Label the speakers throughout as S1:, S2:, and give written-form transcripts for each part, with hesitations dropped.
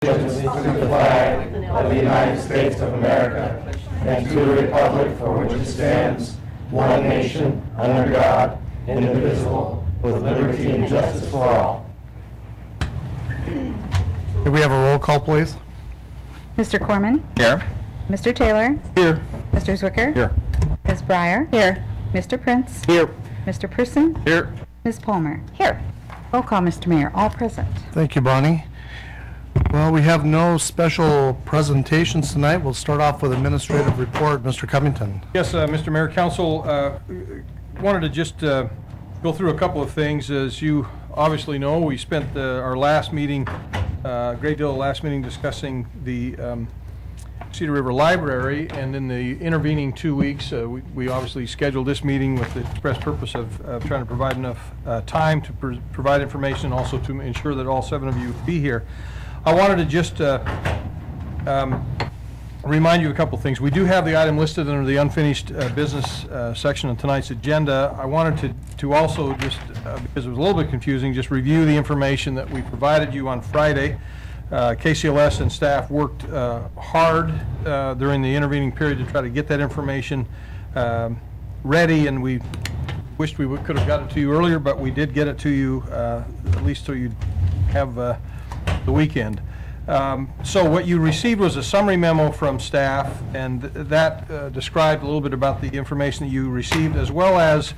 S1: allegiance to the flag of the United States of America and to the republic for which it stands, one nation, under God, indivisible, with liberty and justice for all.
S2: Can we have a roll call, please?
S3: Mr. Corman?
S2: Here.
S3: Mr. Taylor?
S2: Here.
S3: Mr. Zwicker?
S2: Here.
S3: Ms. Breyer? Here. Mr. Prince?
S2: Here.
S3: Mr. Person?
S2: Here.
S3: Ms. Palmer? Here. Roll call, Mr. Mayor. All present.
S2: Thank you, Bonnie. Well, we have no special presentations tonight. We'll start off with administrative report. Mr. Covington.
S4: Yes, Mr. Mayor, Council, wanted to just go through a couple of things. As you obviously know, we spent our last meeting, a great deal of last meeting discussing the Cedar River Library, and in the intervening 2 weeks, we obviously scheduled this meeting with the express purpose of trying to provide enough time to provide information and also to ensure that all 7 of you be here. I wanted to just remind you of a couple things. We do have the item listed under the unfinished business section of tonight's agenda. I wanted to also just, because it was a little bit confusing, just review the information that we provided you on Friday. KCLS and staff worked hard during the intervening period to try to get that information ready, and we wished we could have gotten it to you earlier, but we did get it to you at least so you'd have the weekend. So what you received was a summary memo from staff, and that described a little bit about the information that you received, as well as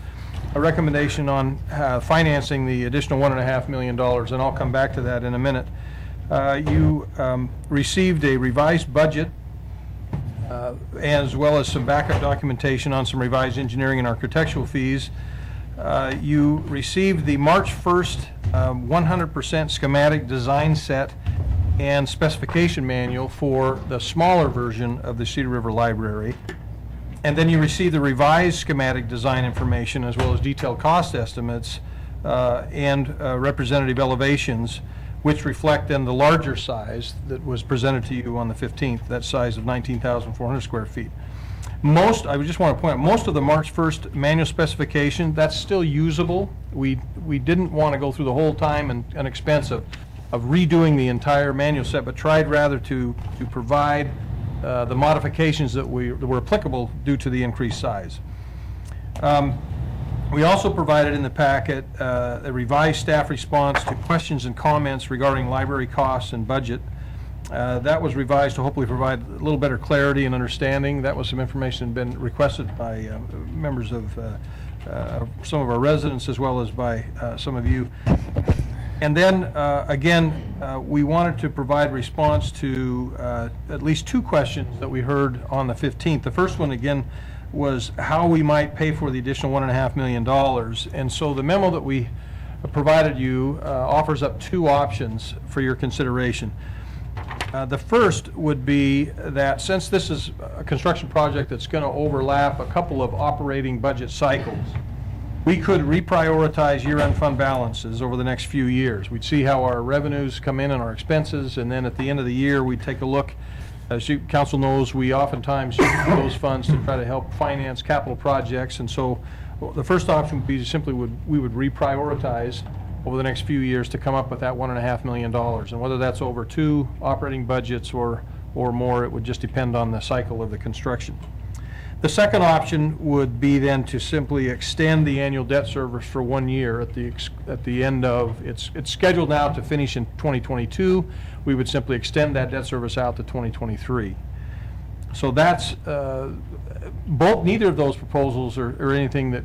S4: a recommendation on financing the additional $1.5 million, and I'll come back to that in a minute. You received a revised budget as well as some backup documentation on some revised engineering and architectural fees. You received the March 1st 100% schematic design set and specification manual for the smaller version of the Cedar River Library. And then you received the revised schematic design information as well as detailed cost estimates and representative elevations, which reflect then the larger size that was presented to you on the 15th, that size of 19,400 square feet. I just want to point out, most of the March 1st manual specification, that's still usable. We didn't want to go through the whole time and expense of redoing the entire manual set, but tried rather to provide the modifications that were applicable due to the increased size. We also provided in the packet a revised staff response to questions and comments regarding library costs and budget. That was revised to hopefully provide a little better clarity and understanding. That was some information that had been requested by members of some of our residents as well as by some of you. And then, again, we wanted to provide response to at least 2 questions that we heard on the 15th. The first one, again, was how we might pay for the additional $1.5 million. And so the memo that we provided you offers up 2 options for your consideration. The first would be that since this is a construction project that's going to overlap a couple of operating budget cycles, we could reprioritize year-end fund balances over the next few years. We'd see how our revenues come in and our expenses, and then at the end of the year, we'd take a look. As you, Council knows, we oftentimes use those funds to try to help finance capital projects, and so the first option would be simply we would reprioritize over the next few years to come up with that $1.5 million. And whether that's over 2 operating budgets or more, it would just depend on the cycle of the construction. The second option would be then to simply extend the annual debt service for 1 year at the end of, it's scheduled now to finish in 2022. We would simply extend that debt service out to 2023. So that's, neither of those proposals are anything that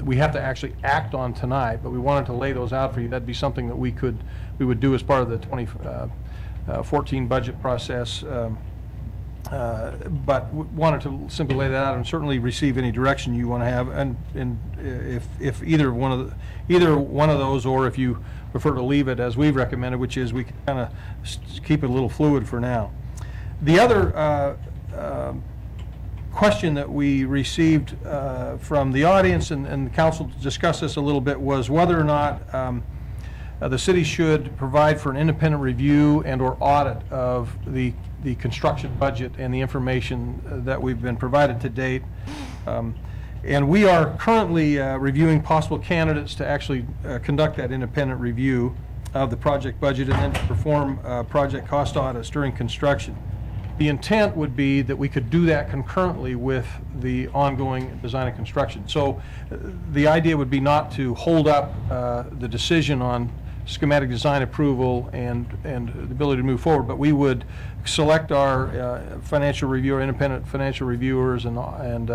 S4: we have to actually act on tonight, but we wanted to lay those out for you. That'd be something that we would do as part of the 2014 budget process. But wanted to simply lay that out and certainly receive any direction you want to have, and if either one of those, or if you prefer to leave it as we've recommended, which is we can kind of keep it a little fluid for now. The other question that we received from the audience and the council discussed this a little bit was whether or not the city should provide for an independent review and or audit of the construction budget and the information that we've been provided to date. And we are currently reviewing possible candidates to actually conduct that independent review. of the project budget and then to perform project cost audits during construction. The intent would be that we could do that concurrently with the ongoing design and construction. So the idea would be not to hold up the decision on schematic design approval and the ability to move forward, but we would select our financial reviewer, independent financial reviewers, and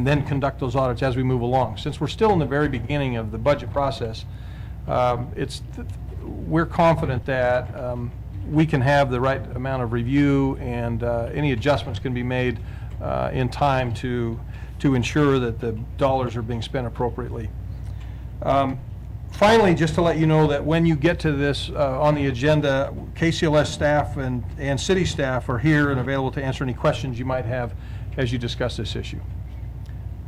S4: then conduct those audits as we move along. Since we're still in the very beginning of the budget process, we're confident that we can have the right amount of review and any adjustments can be made in time to ensure that the dollars are being spent appropriately. Finally, just to let you know that when you get to this on the agenda, KCLS staff and city staff are here and available to answer any questions you might have as you discuss this issue.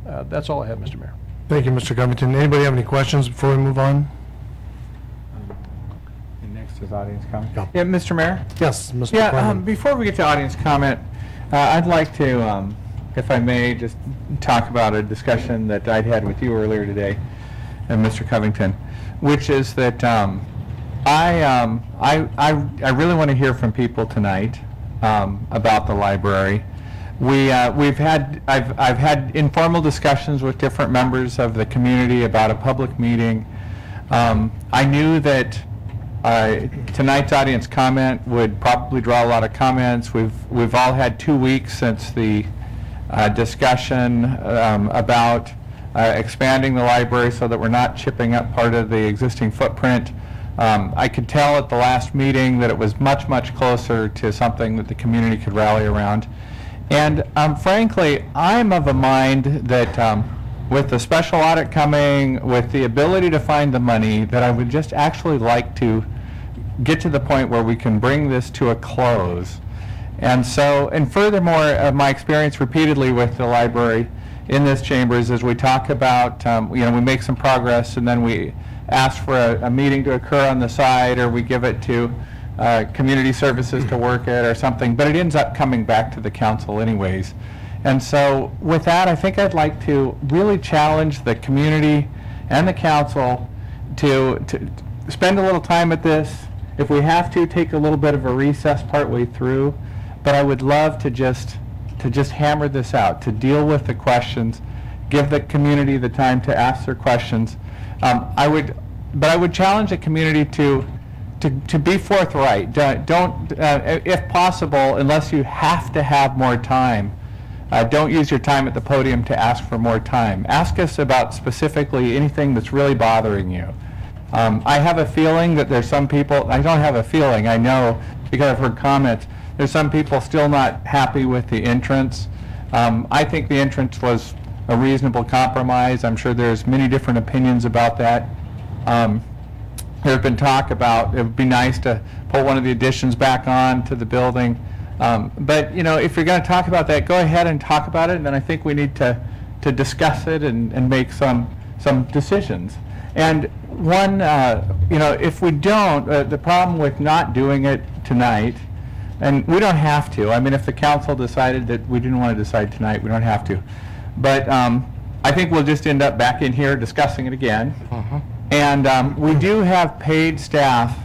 S4: That's all I have, Mr. Mayor.
S2: Thank you, Mr. Covington. Anybody have any questions before we move on?
S5: Next is audience comment.
S2: Yeah.
S5: Yeah, Mr. Mayor?
S2: Yes, Mr.
S5: Yeah,
S2: Corman.
S5: before we get to audience comment, I'd like to, if I may, just talk about a discussion that I'd had with you earlier today, and Mr. Covington, which is that I really want to hear from people tonight about the library. I've had informal discussions with different members of the community about a public meeting. I knew that tonight's audience comment would probably draw a lot of comments. We've all had 2 weeks since the discussion about expanding the library so that we're not chipping up part of the existing footprint. I could tell at the last meeting that it was much, much closer to something that the community could rally around. And frankly, I'm of a mind that with the special audit coming, with the ability to find the money, that I would just actually like to get to the point where we can bring this to a close. And so, and furthermore, my experience repeatedly with the library in this chamber is as we talk about, we make some progress and then we ask for a meeting to occur on the side, or we give it to community services to work it or something, but it ends up coming back to the council anyways. And so with that, I think I'd like to really challenge the community and the council to spend a little time at this. If we have to, take a little bit of a recess partway through, but I would love to just hammer this out, to deal with the questions, give the community the time to ask their questions. I would challenge the community to be forthright. Don't, if possible, unless you have to have more time, don't use your time at the podium to ask for more time. Ask us about specifically anything that's really bothering you. I have a feeling that there's some people, I don't have a feeling, I know because I've heard comments, there's some people still not happy with the entrance. I think the entrance was a reasonable compromise. I'm sure there's many different opinions about that. There's been talk about it would be nice to put one of the additions back on to the building. But if you're going to talk about that, go ahead and talk about it, and then I think we need to discuss it and make some decisions. And one, if we don't, the problem with not doing it tonight, and we don't have to. I mean, if the council decided that we didn't want to decide tonight, we don't have to. But I think we'll just end up back in here discussing it again. And we do have paid staff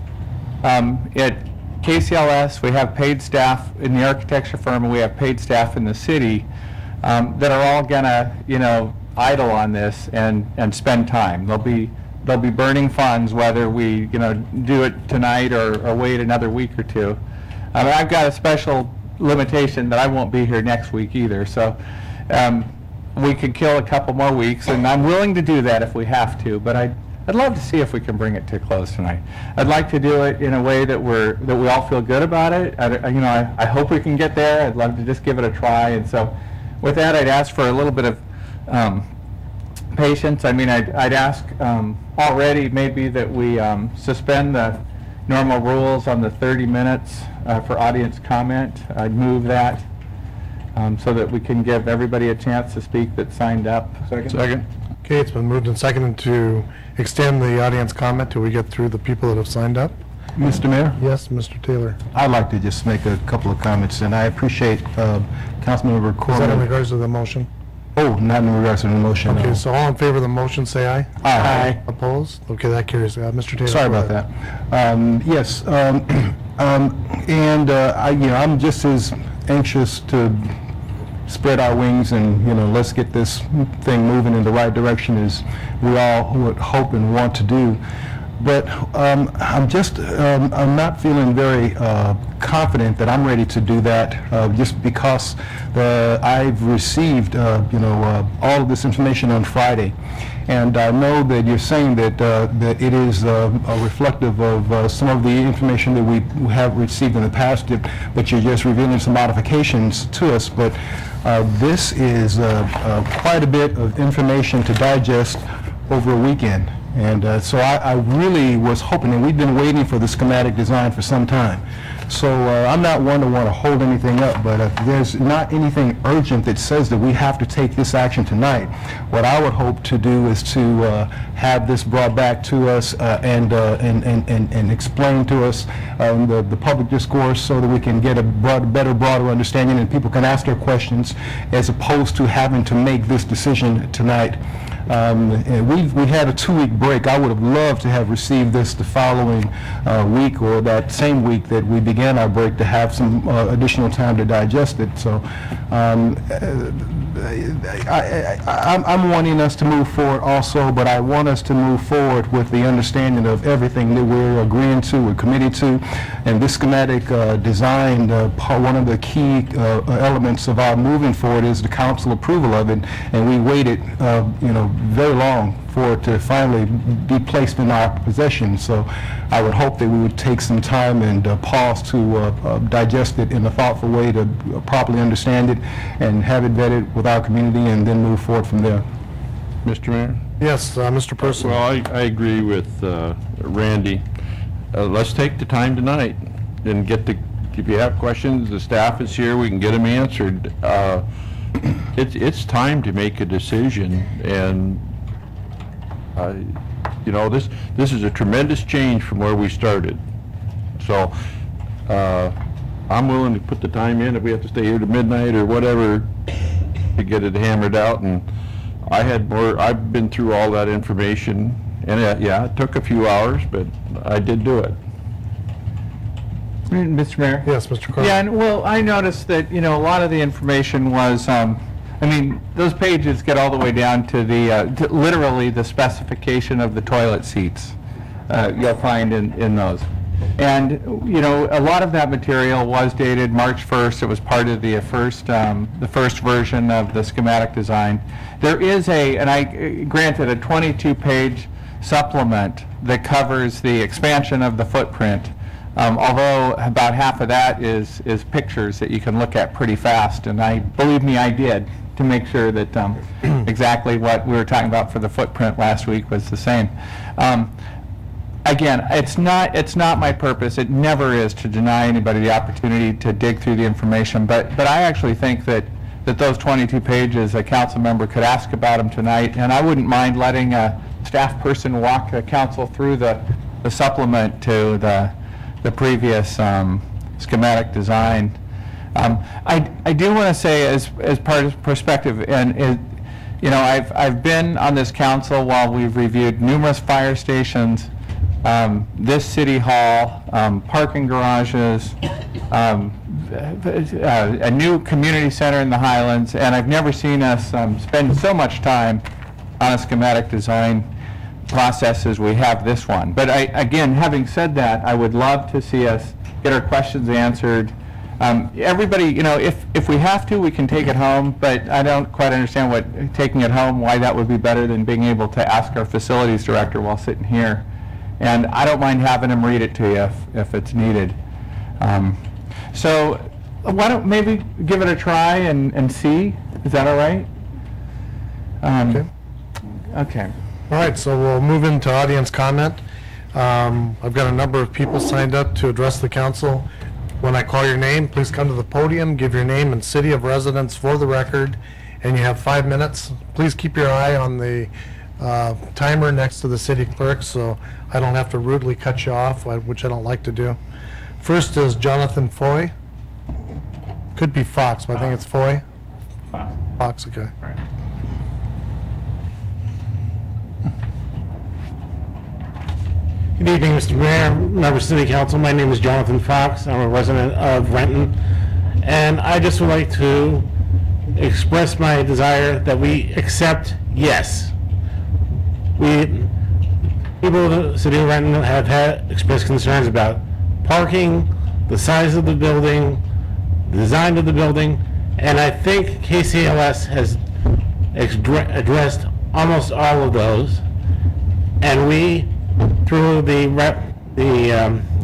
S5: at KCLS. We have paid staff in the architecture firm, and we have paid staff in the city that are all gonna, idle on this and spend time. They'll be burning funds whether we, do it tonight or wait another week or two. I've got a special limitation that I won't be here next week either, so we could kill a couple more weeks, and I'm willing to do that if we have to, but I'd love to see if we can bring it to a close tonight. I'd like to do it in a way that we all feel good about it. I hope we can get there. I'd love to just give it a try, and so with that, I'd ask for a little bit of patience. I mean, I'd ask already maybe that we suspend the normal rules on the 30 minutes for audience comment. I'd move that so that we can give everybody a chance to speak that signed up.
S2: Second. Okay, it's been moved and seconded to extend the audience comment till we get through the people that have signed up.
S1: Mr. Mayor?
S2: Yes, Mr. Taylor.
S1: I'd like to just make a couple of comments, and I appreciate Councilmember
S2: Is that in
S1: Corman.
S2: regards to the motion?
S1: Oh, not in regards to the motion, no.
S2: Okay, so all in favor of the motion, say aye.
S1: Aye.
S2: Opposed? Okay, that carries. Mr. Taylor.
S1: Sorry
S2: go
S1: about
S2: ahead.
S1: that. Yes, I'm just as anxious to spread our wings and, let's get this thing moving in the right direction as we all would hope and want to do. But I'm not feeling very confident that I'm ready to do that just because I've received, all of this information on Friday. And I know that you're saying that it is reflective of some of the information that we have received in the past, but you're just revealing some modifications to us. But this is quite a bit of information to digest over a weekend. And so I really was hoping, and we've been waiting for the schematic design for some time. So I'm not one to want to hold anything up, but there's not anything urgent that says that we have to take this action tonight. What I would hope to do is to have this brought back to us and explain to us the public discourse so that we can get a better, broader understanding and people can ask their questions as opposed to having to make this decision tonight. We had a 2-week break. I would have loved to have received this the following week or that same week that we began our break to have some additional time to digest it. So I'm wanting us to move forward also, but I want us to move forward with the understanding of everything that we're agreeing to, we're committed to, and this schematic design, one of the key elements of our moving forward is the council approval of it, and we waited, very long for it to finally be placed in our possession. So I would hope that we would take some time and pause to digest it in a thoughtful way to properly understand it and have it vetted with our community and then move forward from there.
S6: Mr. Mayor?
S2: Yes, Mr. Person.
S6: Well, I agree with Randy. Let's take the time tonight and if you have questions, the staff is here, we can get them answered. It's time to make a decision, and this is a tremendous change from where we started. So I'm willing to put the time in if we have to stay here to midnight or whatever to get it hammered out. And I've been through all that information, and it took a few hours, but I did do it.
S5: Mr. Mayor?
S2: Yes, Mr. Carter.
S5: Yeah, and well, I noticed that, a lot of the information was, those pages get all the way down to to literally the specification of the toilet seats you'll find in those. And, a lot of that material was dated March 1st. It was part of the first version of the schematic design. There is granted, a 22-page supplement that covers the expansion of the footprint. Although about half of that is pictures that you can look at pretty fast, and believe me, I did, to make sure that exactly what we were talking about for the footprint last week was the same. Again, it's not my purpose. It never is to deny anybody the opportunity to dig through the information. But I actually think that those 22 pages, a council member could ask about them tonight, and I wouldn't mind letting a staff person walk the council through the supplement to the previous schematic design. I do want to say, as part of perspective, and I've been on this council while we've reviewed numerous fire stations, this city hall, parking garages, a new community center in the Highlands, and I've never seen us spend so much time on a schematic design process as we have this one. But again, having said that, I would love to see us get our questions answered. Everybody, if we have to, we can take it home, but I don't quite understand taking it home, why that would be better than being able to ask our facilities director while sitting here. And I don't mind having him read it to you if it's needed. So why don't maybe give it a try and see? Is that all right? Okay.
S2: All right, so we'll move into audience comment. I've got a number of people signed up to address the council. When I call your name, please come to the podium, give your name and city of residence for the record, and you have 5 minutes. Please keep your eye on the timer next to the city clerk so I don't have to rudely cut you off, which I don't like to do. First is Jonathan Foy. Could be Fox, but I think it's Foy. Fox, okay.
S7: Good evening, Mr. Mayor, members of City Council. My name is Jonathan Fox. I'm a resident of Renton. And I just would like to express my desire that we accept yes. People of the City of Renton have expressed concerns about parking, the size of the building, the design of the building, and I think KCLS has addressed almost all of those. And we, through the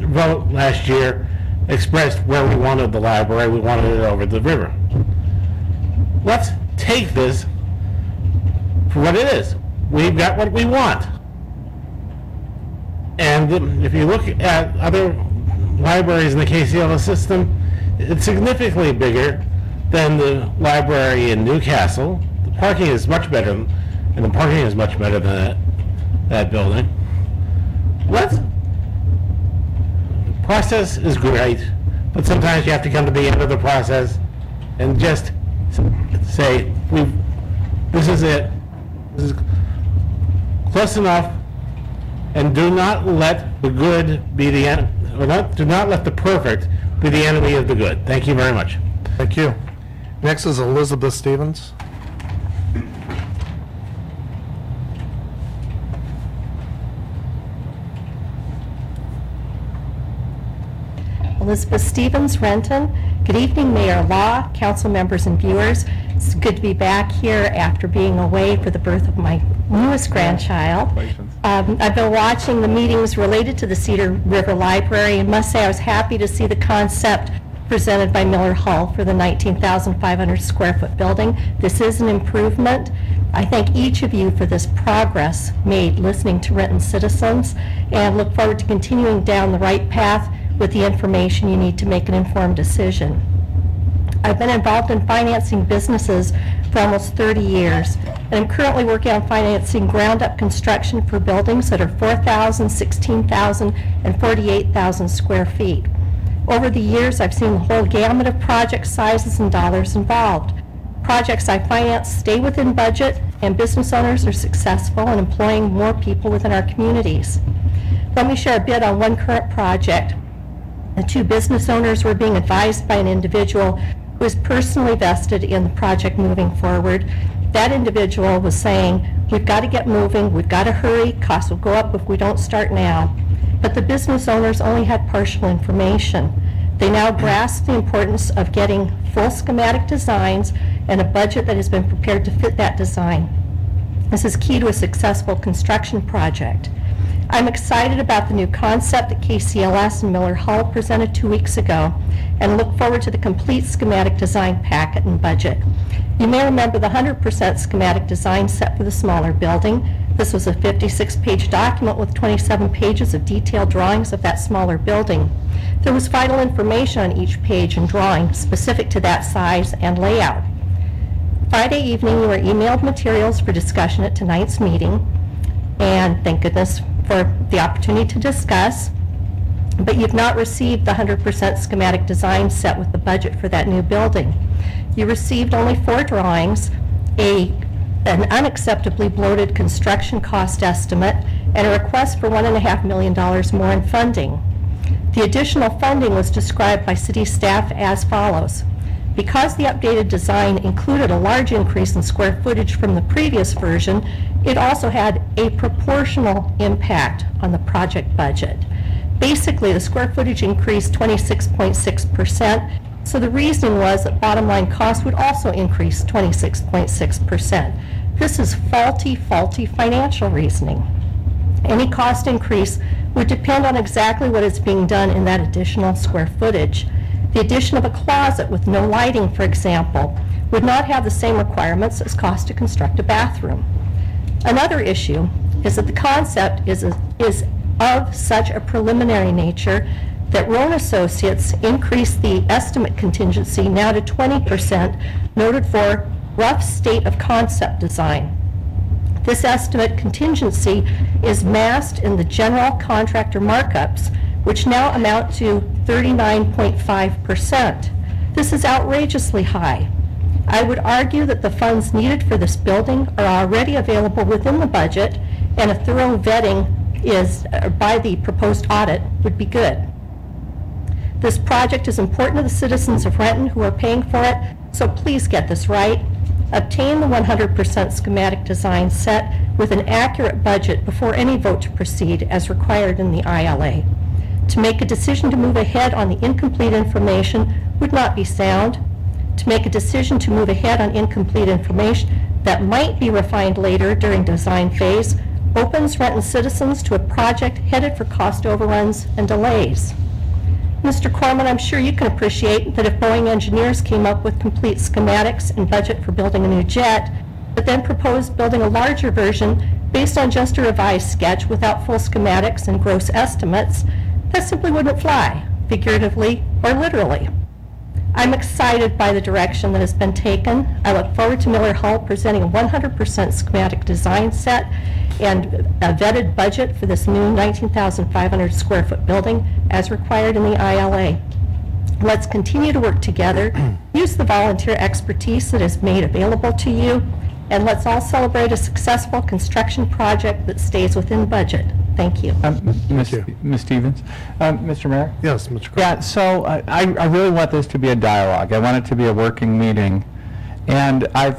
S7: vote last year, expressed where we wanted the library. We wanted it over the river. Let's take this for what it is. We've got what we want. And if you look at other libraries in the KCLS system, it's significantly bigger than the library in Newcastle. The parking is much better, and the parking is much better than that building. Process is great, but sometimes you have to come to the end of the process and just say, this is it. This is close enough, and do not let the good be the enemy, do not let the perfect be the enemy of the good. Thank you very much.
S2: Thank you. Next is Elizabeth Stevens.
S8: Elizabeth Stevens, Renton. Good evening, Mayor Law, council members and viewers. It's good to be back here after being away for the birth of my newest grandchild. I've been watching the meetings related to the Cedar River Library and must say I was happy to see the concept presented by Miller Hull for the 19,500 square foot building. This is an improvement. I thank each of you for this progress made listening to Renton citizens and look forward to continuing down the right path with the information you need to make an informed decision. I've been involved in financing businesses for almost 30 years, and I'm currently working on financing ground-up construction for buildings that are 4,000, 16,000, and 48,000 square feet. Over the years, I've seen the whole gamut of project sizes and dollars involved. Projects I finance stay within budget, and business owners are successful in employing more people within our communities. Let me share a bit on one current project. The two business owners were being advised by an individual who is personally vested in the project moving forward. That individual was saying, we've got to get moving, we've got to hurry, costs will go up if we don't start now. But the business owners only had partial information. They now grasp the importance of getting full schematic designs and a budget that has been prepared to fit that design. This is key to a successful construction project. I'm excited about the new concept that KCLS and Miller Hull presented 2 weeks ago and look forward to the complete schematic design packet and budget. You may remember the 100% schematic design set for the smaller building. This was a 56-page document with 27 pages of detailed drawings of that smaller building. There was vital information on each page and drawing specific to that size and layout. Friday evening, you were emailed materials for discussion at tonight's meeting, and thank goodness for the opportunity to discuss, but you've not received the 100% schematic design set with the budget for that new building. You received only 4 drawings, an unacceptably bloated construction cost estimate, and a request for $1.5 million more in funding. The additional funding was described by city staff as follows. Because the updated design included a large increase in square footage from the previous version, it also had a proportional impact on the project budget. Basically, the square footage increased 26.6%, so the reasoning was that bottom line costs would also increase 26.6%. This is faulty financial reasoning. Any cost increase would depend on exactly what is being done in that additional square footage. The addition of a closet with no lighting, for example, would not have the same requirements as cost to construct a bathroom. Another issue is that the concept is of such a preliminary nature that Roan Associates increased the estimate contingency now to 20%, noted for rough state of concept design. This estimate contingency is masked in the general contractor markups, which now amount to 39.5%. This is outrageously high. I would argue that the funds needed for this building are already available within the budget, and a thorough vetting by the proposed audit would be good. This project is important to the citizens of Renton who are paying for it, so please get this right. Obtain the 100% schematic design set with an accurate budget before any vote to proceed as required in the ILA. To make a decision to move ahead on the incomplete information would not be sound. To make a decision to move ahead on incomplete information that might be refined later during design phase opens Renton citizens to a project headed for cost overruns and delays. Mr. Corman, I'm sure you can appreciate that if Boeing engineers came up with complete schematics and budget for building a new jet, but then proposed building a larger version based on just a revised sketch without full schematics and gross estimates, that simply wouldn't fly, figuratively or literally. I'm excited by the direction that has been taken. I look forward to Miller Hull presenting a 100% schematic design set and a vetted budget for this new 19,500 square foot building as required in the ILA. Let's continue to work together, use the volunteer expertise that is made available to you, and let's all celebrate a successful construction project that stays within budget. Thank you.
S5: Ms. Stevens? Mr. Mayor?
S2: Yes, Mr. Corman.
S5: Yeah, so I really want this to be a dialogue. I want it to be a working meeting. And I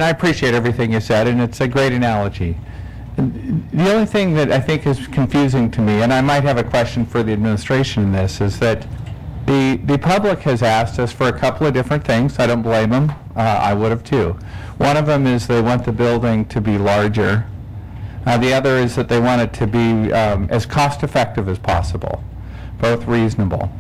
S5: appreciate everything you said, and it's a great analogy. The only thing that I think is confusing to me, and I might have a question for the administration in this, is that the public has asked us for a couple of different things. I don't blame them. I would have too. One of them is they want the building to be larger. The other is that they want it to be as cost-effective as possible, both reasonable.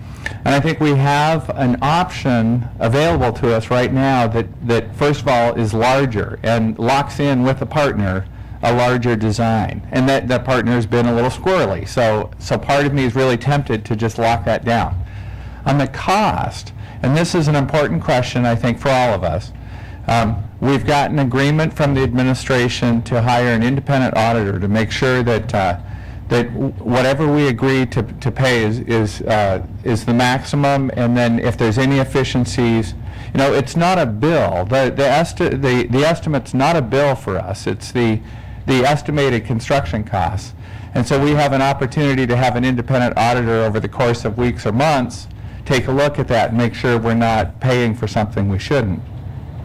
S5: And I think we have an option available to us right now that first of all is larger and locks in with a partner a larger design. And that partner has been a little squirrely. So part of me is really tempted to just lock that down. On the cost, and this is an important question I think for all of us, we've got an agreement from the administration to hire an independent auditor to make sure that whatever we agree to pay is the maximum, and then if there's any efficiencies, it's not a bill. The estimate's not a bill for us. It's the estimated construction costs. And so we have an opportunity to have an independent auditor over the course of weeks or months take a look at that and make sure we're not paying for something we shouldn't.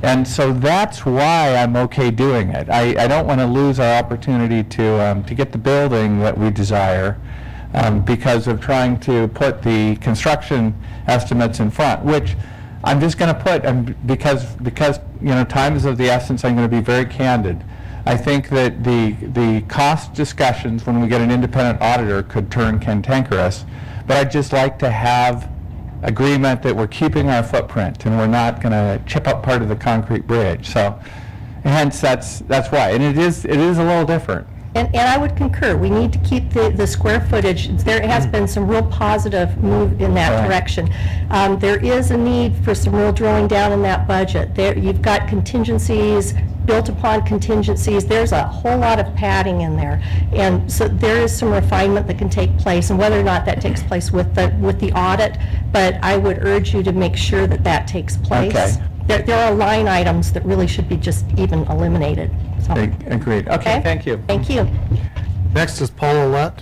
S5: And so that's why I'm okay doing it. I don't want to lose our opportunity to get the building that we desire because of trying to put the construction estimates in front, which I'm just going to put, because time is of the essence, I'm going to be very candid. I think that the cost discussions when we get an independent auditor could turn cantankerous, but I'd just like to have agreement that we're keeping our footprint and we're not going to chip up part of the concrete bridge. So hence that's why. And it is a little different.
S8: And I would concur, we need to keep the square footage. There has been some real positive move in that
S5: Right.
S8: direction. There is a need for some real drilling down in that budget. You've got contingencies, built upon contingencies. There's a whole lot of padding in there. And so there is some refinement that can take place, and whether or not that takes place with the audit, but I would urge you to make sure that takes place.
S5: Okay.
S8: There are line items that really should be just even eliminated. So,
S5: Agreed. Okay, thank you.
S8: Thank you.
S2: Next is Paul Ouellette.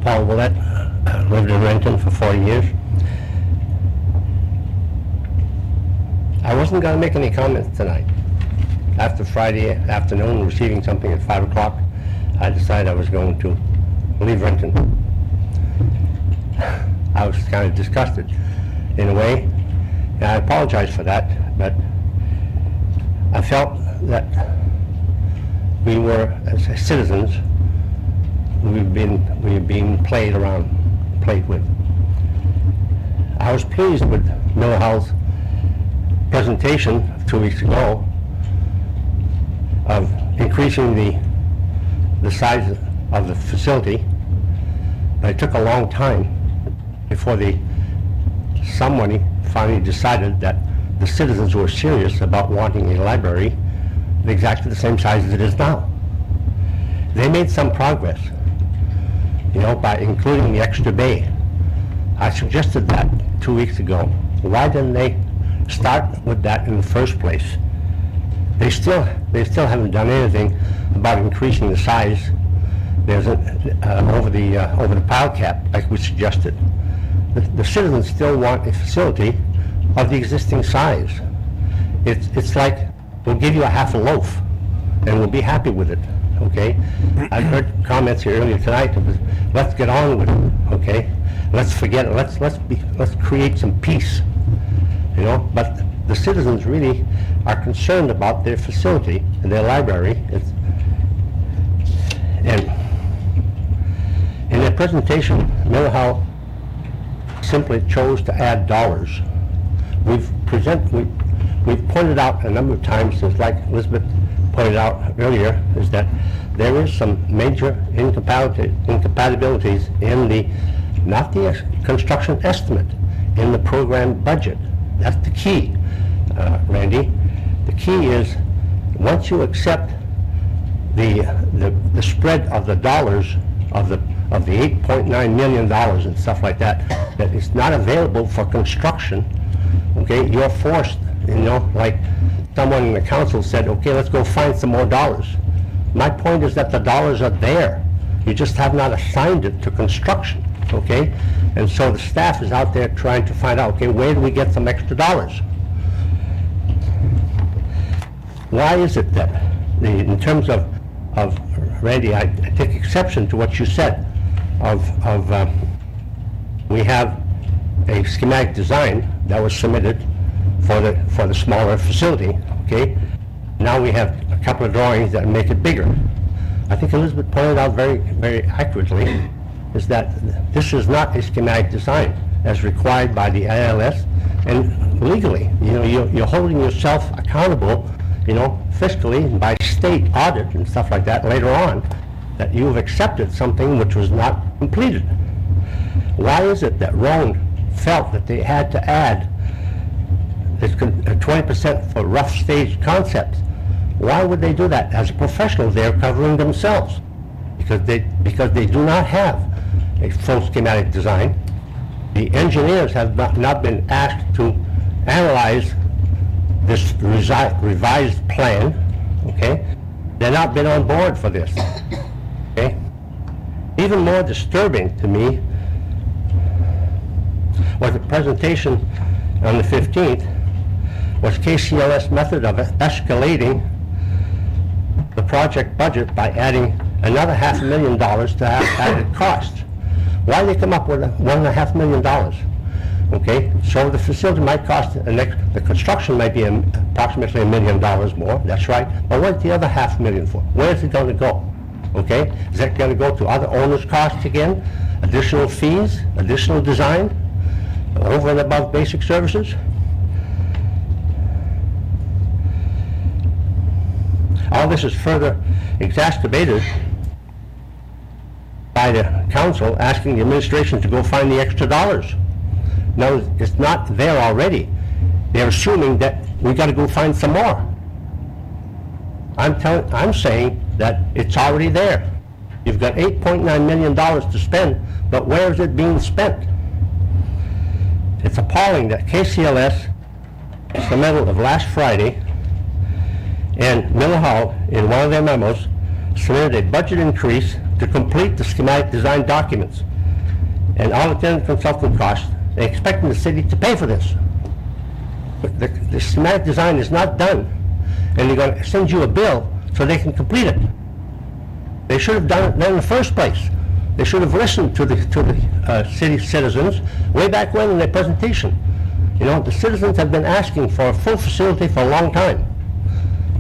S9: Paul Ouellette, lived in Renton for 40 years. I wasn't going to make any comments tonight. After Friday afternoon, receiving something at 5 o'clock, I decided I was going to leave Renton. I was kind of disgusted in a way, and I apologize for that, but I felt that we were, as citizens, we've been played with. I was pleased with Miller Hull's presentation 2 weeks ago of increasing the size of the facility, but it took a long time before somebody finally decided that the citizens were serious about wanting a library exactly the same size as it is now. They made some progress, by including the extra bay. I suggested that 2 weeks ago, Why didn't they start with that in the first place? They still haven't done anything about increasing the size. There's over the pile cap, like we suggested. The citizens still want a facility of the existing size. It's like, we'll give you a half a loaf, and we'll be happy with it, okay? I've heard comments here earlier tonight, let's get on with it, okay? Let's forget it, let's create some peace, you know? But the citizens really are concerned about their facility and their library. And in their presentation, Miller Howe simply chose to add dollars. We've pointed out a number of times, just like Elizabeth pointed out earlier, is that there is some major incompatibilities in the, not the construction estimate, in the program budget. That's the key, Randy. The key is, once you accept the spread of the dollars of the $8.9 million and stuff like that, that is not available for construction, okay, you're forced, you know, like someone in the council said, okay, let's go find some more dollars. My point is that the dollars are there. You just have not assigned it to construction, okay? And so the staff is out there trying to find out, okay, where do we get some extra dollars? Why is it that, in terms of Randy, I take exception to what you said, we have a schematic design that was submitted for the smaller facility, okay? Now we have a couple of drawings that make it bigger. I think Elizabeth pointed out very, very accurately is that this is not a schematic design as required by the ILS and legally. You know, you're holding yourself accountable, you know, fiscally by state audit and stuff like that later on, that you've accepted something which was not completed. Why is it that Roan felt that they had to add this 20% for rough stage concepts? Why would they do that? As a professional, they're covering themselves because they do not have a full schematic design. The engineers have not been asked to analyze this revised plan, okay? They've not been on board for this, okay? Even more disturbing to me was the presentation on the 15th was KCLS method of escalating the project budget by adding another $500,000 to have added costs. Why did they come up with $1.5 million? Okay, so the facility might cost, the construction might be approximately $1 million more, that's right, but what's the other $500,000 for? Where is it going to go? Okay, is that going to go to other owners' costs again? Additional fees, additional design, over and above basic services? All this is further exacerbated by the council asking the administration to go find the extra dollars. No, it's not there already. They're assuming that we got to go find some more. I'm saying that it's already there. You've got $8.9 million to spend, but where is it being spent? It's appalling that KCLS, submittal of last Friday, and Miller Howe, in one of their memos, submitted a budget increase to complete the schematic design documents and all attendant consultant costs. They're expecting the city to pay for this. But the schematic design is not done, and they're going to send you a bill so they can complete it. They should have done it in the first place. They should have listened to the city citizens way back when in their presentation. You know, the citizens have been asking for a full facility for a long time.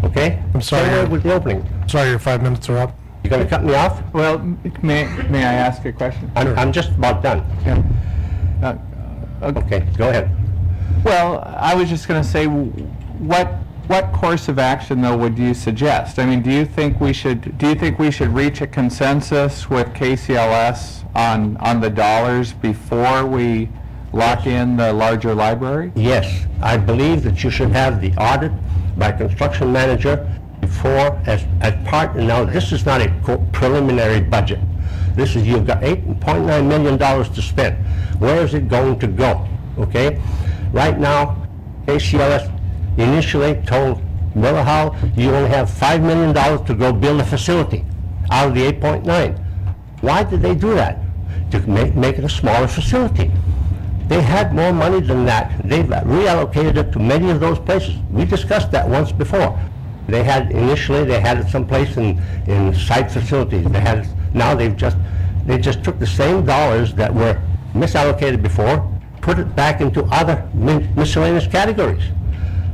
S9: Okay?
S2: I'm sorry.
S9: Same way with the opening.
S2: Sorry, your 5 minutes are up.
S9: You going to cut me off?
S5: Well, may I ask a question?
S9: I'm just about done. Okay, go ahead.
S5: Well, I was just going to say, what course of action, though, would you suggest? I mean, do you think we should reach a consensus with KCLS on the dollars before we lock in the larger library?
S9: Yes, I believe that you should have the audit by construction manager before, as part, now this is not a preliminary budget. This is, you've got $8.9 million to spend. Where is it going to go? Okay? Right now, ACLS initially told Miller Howell, you only have $5 million to go build a facility out of the 8.9. Why did they do that? To make it a smaller facility. They had more money than that. They've reallocated it to many of those places. We discussed that once before. Initially, they had it someplace in site facilities. Now they just took the same dollars that were misallocated before, put it back into other miscellaneous categories.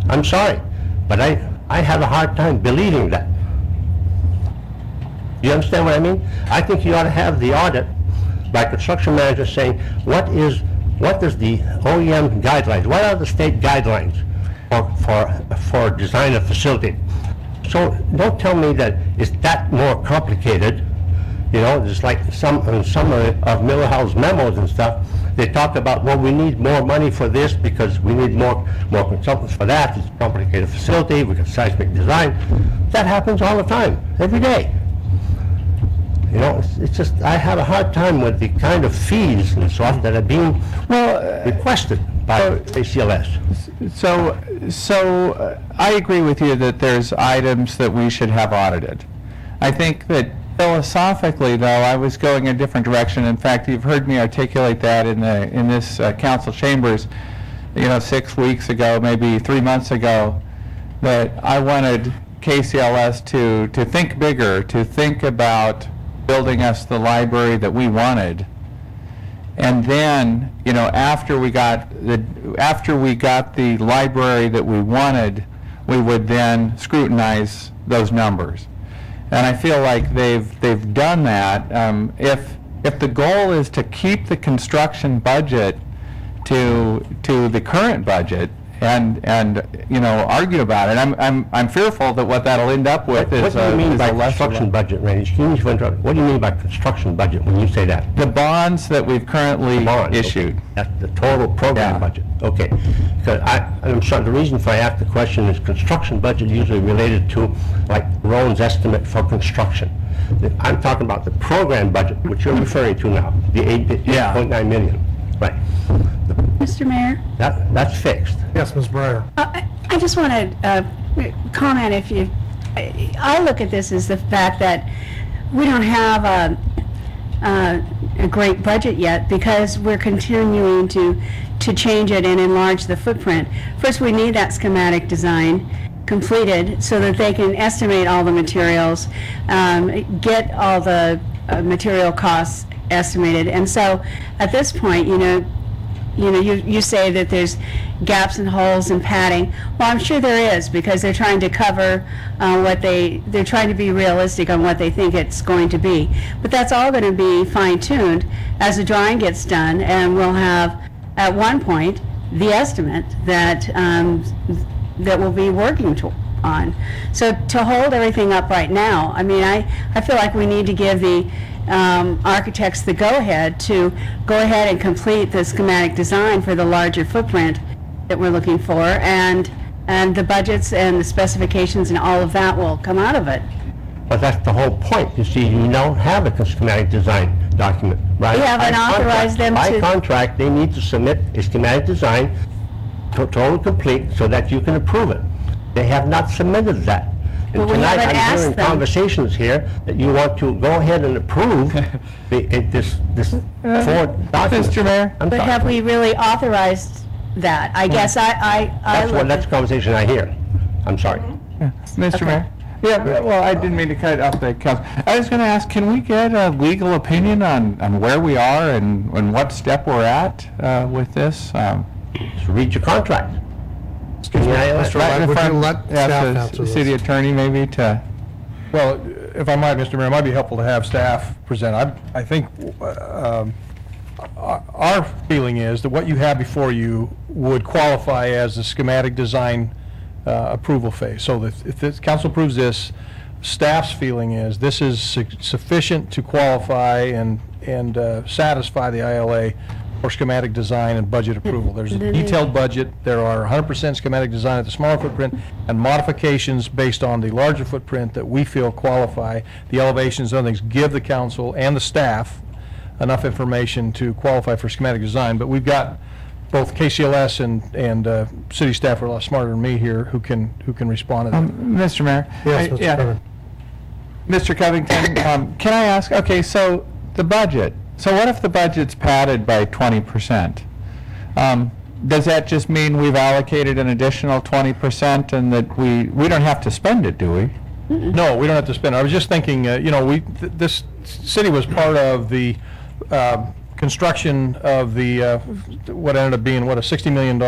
S9: I'm sorry, but I have a hard time believing that. You understand what I mean? I think you ought to have the audit by construction manager saying, what is the OEM guidelines? What are the state guidelines for design of facility? So don't tell me that it's that more complicated. You know, just like some of Miller Howell's memos and stuff, they talk about, well, we need more money for this because we need more consultants for that. It's a complicated facility, we got seismic design. That happens all the time, every day. You know, it's just, I have a hard time with the kind of fees and so on that are being requested by ACLS.
S5: So I agree with you that there's items that we should have audited. I think that philosophically, though, I was going a different direction. In fact, you've heard me articulate that in this council chambers, 6 weeks ago, maybe 3 months ago, that I wanted KCLS to think bigger, to think about building us the library that we wanted. And then, after we got the library that we wanted, we would then scrutinize those numbers. And I feel like they've done that. If the goal is to keep the construction budget to the current budget and argue about it, I'm fearful that what that'll end up with is
S9: What do you mean by
S5: lesser
S9: construction budget, Randy? Excuse me for interrupting. What do you mean by construction budget when you say that?
S5: The bonds that we've currently
S9: Bonds,
S5: issued.
S9: okay. That's the total program
S5: Yeah.
S9: budget. Okay. Because I'm sorry, the reason for I ask the question is construction budget usually related to, like, Rowan's estimate for construction. I'm talking about the program budget, which you're referring to now, the
S5: Yeah.
S9: 8.9 million. Right.
S3: Mr. Mayor?
S9: That's fixed.
S2: Yes, Ms. Breyer.
S10: I just want to comment I look at this as the fact that we don't have a great budget yet because we're continuing to change it and enlarge the footprint. First, we need that schematic design completed so that they can estimate all the materials, get all the material costs estimated. And so at this point, you say that there's gaps and holes and padding. Well, I'm sure there is because they're trying to cover they're trying to be realistic on what they think it's going to be. But that's all going to be fine-tuned as the drawing gets done, and we'll have at one point the estimate that we'll be working on. So to hold everything up right now, I feel like we need to give the architects the go-ahead to go ahead and complete the schematic design for the larger footprint that we're looking for, and the budgets and the specifications and all of that will come out of it.
S9: But that's the whole point. You see, you don't have a schematic design document, right?
S10: We haven't authorized them
S9: By
S10: to.
S9: contract, they need to submit a schematic design, totally complete, so that you can approve it. They have not submitted that. And
S10: Well, we
S9: tonight,
S10: haven't
S9: I'm
S10: asked
S9: hearing
S10: them.
S9: conversations here that you want to go ahead and approve this four documents.
S5: Mr. Mayor?
S9: I'm
S10: But
S9: sorry.
S10: have we really authorized that? I guess I
S9: That's the conversation I hear. I'm sorry.
S5: Mr.
S10: Okay.
S5: Mayor? Yeah, well, I didn't mean to cut off the council. I was going to ask, can we get a legal opinion on where we are and what step we're at with this?
S9: So read your contract.
S2: Excuse me, Mr. Wright, would you let staff answer this?
S5: City attorney maybe to...
S4: Well, if I might, Mr. Mayor, it might be helpful to have staff present. I think our feeling is that what you have before you would qualify as a schematic design approval phase. So if the council approves this, staff's feeling is this is sufficient to qualify and satisfy the ILA for schematic design and budget approval. There's a detailed budget. There are 100% schematic design at the smaller footprint and modifications based on the larger footprint that we feel qualify. The elevations and other things give the council and the staff enough information to qualify for schematic design. But we've got both KCLS and city staff are a lot smarter than me here who can respond to that.
S5: Mr. Mayor?
S2: Yes, Mr.
S5: Yeah.
S2: Chairman.
S5: Mr. Covington, can I ask, okay, so the budget, so what if the budget's padded by 20%? Does that just mean we've allocated an additional 20% and that we don't have to spend it, do we?
S4: No, we don't have to spend. I was just thinking, this city was part of the construction of the, what ended up being, a $60 million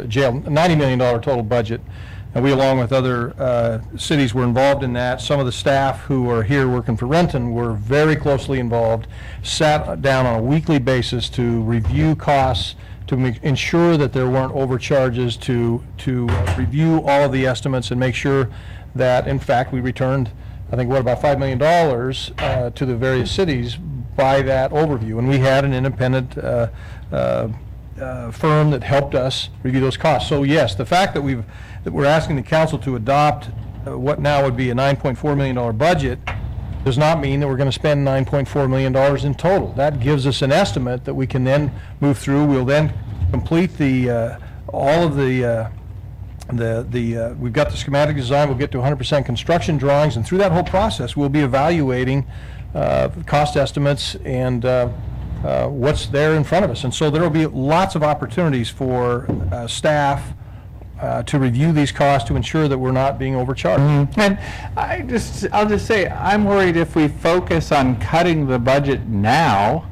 S4: jail, $90 million total budget. And we, along with other cities, were involved in that. Some of the staff who are here working for Renton were very closely involved, sat down on a weekly basis to review costs, to ensure that there weren't overcharges, to review all of the estimates and make sure that, in fact, we returned, I think, about $5 million to the various cities by that overview. And we had an independent firm that helped us review those costs. So yes, the fact that we're asking the council to adopt what now would be a $9.4 million budget does not mean that we're going to spend $9.4 million in total. That gives us an estimate that we can then move through. We'll then complete all of we've got the schematic design, we'll get to 100% construction drawings, and through that whole process, we'll be evaluating cost estimates and what's there in front of us. And so there will be lots of opportunities for staff to review these costs to ensure that we're not being overcharged.
S5: And I'll just say, I'm worried if we focus on cutting the budget now,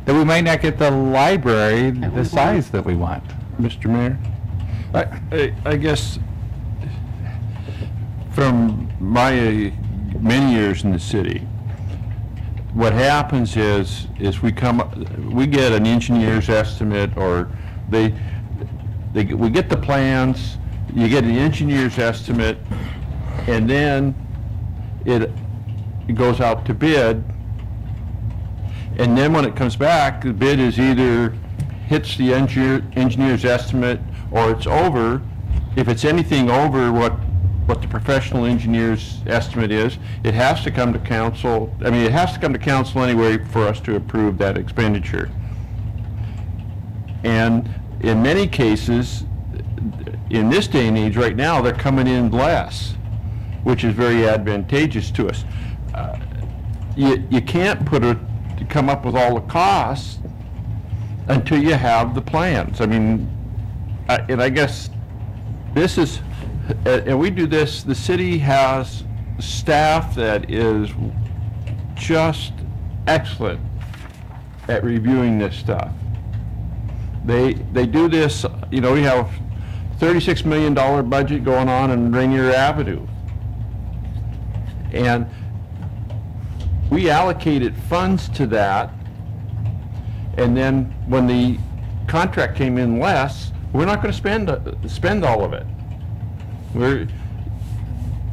S5: that we might not get the library the size that we want.
S6: Mr. Mayor, I guess from my many years in the city, what happens is we get an engineer's estimate, or we get the plans, you get an engineer's estimate, and then it goes out to bid, and then when it comes back, the bid is either hits the engineer's estimate or it's over. If it's anything over what the professional engineer's estimate is, it has to come to council. I mean, it has to come to council anyway for us to approve that expenditure. And in many cases, in this day and age right now, they're coming in less, which is very advantageous to us. You can't come up with all the costs until you have the plans. I mean, and I guess this is, and we do this, the city has staff that is just excellent at reviewing this stuff. They do this, we have $36 million budget going on in Rainier Avenue. And we allocated funds to that, and then when the contract came in less, we're not going to spend all of it.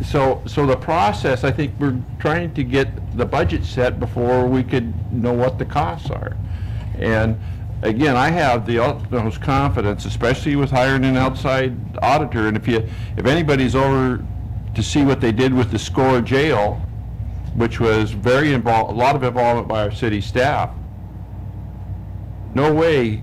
S6: So the process, I think we're trying to get the budget set before we could know what the costs are. And again, I have the utmost confidence, especially with hiring an outside auditor. And if anybody's over to see what they did with the SCORE jail, which was a lot of involvement by our city staff, no way,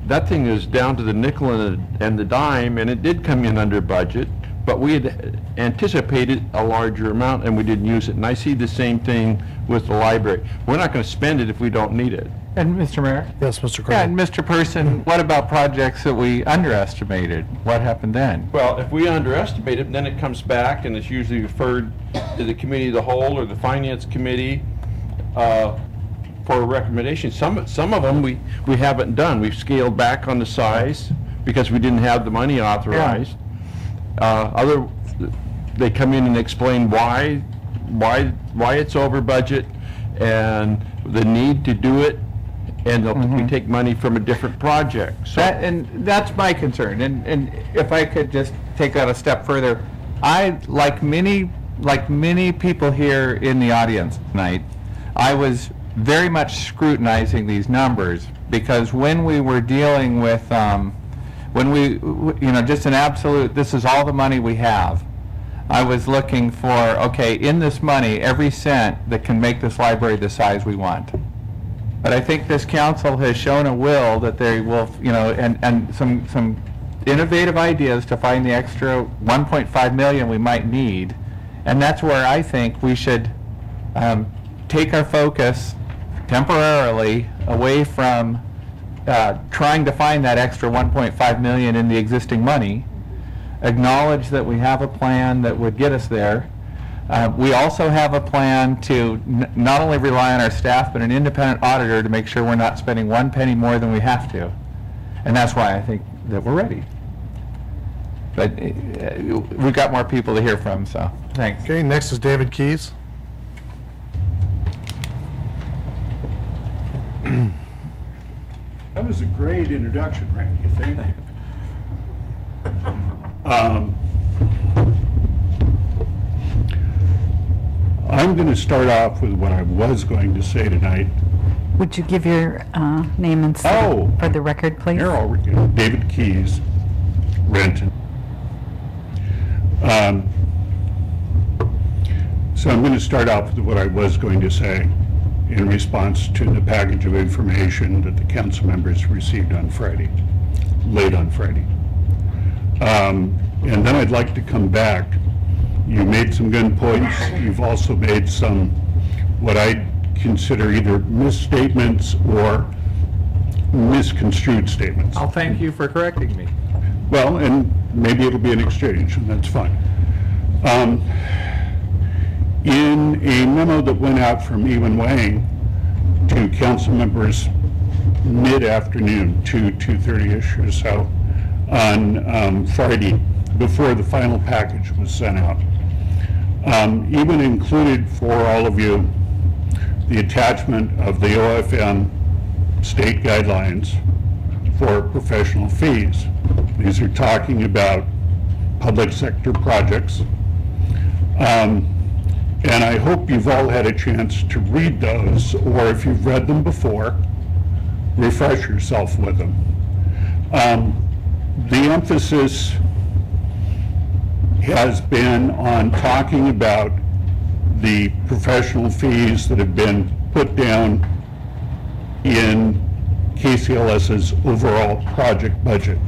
S6: that thing is down to the nickel and the dime, and it did come in under budget, but we had anticipated a larger amount and we didn't use it. And I see the same thing with the library. We're not going to spend it if we don't need it.
S5: And Mr. Mayor?
S2: Yes, Mr.
S5: Yeah,
S2: Crowell.
S5: and Mr. Person, what about projects that we underestimated? What happened then?
S6: Well, if we underestimate it, then it comes back and it's usually referred to the committee of the whole or the finance committee for a recommendation. Some of them we haven't done. We've scaled back on the size because we didn't have the money authorized. They come in and explain why it's over budget and the need to do it, and we take money from a different project. So
S5: And that's my concern. And if I could just take that a step further, I, like many people here in the audience tonight, I was very much scrutinizing these numbers, because when we were dealing with, just an absolute, this is all the money we have, I was looking for, okay, in this money, every cent that can make this library the size we want. But I think this council has shown a will that they will, and some innovative ideas to find the extra 1.5 million we might need. And that's where I think we should take our focus temporarily away from trying to find that extra 1.5 million in the existing money, acknowledge that we have a plan that would get us there. We also have a plan to not only rely on our staff, but an independent auditor to make sure we're not spending one penny more than we have to. And that's why I think that we're ready. But we've got more people to hear from, so thanks.
S2: Okay, next is David Keys.
S11: That was a great introduction, Randy, thank you. I'm going to start off with what I was going to say tonight.
S3: Would you give your name and city
S11: Oh.
S3: for the record, please?
S11: David Keys, Renton. So I'm going to start off with what I was going to say in response to the package of information that the council members received on Friday, late on Friday. And then I'd like to come back. You made some good points. You've also made some, what I consider either misstatements or misconstrued statements.
S5: I'll thank you for correcting me.
S11: Well, and maybe it'll be an exchange, and that's fine. In a memo that went out from Ewan Wang to council members mid-afternoon, 2:30-ish or so, on Friday, before the final package was sent out, Ewan included for all of you the attachment of the OFM state guidelines for professional fees. These are talking about public sector projects. And I hope you've all had a chance to read those, or if you've read them before, refresh yourself with them. The emphasis has been on talking about the professional fees that have been put down in KCLS's overall project budget.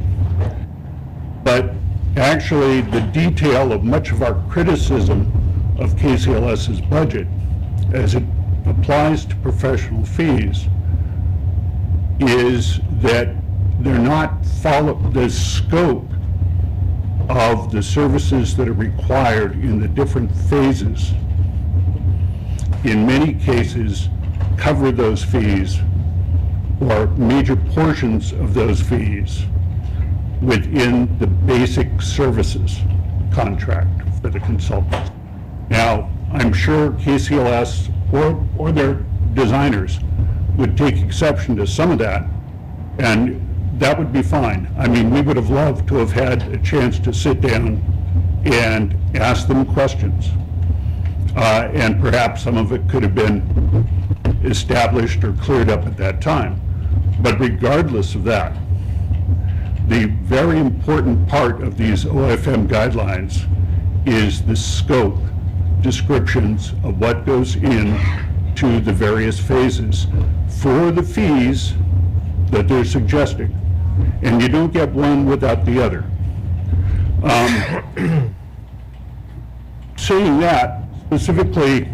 S11: But actually, the detail of much of our criticism of KCLS's budget as it applies to professional fees is that they're not the scope of the services that are required in the different phases. In many cases, cover those fees or major portions of those fees within the basic services contract for the consultants. Now, I'm sure KCLS or their designers would take exception to some of that, and that would be fine. I mean, we would have loved to have had a chance to sit down and ask them questions. And perhaps some of it could have been established or cleared up at that time. But regardless of that, the very important part of these OFM guidelines is the scope, descriptions of what goes in to the various phases for the fees that they're suggesting. And you don't get one without the other. Saying that, specifically,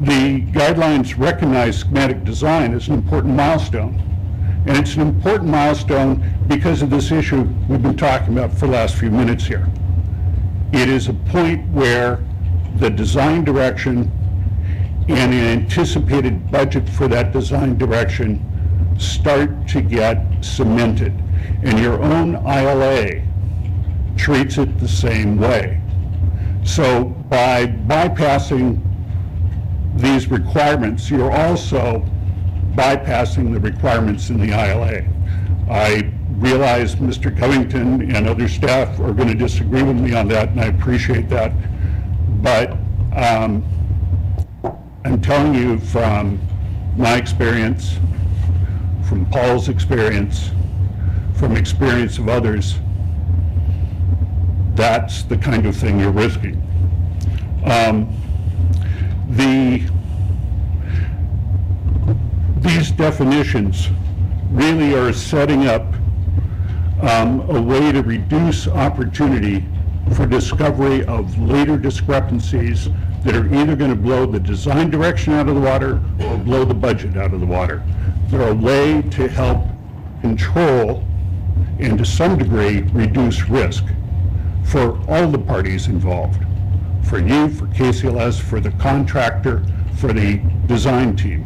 S11: the guidelines recognize schematic design as an important milestone. And it's an important milestone because of this issue we've been talking about for the last few minutes here. It is a point where the design direction and an anticipated budget for that design direction start to get cemented. And your own ILA treats it the same way. So by bypassing these requirements, you're also bypassing the requirements in the ILA. I realize Mr. Covington and other staff are going to disagree with me on that, and I appreciate that. But I'm telling you from my experience, from Paul's experience, from experience of others, that's the kind of thing you're risking. definitions really are setting up a way to reduce opportunity for discovery of later discrepancies that are either going to blow the design direction out of the water or blow the budget out of the water. They're a way to help control and to some degree reduce risk for all the parties involved, for you, for KCLS, for the contractor, for the design team.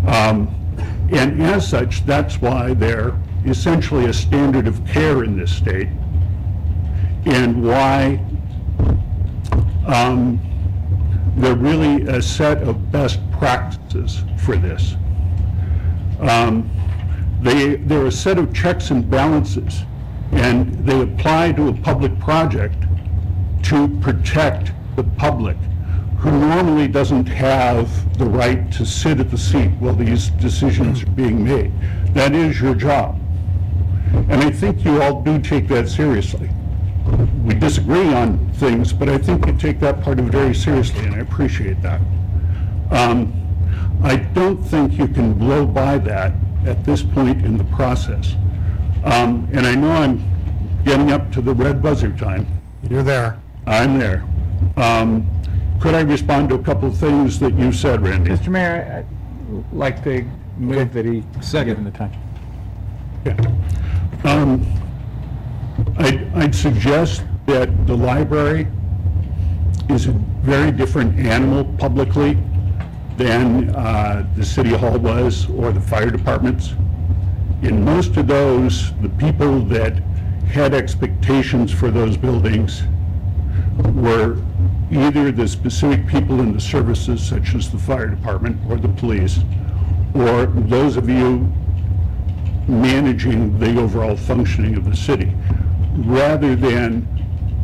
S11: And as such, that's why they're essentially a standard of care in this state, and why they're really a set of best practices for this. They're a set of checks and balances, and they apply to a public project to protect the public, who normally doesn't have the right to sit at the seat while these decisions are being made. That is your job. And I think you all do take that seriously. We disagree on things, but I think you take that part of it very seriously, and I appreciate that. I don't think you can blow by that at this point in the process. And I know I'm getting up to the red buzzer time.
S2: You're there.
S11: I'm there. Could I respond to a couple of things that you said, Randy?
S5: Mr. Mayor, I'd like to move that he given the time.
S11: I'd suggest that the library is a very different animal publicly than the city hall was or the fire departments. In most of those, the people that had expectations for those buildings were either the specific people in the services, such as the fire department or the police, or those of you managing the overall functioning of the city, rather than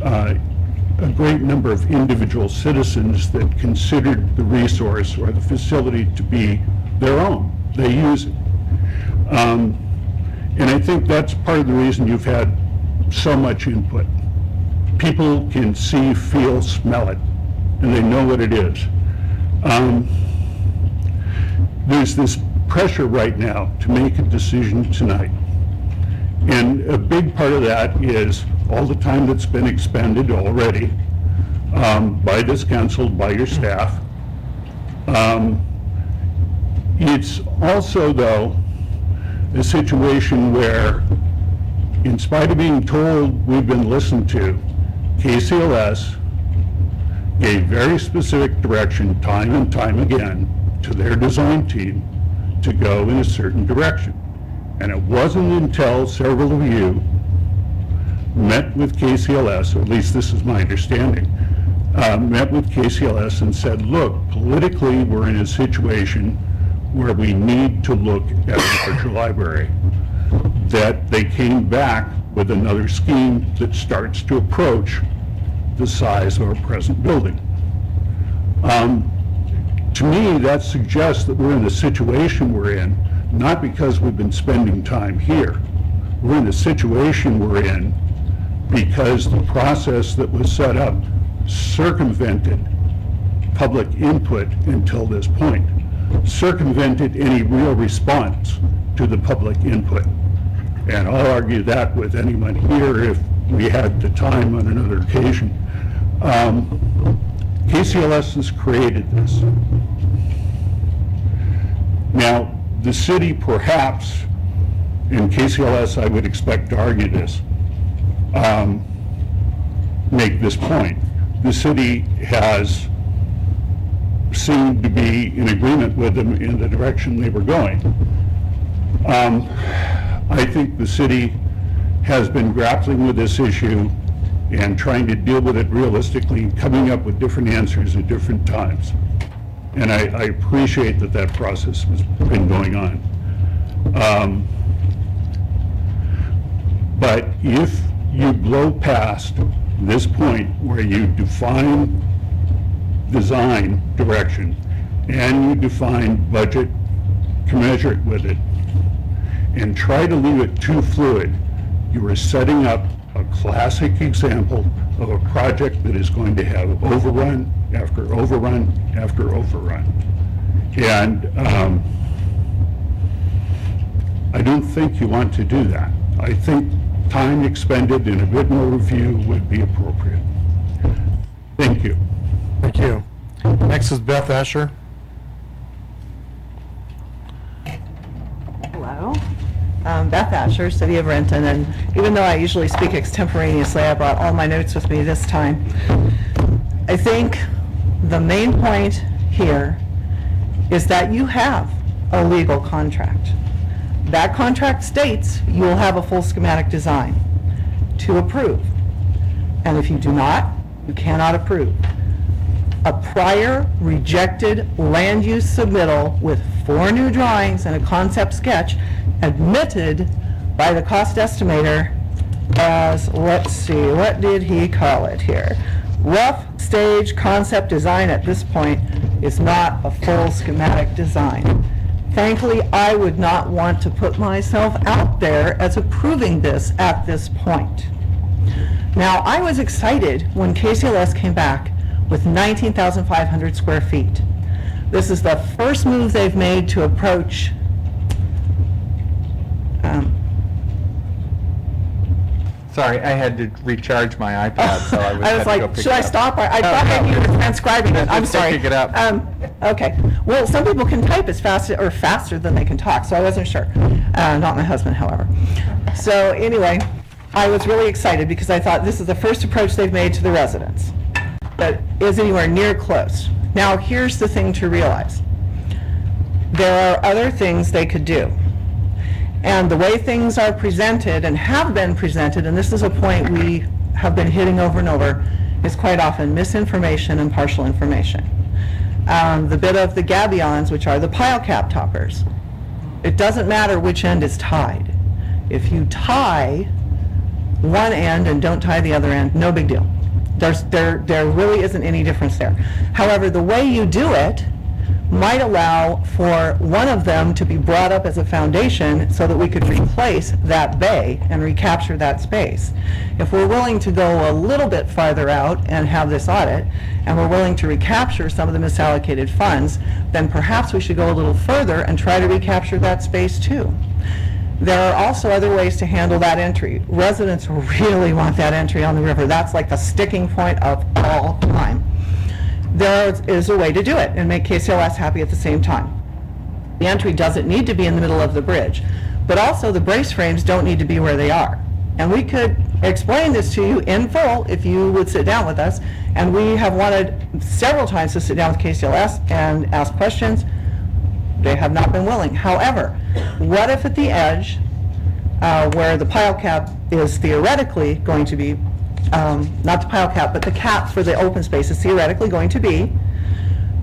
S11: a great number of individual citizens that considered the resource or the facility to be their own. They use it. And I think that's part of the reason you've had so much input. People can see, feel, smell it, and they know what it is. There's this pressure right now to make a decision tonight. And a big part of that is all the time that's been expended already by this council, by your staff. It's also, though, a situation where, in spite of being told we've been listened to, KCLS gave very specific direction time and time again to their design team to go in a certain direction. And it wasn't until several of you met with KCLS, or at least this is my understanding, met with KCLS and said, look, politically we're in a situation where we need to look at a larger library, that they came back with another scheme that starts to approach the size of our present building. To me, that suggests that we're in the situation we're in, not because we've been spending time here. We're in the situation we're in because the process that was set up circumvented public input until this point, circumvented any real response to the public input. And I'll argue that with anyone here if we had the time on another occasion. KCLS has created this. Now, the city perhaps, and KCLS I would expect to argue this, make this point. The city has seemed to be in agreement with them in the direction they were going. I think the city has been grappling with this issue and trying to deal with it realistically, coming up with different answers at different times. And I appreciate that that process has been going on. But if you blow past this point where you define design direction and you define budget commensurate with it and try to leave it too fluid, you are setting up a classic example of a project that is going to have overrun after overrun after overrun. And I don't think you want to do that. I think time expended in a bit more review would be appropriate. Thank you.
S2: Thank you. Next is Beth Asher.
S12: Hello. Beth Asher, City of Renton, and even though I usually speak extemporaneously, I brought all my notes with me this time. I think the main point here is that you have a legal contract. That contract states you will have a full schematic design to approve. And if you do not, you cannot approve. A prior rejected land use submittal with 4 new drawings and a concept sketch admitted by the cost estimator as, let's see, what did he call it here? Rough stage concept design at this point is not a full schematic design. Thankfully, I would not want to put myself out there as approving this at this point. Now, I was excited when KCLS came back with 19,500 square feet. This is the first move they've made to approach
S5: Sorry, I had to recharge my iPad, so I
S12: I was
S5: had to go
S12: like,
S5: pick
S12: should
S5: it
S12: I
S5: up.
S12: stop? I thought
S5: no.
S12: maybe you were transcribing it. I'm
S5: Just
S12: sorry.
S5: pick it up.
S12: Okay. Well, some people can type as fast or faster than they can talk, so I wasn't sure. Not my husband, however. So anyway, I was really excited because I thought this is the first approach they've made to the residents that is anywhere near close. Now, here's the thing to realize. There are other things they could do. And the way things are presented and have been presented, and this is a point we have been hitting over and over, is quite often misinformation and partial information. The bit of the gabions, which are the pile cap toppers, it doesn't matter which end is tied. If you tie one end and don't tie the other end, no big deal. There really isn't any difference there. However, the way you do it might allow for one of them to be brought up as a foundation so that we could replace that bay and recapture that space. If we're willing to go a little bit farther out and have this audit, and we're willing to recapture some of the misallocated funds, then perhaps we should go a little further and try to recapture that space too. There are also other ways to handle that entry. Residents really want that entry on the river. That's like the sticking point of all time. There is a way to do it and make KCLS happy at the same time. The entry doesn't need to be in the middle of the bridge, but also the brace frames don't need to be where they are. And we could explain this to you in full if you would sit down with us. And we have wanted several times to sit down with KCLS and ask questions. They have not been willing. However, what if at the edge, where the pile cap is theoretically going to be, not the pile cap, but the cap for the open space is theoretically going to be,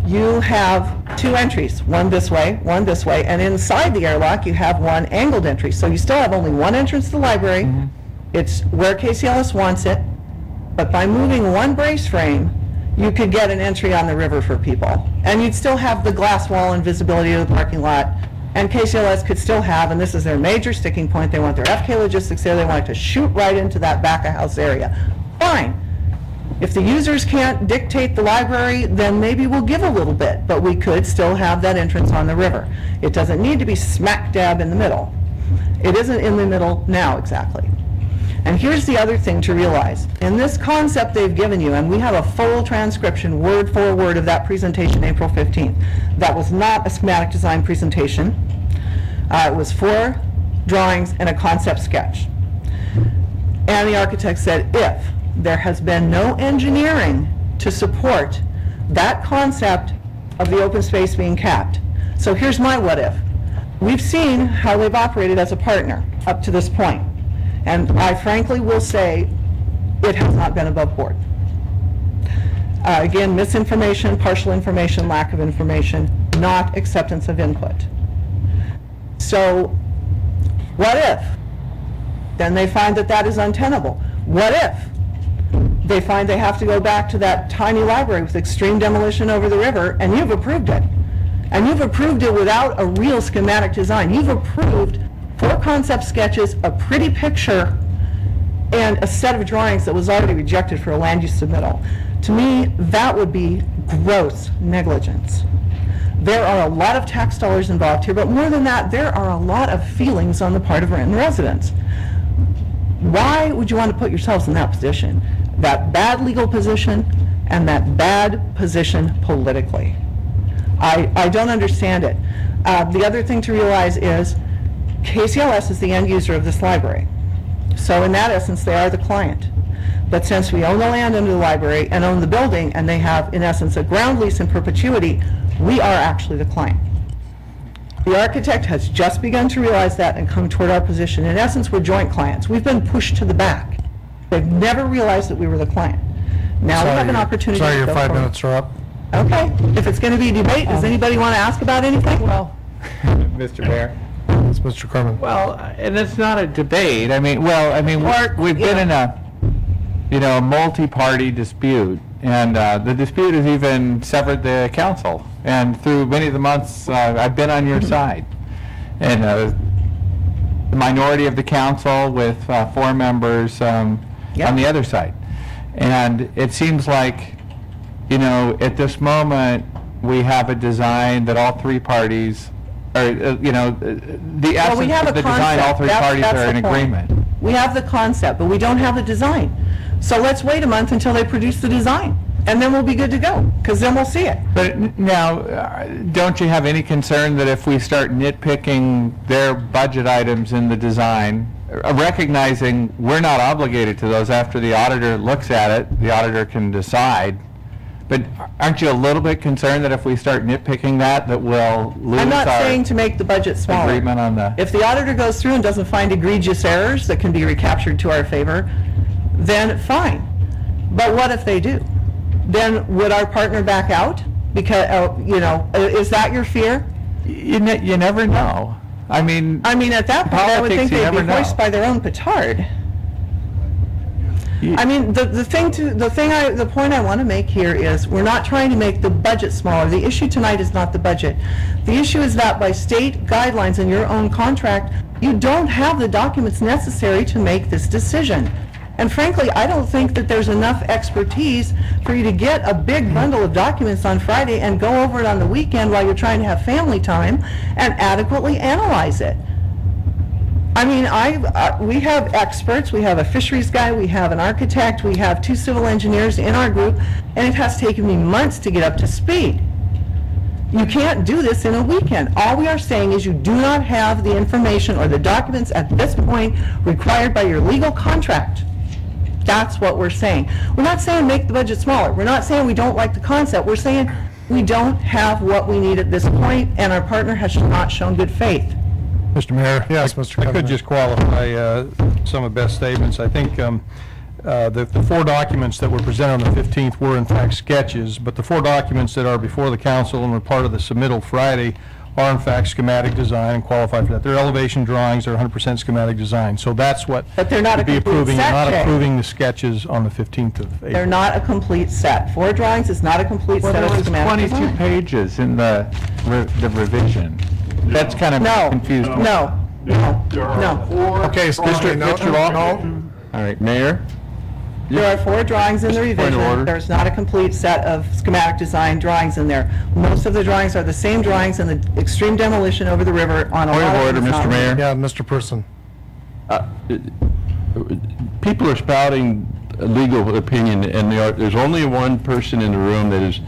S12: you have 2 entries, one this way, and inside the airlock you have one angled entry. So you still have only one entrance to the library. Mm-hmm. It's where KCLS wants it, but by moving one brace frame, you could get an entry on the river for people. And you'd still have the glass wall and visibility of the parking lot, and KCLS could still have, and this is their major sticking point, they want their FK logistics there, they want it to shoot right into that back of house area. Fine. If the users can't dictate the library, then maybe we'll give a little bit, but we could still have that entrance on the river. It doesn't need to be smack dab in the middle. It isn't in the middle now exactly. And here's the other thing to realize. In this concept they've given you, and we have a full transcription, word for word, of that presentation April 15th. That was not a schematic design presentation. It was 4 drawings and a concept sketch. And the architect said, if there has been no engineering to support that concept of the open space being capped. So here's my what if. We've seen how they've operated as a partner up to this point. And I frankly will say it has not been above board. Again, misinformation, partial information, lack of information, not acceptance of input. So what if? Then they find that that is untenable. What if they find they have to go back to that tiny library with extreme demolition over the river, and you've approved it? And you've approved it without a real schematic design. You've approved 4 concept sketches, a pretty picture, and a set of drawings that was already rejected for a land use submittal. To me, that would be gross negligence. There are a lot of tax dollars involved here, but more than that, there are a lot of feelings on the part of Renton residents. Why would you want to put yourselves in that position? That bad legal position and that bad position politically. I don't understand it. The other thing to realize is KCLS is the end user of this library. So in that essence, they are the client. But since we own the land under the library and own the building, and they have, in essence, a ground lease in perpetuity, we are actually the client. The architect has just begun to realize that and come toward our position. In essence, we're joint clients. We've been pushed to the back. They've never realized that we were the client. Now we have an opportunity to
S2: Sorry,
S12: go
S2: your 5
S12: forward.
S2: minutes are up.
S12: Okay, if it's going to be a debate, does anybody want to ask about anything?
S5: Well, Mr. Mayor.
S2: It's Mr. Corman.
S5: Well, and it's not a debate. I mean, we've been in a, a multi-party dispute, and the dispute has even severed the council. And through many of the months, I've been on your side. And the minority of the council with 4 members on the other side. And it seems like, at this moment, we have a design that all 3 parties, or, the essence
S12: we have
S5: of
S12: a
S5: the design, all 3
S12: concept.
S5: parties
S12: That's
S5: are in
S12: the point.
S5: agreement.
S12: We have the concept, but we don't have the design. So let's wait a month until they produce the design, and then we'll be good to go, because then we'll see it.
S5: But now, don't you have any concern that if we start nitpicking their budget items in the design, recognizing we're not obligated to those after the auditor looks at it, the auditor can decide, but aren't you a little bit concerned that if we start nitpicking that we'll lose
S12: I'm not
S5: our
S12: saying to make the budget smaller.
S5: agreement on the...
S12: If the auditor goes through and doesn't find egregious errors that can be recaptured to our favor, then fine. But what if they do? Then would our partner back out? Because, is that your fear?
S5: You never know. I mean,
S12: at that point, I would think
S5: Politics, you
S12: they'd be
S5: never know.
S12: voiced by their own petard.
S5: You-
S12: The point I want to make here is, we're not trying to make the budget smaller. The issue tonight is not the budget. The issue is that by state guidelines in your own contract, you don't have the documents necessary to make this decision. And frankly, I don't think that there's enough expertise for you to get a big bundle of documents on Friday and go over it on the weekend while you're trying to have family time and adequately analyze it. We have experts, we have a fisheries guy, we have an architect, we have 2 civil engineers in our group, and it has taken me months to get up to speed. You can't do this in a weekend. All we are saying is you do not have the information or the documents at this point required by your legal contract. That's what we're saying. We're not saying make the budget smaller. We're not saying we don't like the concept. We're saying we don't have what we need at this point, and our partner has not shown good faith.
S4: Mr. Mayor?
S2: Yes, Mr.
S4: I could
S2: Covenant.
S4: just qualify some of Beth's statements. I think the 4 documents that were presented on the 15th were in fact sketches, but the 4 documents that are before the council and were part of the submittal Friday are in fact schematic design and qualify for that. They're elevation drawings, they're 100% schematic design. So that's what
S12: But they're not
S4: you'd
S12: a
S4: be
S12: complete
S4: approving.
S12: set,
S4: You're not
S12: Jay.
S4: approving the sketches on the 15th of April.
S12: They're not a complete set. 4 drawings is not a complete
S5: Well,
S12: set
S5: there
S12: of
S5: was
S12: schematic
S5: 22
S12: design.
S5: pages in the revision. That's kind of
S12: No,
S5: confused me.
S12: no, no,
S11: There are
S12: no.
S11: 4
S2: Okay, excuse me, no,
S11: drawings.
S2: no.
S5: All right, Mayor?
S12: There are 4 drawings in the
S5: Point of order.
S12: revision. There's not a complete set of schematic design drawings in there. Most of the drawings are the same drawings in the extreme demolition over the river on a
S5: Point
S12: lot
S5: of
S12: of
S5: order,
S12: it's
S5: Mr.
S12: not-
S5: Mayor.
S2: Yeah, Mr. Person.
S6: People are spouting a legal opinion, and there's only one person in the room that is,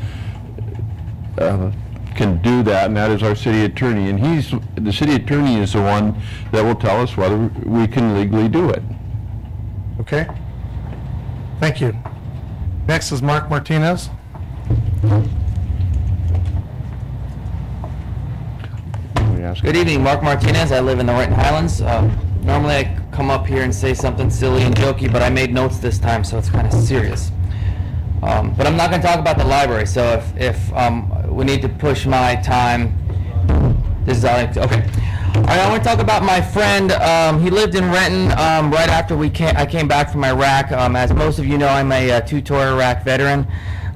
S6: can do that, and that is our city attorney. And the city attorney is the one that will tell us whether we can legally do it.
S2: Okay? Thank you. Next is Mark Martinez.
S13: Good evening, Mark Martinez. I live in the Renton Highlands. Normally I come up here and say something silly and jokey, but I made notes this time, so it's kind of serious. But I'm not going to talk about the library, so if we need to push my time, this is okay. All right, I want to talk about my friend. He lived in Renton right after I came back from Iraq. As most of you know, I'm a two-tour Iraq veteran.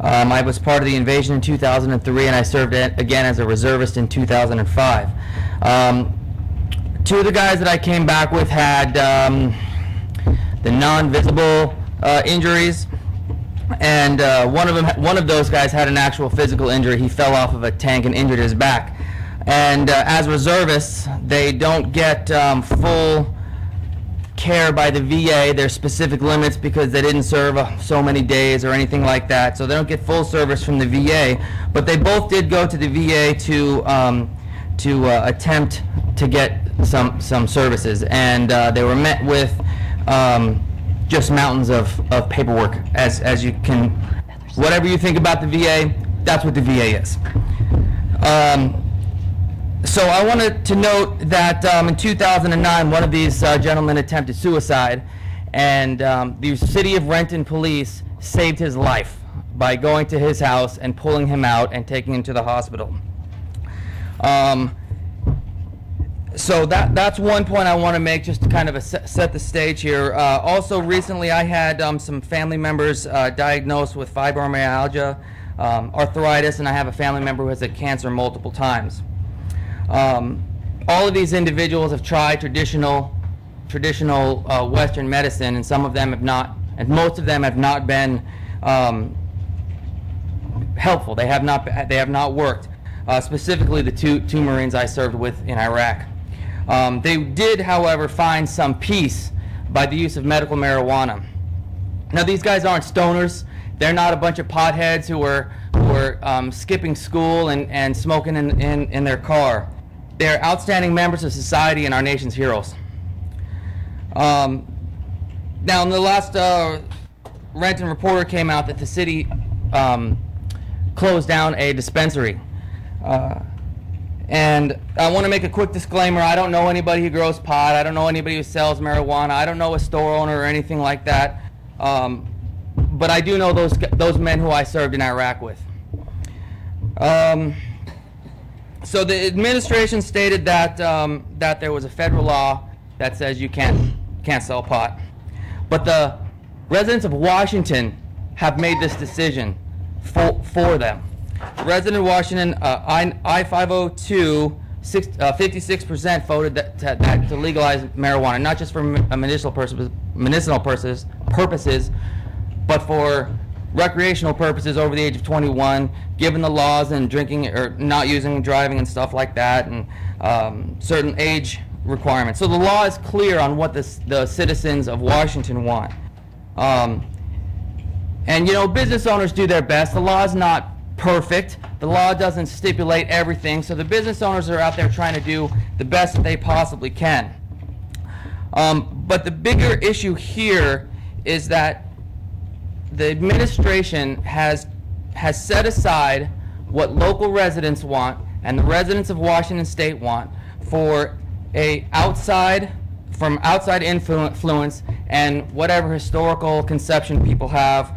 S13: I was part of the invasion in 2003, and I served again as a reservist in 2005. 2 of the guys that I came back with had the non-visible injuries. and one of those guys had an actual physical injury. He fell off of a tank and injured his back. And as reservists, they don't get full care by the VA. There's specific limits because they didn't serve so many days or anything like that, so they don't get full service from the VA. But they both did go to the VA to attempt to get some services, and they were met with just mountains of paperwork. As you can, whatever you think about the VA, that's what the VA is. So I wanted to note that in 2009, one of these gentlemen attempted suicide, and the City of Renton police saved his life by going to his house and pulling him out and taking him to the hospital. So that's one point I want to make, just to kind of set the stage here. Also, recently I had some family members diagnosed with fibromyalgia, arthritis, and I have a family member who has had cancer multiple times. All of these individuals have tried traditional Western medicine, and some of them have not, and most of them have not been helpful. They have not worked. Specifically, the two Marines I served with in Iraq. They did, however, find some peace by the use of medical marijuana. Now, these guys aren't stoners. They're not a bunch of potheads who were skipping school and smoking in their car. They're outstanding members of society and our nation's heroes. Now, in the last Renton Reporter came out that the city closed down a dispensary. And I want to make a quick disclaimer. I don't know anybody who grows pot. I don't know anybody who sells marijuana. I don't know a store owner or anything like that. But I do know those men who I served in Iraq with. So the administration stated that that there was a federal law that says you can't sell pot, but the residents of Washington have made this decision for them. The resident of Washington, I-502, 56% voted to legalize marijuana, not just for medicinal purposes, but for recreational purposes over the age of 21, given the laws and drinking or not using, driving and stuff like that, and certain age requirements. So the law is clear on what the citizens of Washington want. And business owners do their best. The law is not perfect. The law doesn't stipulate everything, so the business owners are out there trying to do the best that they possibly can. But the bigger issue here is that the administration has set aside what local residents want and the residents of Washington State want for outside influence and whatever historical conception people have,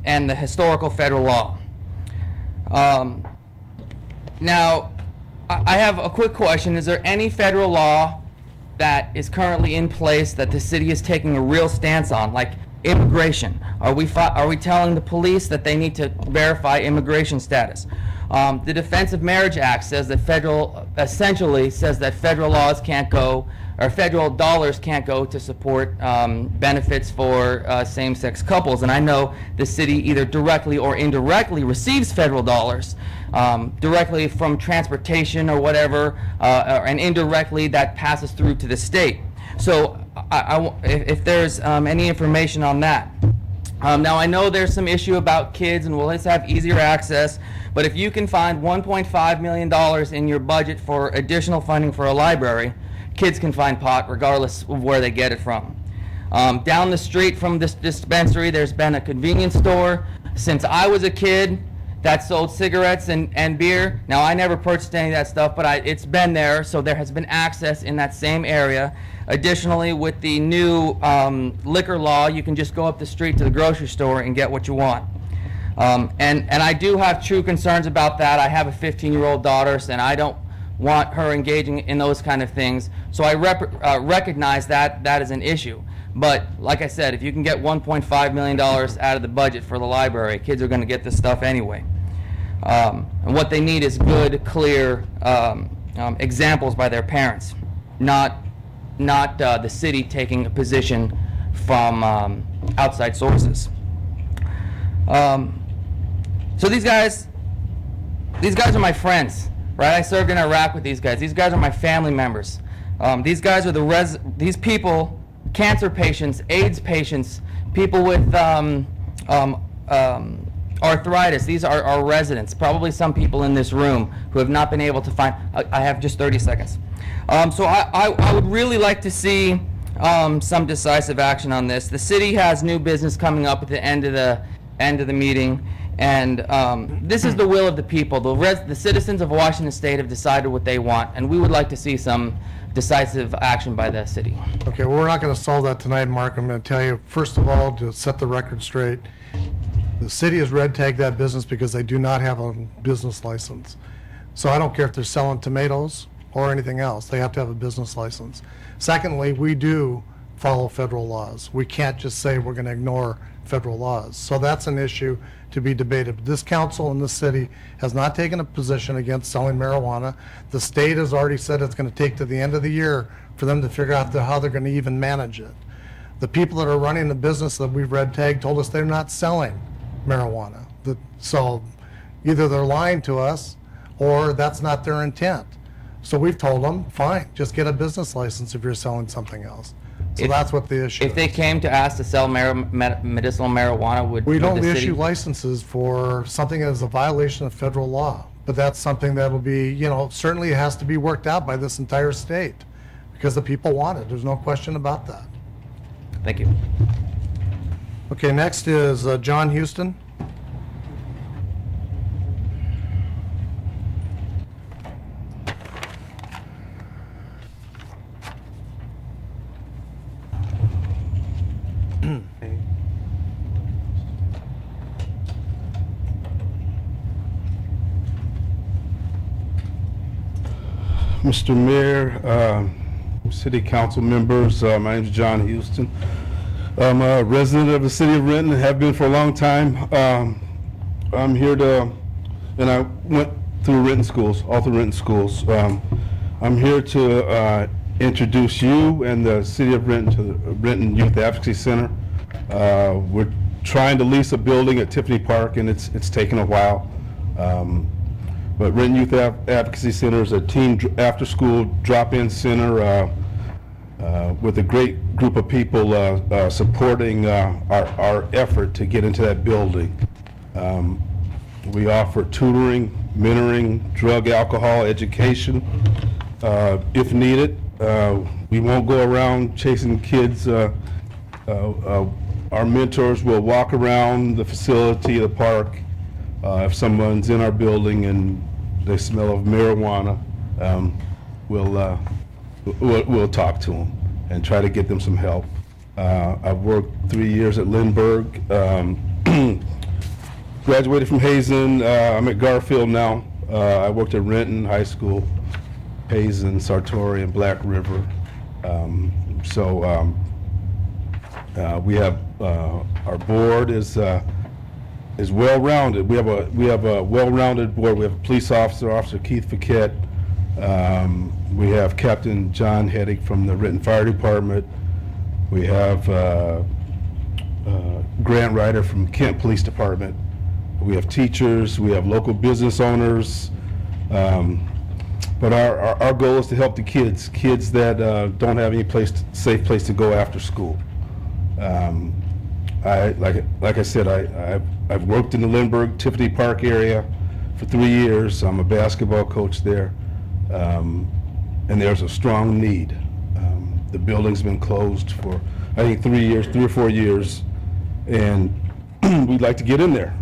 S13: and the historical federal law. Now, I have a quick question. Is there any federal law that is currently in place that the city is taking a real stance on, like immigration? Are we telling the police that they need to verify immigration status? The Defense of Marriage Act says that essentially says that federal laws can't go, or federal dollars can't go to support benefits for same-sex couples. And I know the city either directly or indirectly receives federal dollars, directly from transportation or whatever, and indirectly that passes through to the state. So if there's any information on that. Now, I know there's some issue about kids and will this have easier access, but if you can find $1.5 million in your budget for additional funding for a library, kids can find pot regardless of where they get it from. Down the street from this dispensary, there's been a convenience store since I was a kid that sold cigarettes and beer. Now, I never purchased any of that stuff, but it's been there, so there has been access in that same area. Additionally, with the new liquor law, you can just go up the street to the grocery store and get what you want. And I do have true concerns about that. I have a 15-year-old daughter, and I don't want her engaging in those kind of things. So I recognize that is an issue. But like I said, if you can get $1.5 million out of the budget for the library, kids are going to get this stuff anyway. And what they need is good, clear examples by their parents, not the city taking a position from outside sources. So these guys are my friends, right? I served in Iraq with these guys. These guys are my family members. These guys are these people, cancer patients, AIDS patients, people with arthritis. These are our residents, probably some people in this room who have not been able to find, I have just 30 seconds. So I would really like to see some decisive action on this. The city has new business coming up at the end of the meeting, and this is the will of the people. The citizens of Washington State have decided what they want, and we would like to see some decisive action by the city.
S2: Okay, well, we're not going to solve that tonight, Mark. I'm going to tell you, first of all, to set the record straight, the city has red tagged that business because they do not have a business license. So I don't care if they're selling tomatoes or anything else. They have to have a business license. Secondly, we do follow federal laws. We can't just say we're going to ignore federal laws. So that's an issue to be debated. This council in this city has not taken a position against selling marijuana. The state has already said it's going to take to the end of the year for them to figure out how they're going to even manage it. The people that are running the business that we've red tagged told us they're not selling marijuana. So either they're lying to us or that's not their intent. So we've told them, fine, just get a business license if you're selling something else. So that's what the issue is.
S13: If they came to ask to sell medicinal marijuana, would
S2: We don't
S13: the city...
S2: issue licenses for something that is a violation of federal law. But that's something that will be, certainly it has to be worked out by this entire state because the people want it. There's no question about that.
S13: Thank you.
S2: Okay, next is John Houston.
S11: Mr. Mayor, City Council members, my name is John Houston. I'm a resident of the city of Renton and have been for a long time. I'm here and I went through Renton schools, all through Renton schools. I'm here to introduce you and the city of Renton to the Renton Youth Advocacy Center. We're trying to lease a building at Tiffany Park and it's taken a while. But Renton Youth Advocacy Center is a teen after-school drop-in center with a great group of people supporting our effort to get into that building. We offer tutoring, mentoring, drug, alcohol, education, if needed. We won't go around chasing kids. Our mentors will walk around the facility, the park. If someone's in our building and they smell of marijuana, we'll talk to them and try to get them some help. I've worked 3 years at Lindbergh. Graduated from Hazen. I'm at Garfield now. I worked at Renton High School, Hazen, Sartori, and Black River. We have our board is well-rounded. We have a well-rounded board. We have a police officer, Officer Keith Paquette. We have Captain John Heddick from the Renton Fire Department. We have Grant Ryder from Kent Police Department. We have teachers. We have local business owners. But our goal is to help the kids that don't have any safe place to go after school. Like I said, I've worked in the Lindbergh, Tiffany Park area for 3 years. I'm a basketball coach there, and there's a strong need. The building's been closed for, I think, 3 or 4 years, and we'd like to get in there.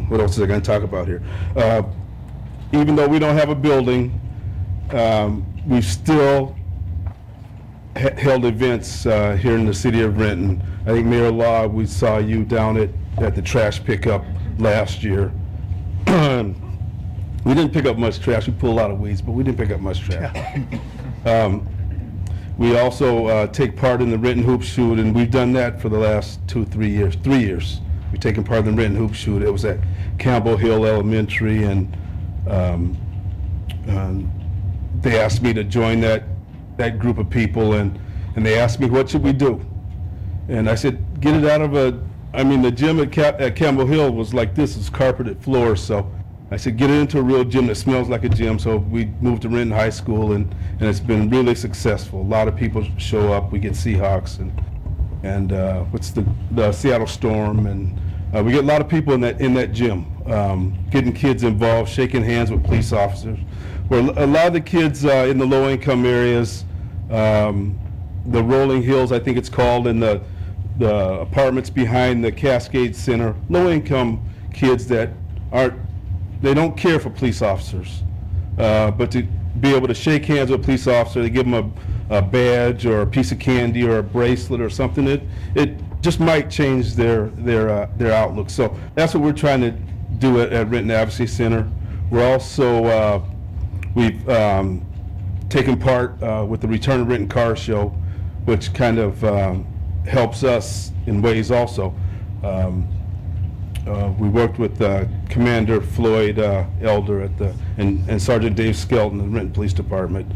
S11: What else is I going to talk about here? Even though we don't have a building, we've still held events here in the city of Renton. I think Mayor Law, we saw you down at the trash pickup last year. We didn't pick up much trash. We pulled a lot of weeds, but we didn't pick up much trash. We also take part in the Renton Hoop Shoot, and we've done that for the last 3 years. 3 years. We've taken part in the Renton Hoop Shoot. It was at Campbell Hill Elementary, and they asked me to join that group of people, and they asked me, what should we do? And I said, get it out of
S14: I mean, the gym at Campbell Hill was like this, it's carpeted floors, so I said, get it into a real gym that smells like a gym, so we moved to Renton High School, and it's been really successful. A lot of people show up, we get Seahawks, and what's the Seattle Storm, and we get a lot of people in that gym, getting kids involved, shaking hands with police officers. Where a lot of the kids in the low-income areas, the Rolling Hills, I think it's called, and the apartments behind the Cascade Center, low-income kids that they don't care for police officers, but to be able to shake hands with a police officer, they give them a badge or a piece of candy or a bracelet or something, it just might change their outlook. So that's what we're trying to do at Renton Advocacy Center. We're also, we've taken part with the Return of Renton Car Show, which kind of helps us in ways also. We worked with Commander Floyd Elder and Sergeant Dave Skelton in the Renton Police Department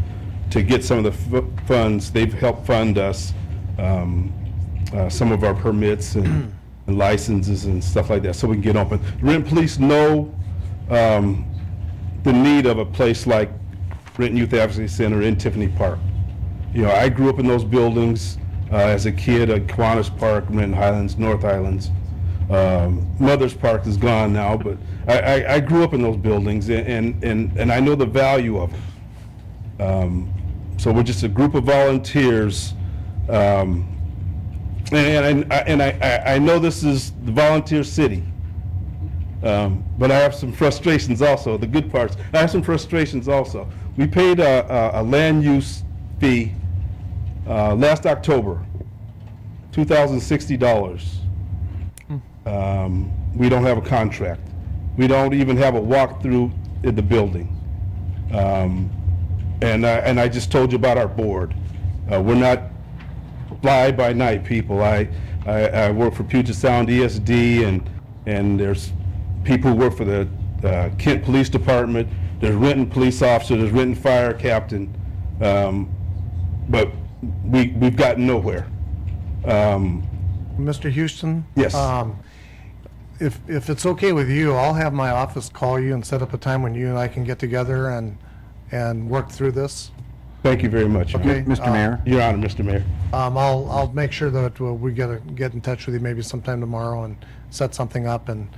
S14: to get some of the funds. They've helped fund us some of our permits and licenses and stuff like that, so we can get open. The Renton Police know the need of a place like Renton Youth Advocacy Center in Tiffany Park. You know, I grew up in those buildings as a kid at Kiwanis Park, Renton Highlands, North Highlands. Mother's Park is gone now, but I grew up in those buildings, and I know the value of it. So we're just a group of volunteers, and I know this is the volunteer city, but I have some frustrations also. The good parts, I have some frustrations also. We paid a land use fee last October, $2,060. We don't have a contract. We don't even have a walkthrough in the building. And I just told you about our board. We're not fly by night people. I work for Puget Sound ESD, and there's people who work for the Kent Police Department. There's Renton police officer. There's Renton fire captain. But we've gotten nowhere.
S2: Mr. Houston?
S14: Yes.
S2: If it's okay with you, I'll have my office call you and set up a time when you and I can get together and work through this.
S14: Thank you very much.
S2: Okay.
S5: Mr. Mayor?
S14: Your Honor, Mr. Mayor.
S2: I'll make sure that we get in touch with you maybe sometime tomorrow and set something up, and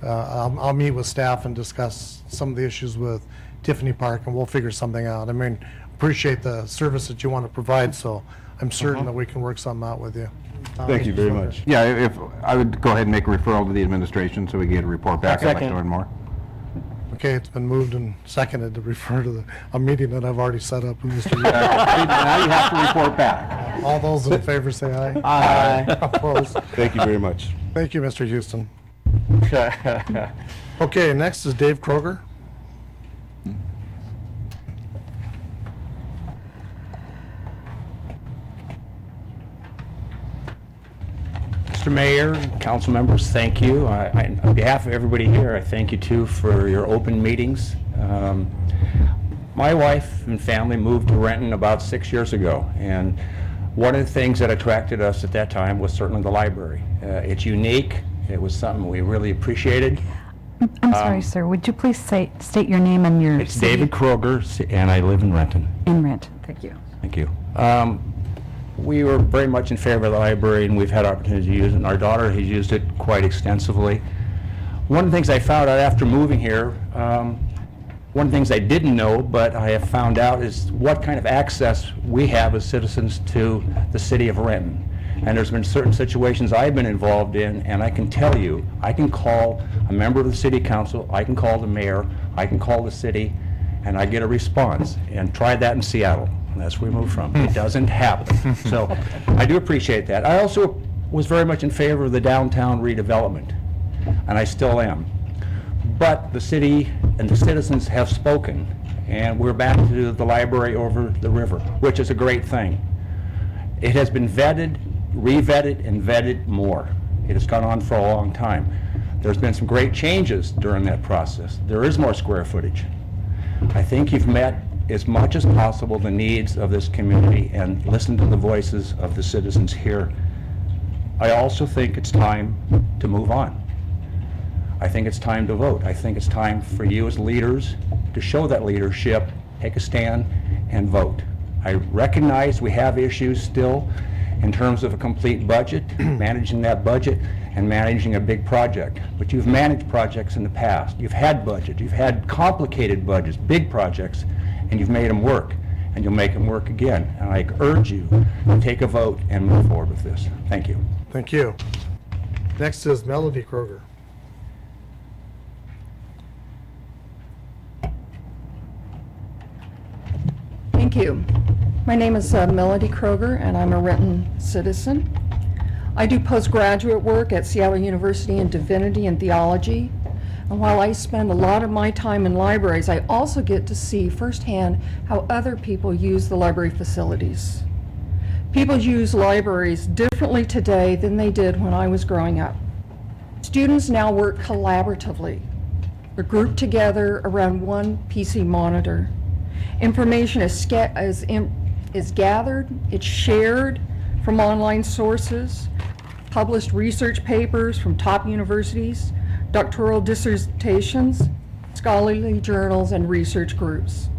S2: I'll meet with staff and discuss some of the issues with Tiffany Park, and we'll figure something out. I mean, appreciate the service that you want to provide, so I'm certain that we can work something out with you.
S14: Thank you very much.
S5: Yeah, if, I would go ahead and make a referral to the administration so we get a report back. I'd like to learn more.
S2: Okay, it's been moved and seconded to refer to a meeting that I've already set up with Mr.
S5: Now you have to report back.
S2: All those in favor say aye.
S5: Aye.
S2: Opposed?
S14: Thank you very much.
S2: Thank you, Mr. Houston. Okay, next is Dave Kroger.
S15: Mr. Mayor, council members, thank you. On behalf of everybody here, I thank you too for your open meetings. My wife and family moved to Renton about 6 years ago, and one of the things that attracted us at that time was certainly the library. It's unique. It was something we really appreciated.
S3: I'm sorry, sir. Would you please state your name and your
S15: It's
S3: city?
S15: David Kroger, and I live in Renton.
S3: In Renton. Thank you.
S15: Thank you. We were very much in favor of the library, and we've had opportunity to use it, and our daughter has used it quite extensively. One of the things I found out after moving here, one of the things I didn't know, but I have found out, is what kind of access we have as citizens to the city of Renton. And there's been certain situations I've been involved in, and I can tell you, I can call a member of the city council, I can call the mayor, I can call the city, and I get a response. And try that in Seattle. That's where we moved from. It doesn't happen. So I do appreciate that. I also was very much in favor of the downtown redevelopment, and I still am. But the city and the citizens have spoken, and we're back to the library over the river, which is a great thing. It has been vetted, re-vetted, and vetted more. It has gone on for a long time. There's been some great changes during that process. There is more square footage. I think you've met as much as possible the needs of this community and listened to the voices of the citizens here. I also think it's time to move on. I think it's time to vote. I think it's time for you as leaders to show that leadership, take a stand, and vote. I recognize we have issues still in terms of a complete budget, managing that budget, and managing a big project. But you've managed projects in the past. You've had budgets. You've had complicated budgets, big projects, and you've made them work. And you'll make them work again. And I urge you to take a vote and move forward with this. Thank you.
S2: Thank you. Next is Melody Kroger.
S16: Thank you. My name is Melody Kroger, and I'm a Renton citizen. I do postgraduate work at Seattle University in Divinity and Theology. And while I spend a lot of my time in libraries, I also get to see firsthand how other people use the library facilities. People use libraries differently today than they did when I was growing up. Students now work collaboratively. They're grouped together around one PC monitor. Information is gathered, it's shared from online sources, published research papers from top universities, doctoral dissertations, scholarly journals, and research groups.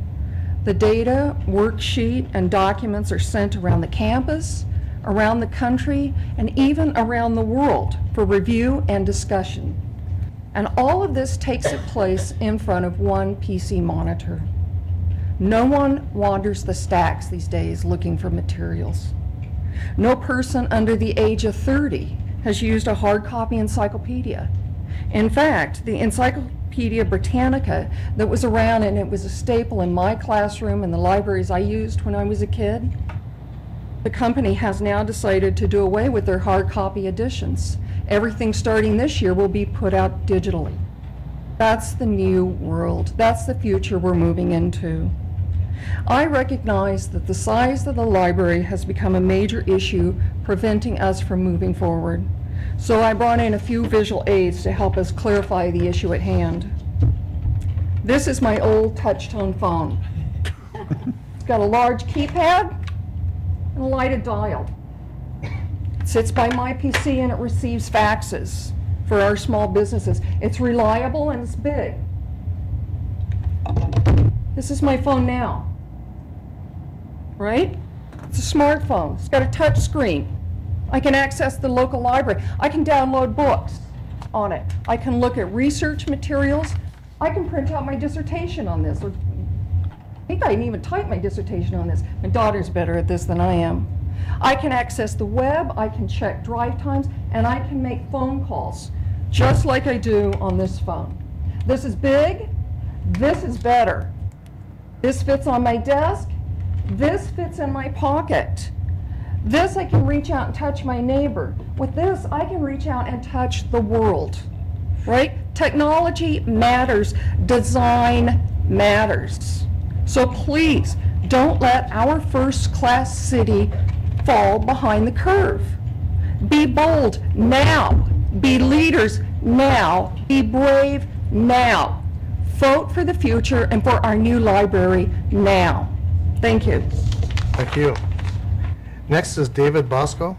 S16: The data, worksheet, and documents are sent around the campus, around the country, and even around the world for review and discussion. And all of this takes place in front of one PC monitor. No one wanders the stacks these days looking for materials. No person under the age of 30 has used a hard copy encyclopedia. In fact, the Encyclopedia Britannica that was around, and it was a staple in my classroom and the libraries I used when I was a kid, the company has now decided to do away with their hard copy editions. Everything starting this year will be put out digitally. That's the new world. That's the future we're moving into. I recognize that the size of the library has become a major issue preventing us from moving forward. So I brought in a few visual aids to help us clarify the issue at hand. This is my old touch-tone phone. It's got a large keypad and a lighted dial. It sits by my PC and it receives faxes for our small businesses. It's reliable and it's big. This is my phone now, right? It's a smartphone. It's got a touch screen. I can access the local library. I can download books on it. I can look at research materials. I can print out my dissertation on this. Or I think I can even type my dissertation on this. My daughter's better at this than I am. I can access the web. I can check drive times, and I can make phone calls, just like I do on this phone. This is big. This is better. This fits on my desk. This fits in my pocket. This, I can reach out and touch my neighbor. With this, I can reach out and touch the world, right? Technology matters. Design matters. So please, don't let our first-class city fall behind the curve. Be bold now. Be leaders now. Be brave now. Vote for the future and for our new library now. Thank you.
S2: Thank you. Next is David Bosco.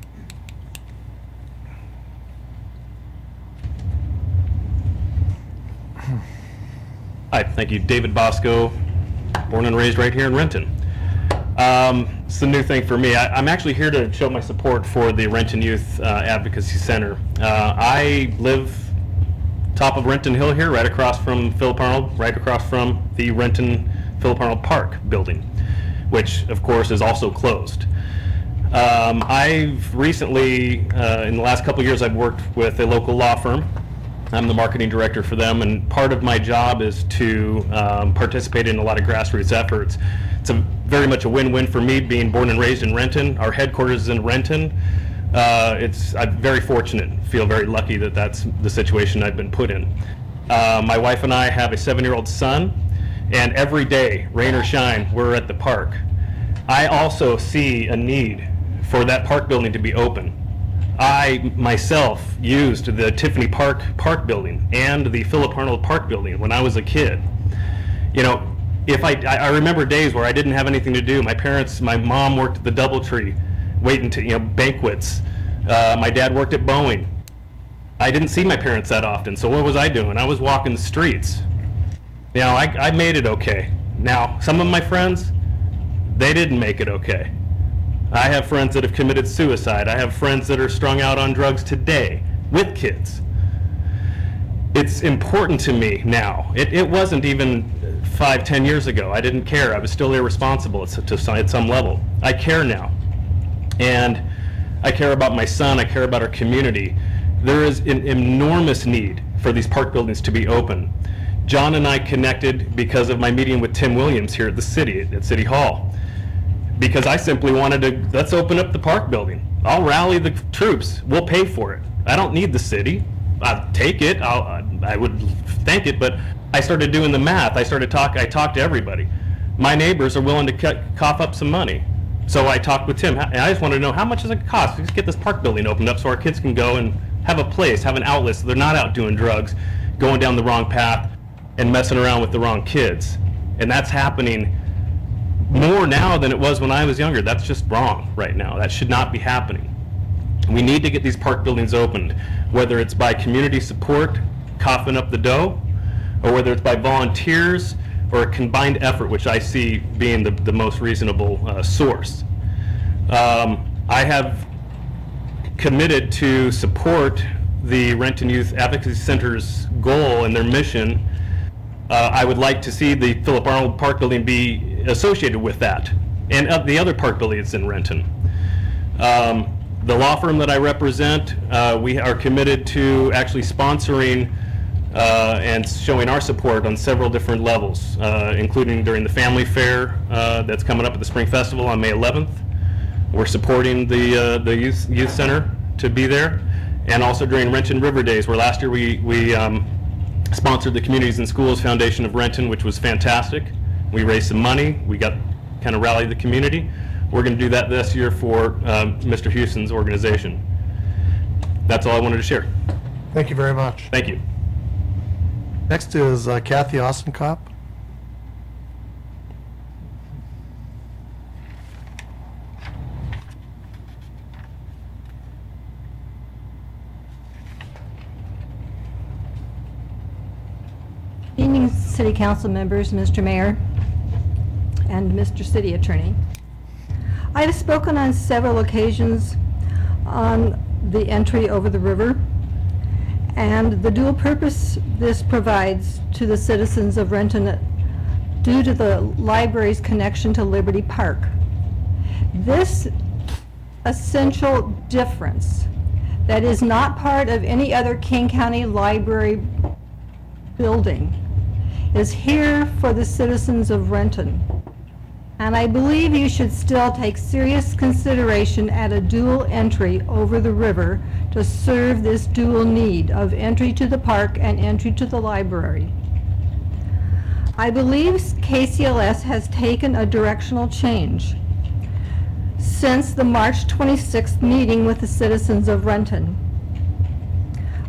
S17: Hi, thank you. David Bosco, born and raised right here in Renton. It's a new thing for me. I'm actually here to show my support for the Renton Youth Advocacy Center. I live top of Renton Hill here, right across from Philip Arnold, right across from the Renton Philip Arnold Park building, which of course is also closed. I've recently, in the last couple of years, I've worked with a local law firm. I'm the marketing director for them, and part of my job is to participate in a lot of grassroots efforts. It's very much a win-win for me, being born and raised in Renton. Our headquarters is in Renton. I'm very fortunate, feel very lucky that that's the situation I've been put in. My wife and I have a 7-year-old son, and every day, rain or shine, we're at the park. I also see a need for that park building to be open. I myself used the Tiffany Park building and the Philip Arnold Park building when I was a kid. You know, if I remember days where I didn't have anything to do. My mom worked at the DoubleTree, waiting to, banquets. My dad worked at Boeing. I didn't see my parents that often, so what was I doing? I was walking the streets. You know, I made it okay. Now, some of my friends, they didn't make it okay. I have friends that have committed suicide. I have friends that are strung out on drugs today with kids. It's important to me now. It wasn't even 5-10 years ago. I didn't care. I was still irresponsible at some level. I care now. And I care about my son. I care about our community. There is an enormous need for these park buildings to be open. John and I connected because of my meeting with Tim Williams here at the city, at City Hall. Because I simply wanted to, let's open up the park building. I'll rally the troops. We'll pay for it. I don't need the city. I'll take it. I would thank it, but I started doing the math. I talked to everybody. My neighbors are willing to cough up some money. So I talked with Tim, and I just wanted to know how much does it cost to get this park building opened up so our kids can go and have a place, have an outlet, so they're not out doing drugs, going down the wrong path, and messing around with the wrong kids. And that's happening more now than it was when I was younger. That's just wrong right now. That should not be happening. We need to get these park buildings opened, whether it's by community support, coughing up the dough, or whether it's by volunteers or a combined effort, which I see being the most reasonable source. I have committed to support the Renton Youth Advocacy Center's goal and their mission. I would like to see the Philip Arnold Park Building be associated with that and the other park buildings in Renton. The law firm that I represent, we are committed to actually sponsoring and showing our support on several different levels, including during the family fair that's coming up at the Spring Festival on May 11th. We're supporting the youth center to be there, and also during Renton River Days, where last year we sponsored the Communities and Schools Foundation of Renton, which was fantastic. We raised some money. We got kind of rallied the community. We're going to do that this year for Mr. Houston's organization. That's all I wanted to share.
S2: Thank you very much.
S17: Thank you.
S2: Next is Kathy Ostenkop.
S18: Evening, City Council members, Mr. Mayor, and Mr. City Attorney. I have spoken on several occasions on the entry over the river and the dual purpose this provides to the citizens of Renton due to the library's connection to Liberty Park. This essential difference that is not part of any other King County library building is here for the citizens of Renton. And I believe you should still take serious consideration at a dual entry over the river to serve this dual need of entry to the park and entry to the library. I believe KCLS has taken a directional change since the March 26th meeting with the citizens of Renton.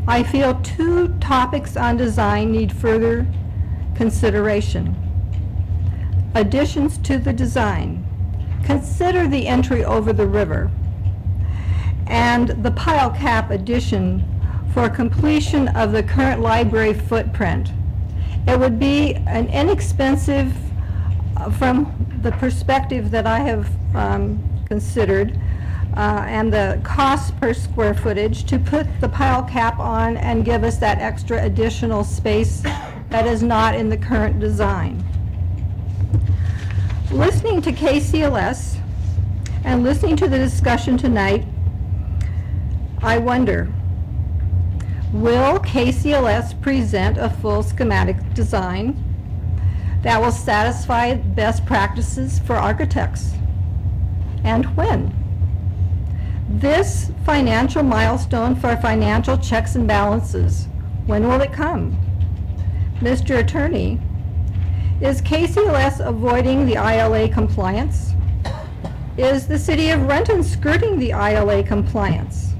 S18: I feel two topics on design need further consideration. Additions to the design. Consider the entry over the river and the pile cap addition for completion of the current library footprint. It would be an inexpensive, from the perspective that I have considered, and the cost per square footage, to put the pile cap on and give us that extra additional space that is not in the current design. Listening to KCLS and listening to the discussion tonight, I wonder, will KCLS present a full schematic design that will satisfy best practices for architects? And when? This financial milestone for financial checks and balances, when will it come? Mr. Attorney, is KCLS avoiding the ILA compliance? Is the city of Renton skirting the ILA compliance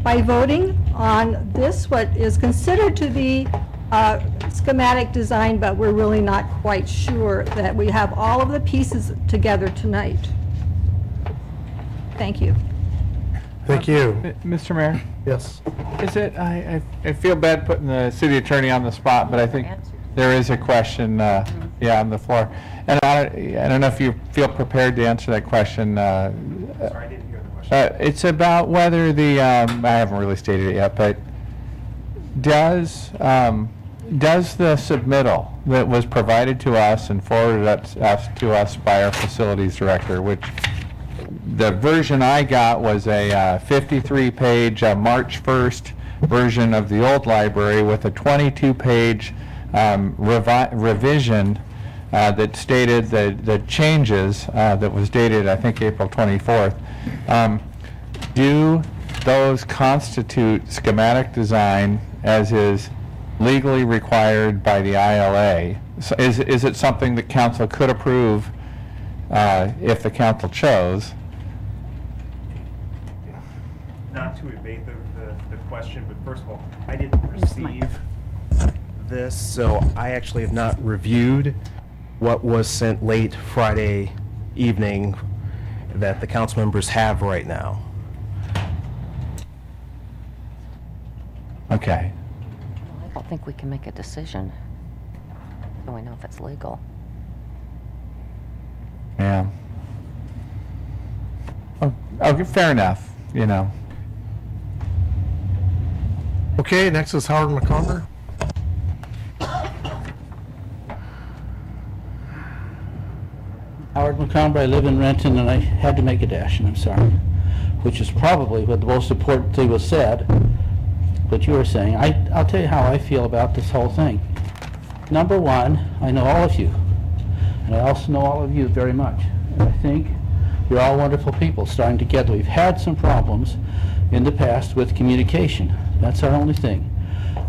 S18: by voting on this, what is considered to be a schematic design, but we're really not quite sure that we have all of the pieces together tonight? Thank you.
S2: Thank you.
S5: Mr. Mayor?
S2: Yes.
S5: Is it, I feel bad putting the city attorney on the spot, but I think there is a question, yeah, on the floor. And I don't know if you feel prepared to answer that question.
S19: Sorry, I didn't hear the question.
S5: It's about whether the, I haven't really stated it yet, but does the submittal that was provided to us and forwarded to us by our facilities director, which the version I got was a 53-page March 1st version of the old library with a 22-page revision that stated the changes that was dated, I think, April 24th. Do those constitute schematic design as is legally required by the ILA? So is it something that council could approve if the council chose?
S19: Not to evade the question, but first of all, I didn't receive this, so I actually have not reviewed what was sent late Friday evening that the council members have right now.
S5: Okay.
S20: I don't think we can make a decision. So we know if it's legal.
S5: Yeah. Oh, okay, fair enough, you know.
S2: Okay, next is Howard McComber.
S21: Howard McComber, I live in Renton, and I had to make a dash, and I'm sorry, which is probably what the most important thing was said, what you were saying. I'll tell you how I feel about this whole thing. Number one, I know all of you, and I also know all of you very much. And I think you're all wonderful people starting together. We've had some problems in the past with communication. That's our only thing.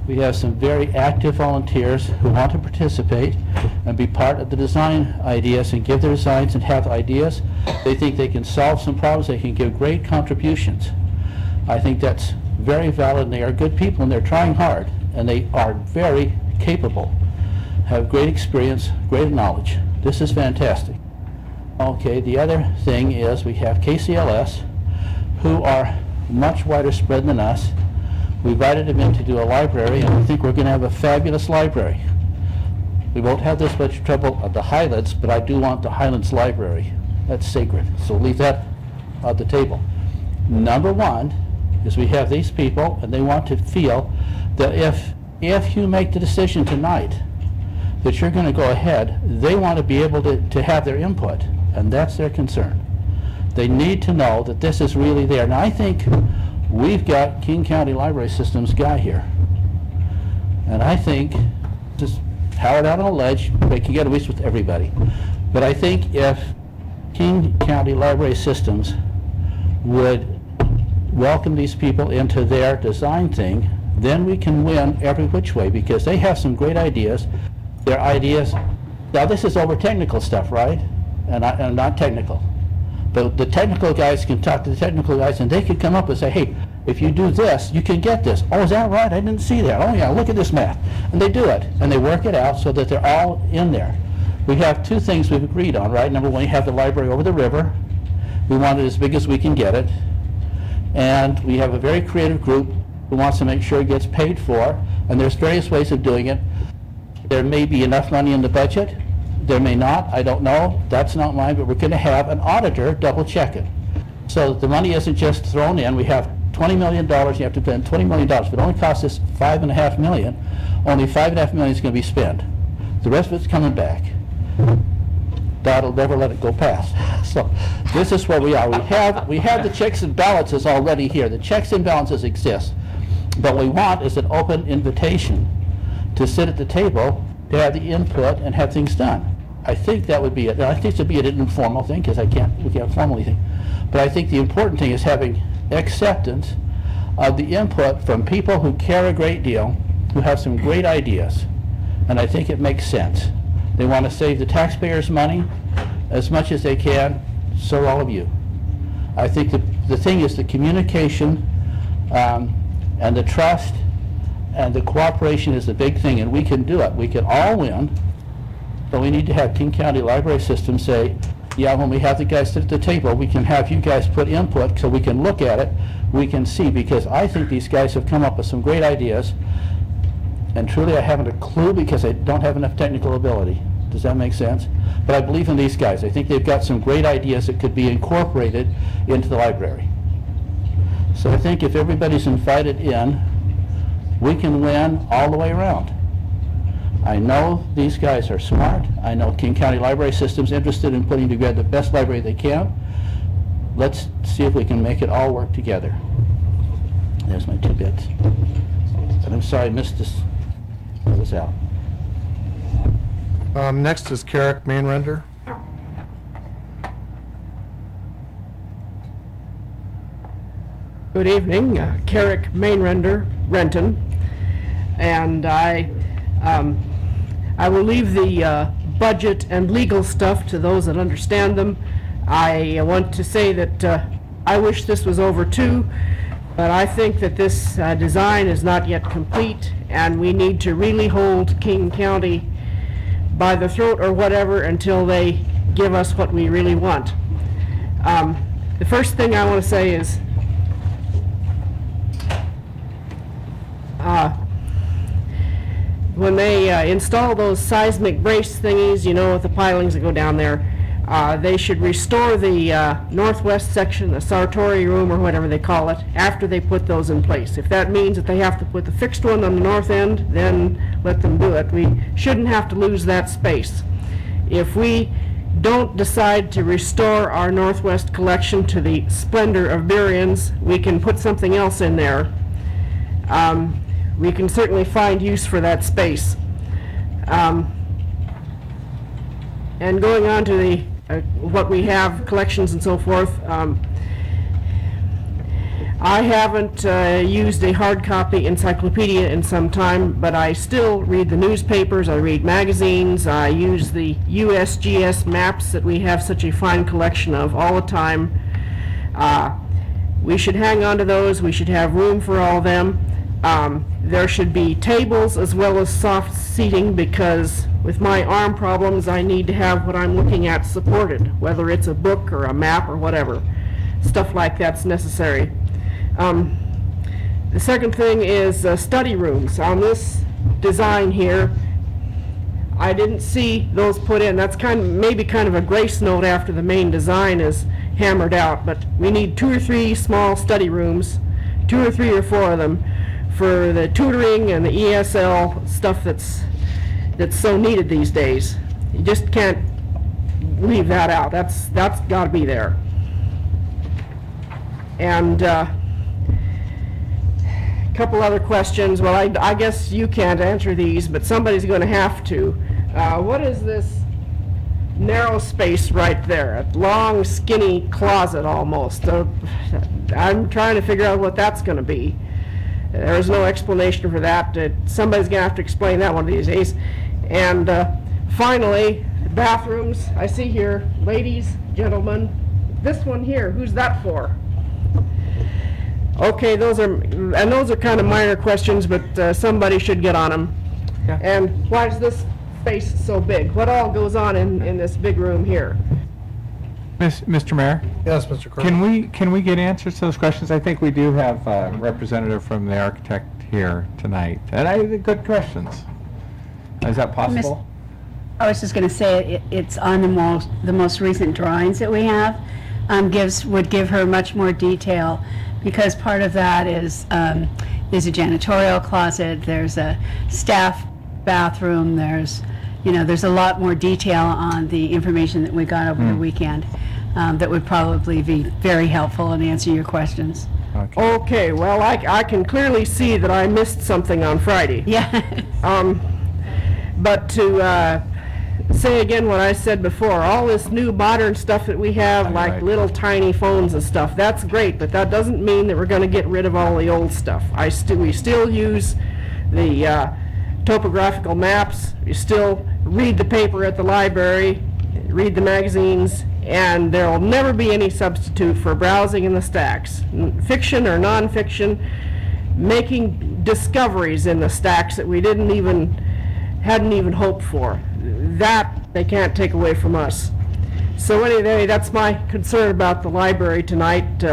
S21: We have some very active volunteers who want to participate and be part of the design ideas and give their designs and have ideas. They think they can solve some problems. They can give great contributions. I think that's very valid, and they are good people, and they're trying hard, and they are very capable, have great experience, great knowledge. This is fantastic. Okay, the other thing is we have KCLS, who are much wider spread than us. We invited them in to do a library, and I think we're going to have a fabulous library. We won't have this much trouble at the Highlands, but I do want the Highlands Library. That's sacred, so leave that on the table. Number one is we have these people, and they want to feel that if you make the decision tonight that you're going to go ahead, they want to be able to have their input, and that's their concern. They need to know that this is really there. Now, I think we've got King County Library Systems guy here, and I think, just Howard out on a ledge, they can get a wish with everybody, but I think if King County Library Systems would welcome these people into their design thing, then we can win every which way, because they have some great ideas. Their ideas, now this is over technical stuff, right? And I'm not technical. But the technical guys can talk to the technical guys, and they can come up and say, hey, if you do this, you can get this. Oh, is that right? I didn't see that. Oh, yeah, look at this math. And they do it, and they work it out so that they're all in there. We have two things we've agreed on, right? Number one, you have the library over the river. We want it as big as we can get it. And we have a very creative group who wants to make sure it gets paid for, and there's various ways of doing it. There may be enough money in the budget. There may not, I don't know. That's not mine, but we're going to have an auditor double check it. So that the money isn't just thrown in. We have $20 million, you have to spend $20 million. If it only costs us $5.5 million, only $5.5 million is going to be spent. The rest of it's coming back. That'll never let it go past. So this is where we are. We have the checks and balances already here. The checks and balances exist. But what we want is an open invitation to sit at the table, to have the input and have things done. I think that would be it. I think it would be an informal thing, because we can't formally think. But I think the important thing is having acceptance of the input from people who care a great deal, who have some great ideas. And I think it makes sense. They want to save the taxpayers' money as much as they can, so all of you. I think the thing is the communication and the trust and the cooperation is the big thing, and we can do it. We can all win, but we need to have King County Library System say, yeah, when we have the guys sit at the table, we can have you guys put input so we can look at it, we can see, because I think these guys have come up with some great ideas, and truly I haven't a clue because I don't have enough technical ability. Does that make sense? But I believe in these guys. I think they've got some great ideas that could be incorporated into the library. So I think if everybody's invited in, we can win all the way around. I know these guys are smart. I know King County Library System's interested in putting together the best library they can. Let's see if we can make it all work together. There's my 2 bits. And I'm sorry I missed this. I was out.
S2: Next is Carrick Main Render.
S1: Good evening, Carrick Main Render, Renton, and I will leave the budget and legal stuff to those that understand them. I want to say that I wish this was over too, but I think that this design is not yet complete, and we need to really hold King County by the throat or whatever until they give us what we really want. The first thing I want to say is when they install those seismic brace thingies, you know, with the pilings that go down there, they should restore the northwest section, the Sartori room or whatever they call it, after they put those in place. If that means that they have to put the fixed one on the north end, then let them do it. We shouldn't have to lose that space. If we don't decide to restore our northwest collection to the splendor of Burion's, we can put something else in there. We can certainly find use for that space. And going on to the what we have, collections and so forth, I haven't used a hard copy encyclopedia in some time, but I still read the newspapers, I read magazines, I use the USGS maps that we have such a fine collection of all the time. We should hang on to those, we should have room for all of them. There should be tables as well as soft seating, because with my arm problems I need to have what I'm looking at supported, whether it's a book or a map or whatever. Stuff like that's necessary. The second thing is study rooms. On this design here, I didn't see those put in. That's maybe kind of a grace note after the main design is hammered out, but we need 2 or 3 small study rooms, 2 or 3 or 4 of them, for the tutoring and the ESL stuff that's so needed these days. You just can't leave that out. That's got to be there. And a couple other questions. Well, I guess you can't answer these, but somebody's going to have to. What is this narrow space right there? A long, skinny closet almost. I'm trying to figure out what that's going to be. There's no explanation for that. Somebody's going to have to explain that one of these days. And finally, bathrooms. I see here, ladies, gentlemen. This one here, who's that for? Okay, those are kind of minor questions, but somebody should get on them. Yeah. And why is this space so big? What all goes on in this big room here?
S5: Mr. Mayor?
S2: Yes, Mr. Crowe.
S5: Can we get answers to those questions? I think we do have a representative from the architect here tonight. And good questions. Is that possible?
S10: I was just going to say it's on the most recent drawings that we have. Would give her much more detail, because part of that is there's a janitorial closet, there's a staff bathroom, there's a lot more detail on the information that we got over the weekend that would probably be very helpful and answer your questions.
S1: Okay, well, I can clearly see that I missed something on Friday.
S10: Yeah.
S1: But to say again what I said before, all this new modern stuff that we have, like little tiny phones and stuff, that's great, but that doesn't mean that we're going to get rid of all the old stuff. We still use the topographical maps, we still read the paper at the library, read the magazines, and there will never be any substitute for browsing in the stacks. Fiction or non-fiction, making discoveries in the stacks that we hadn't even hoped for. That they can't take away from us. So anyway, that's my concern about the library tonight,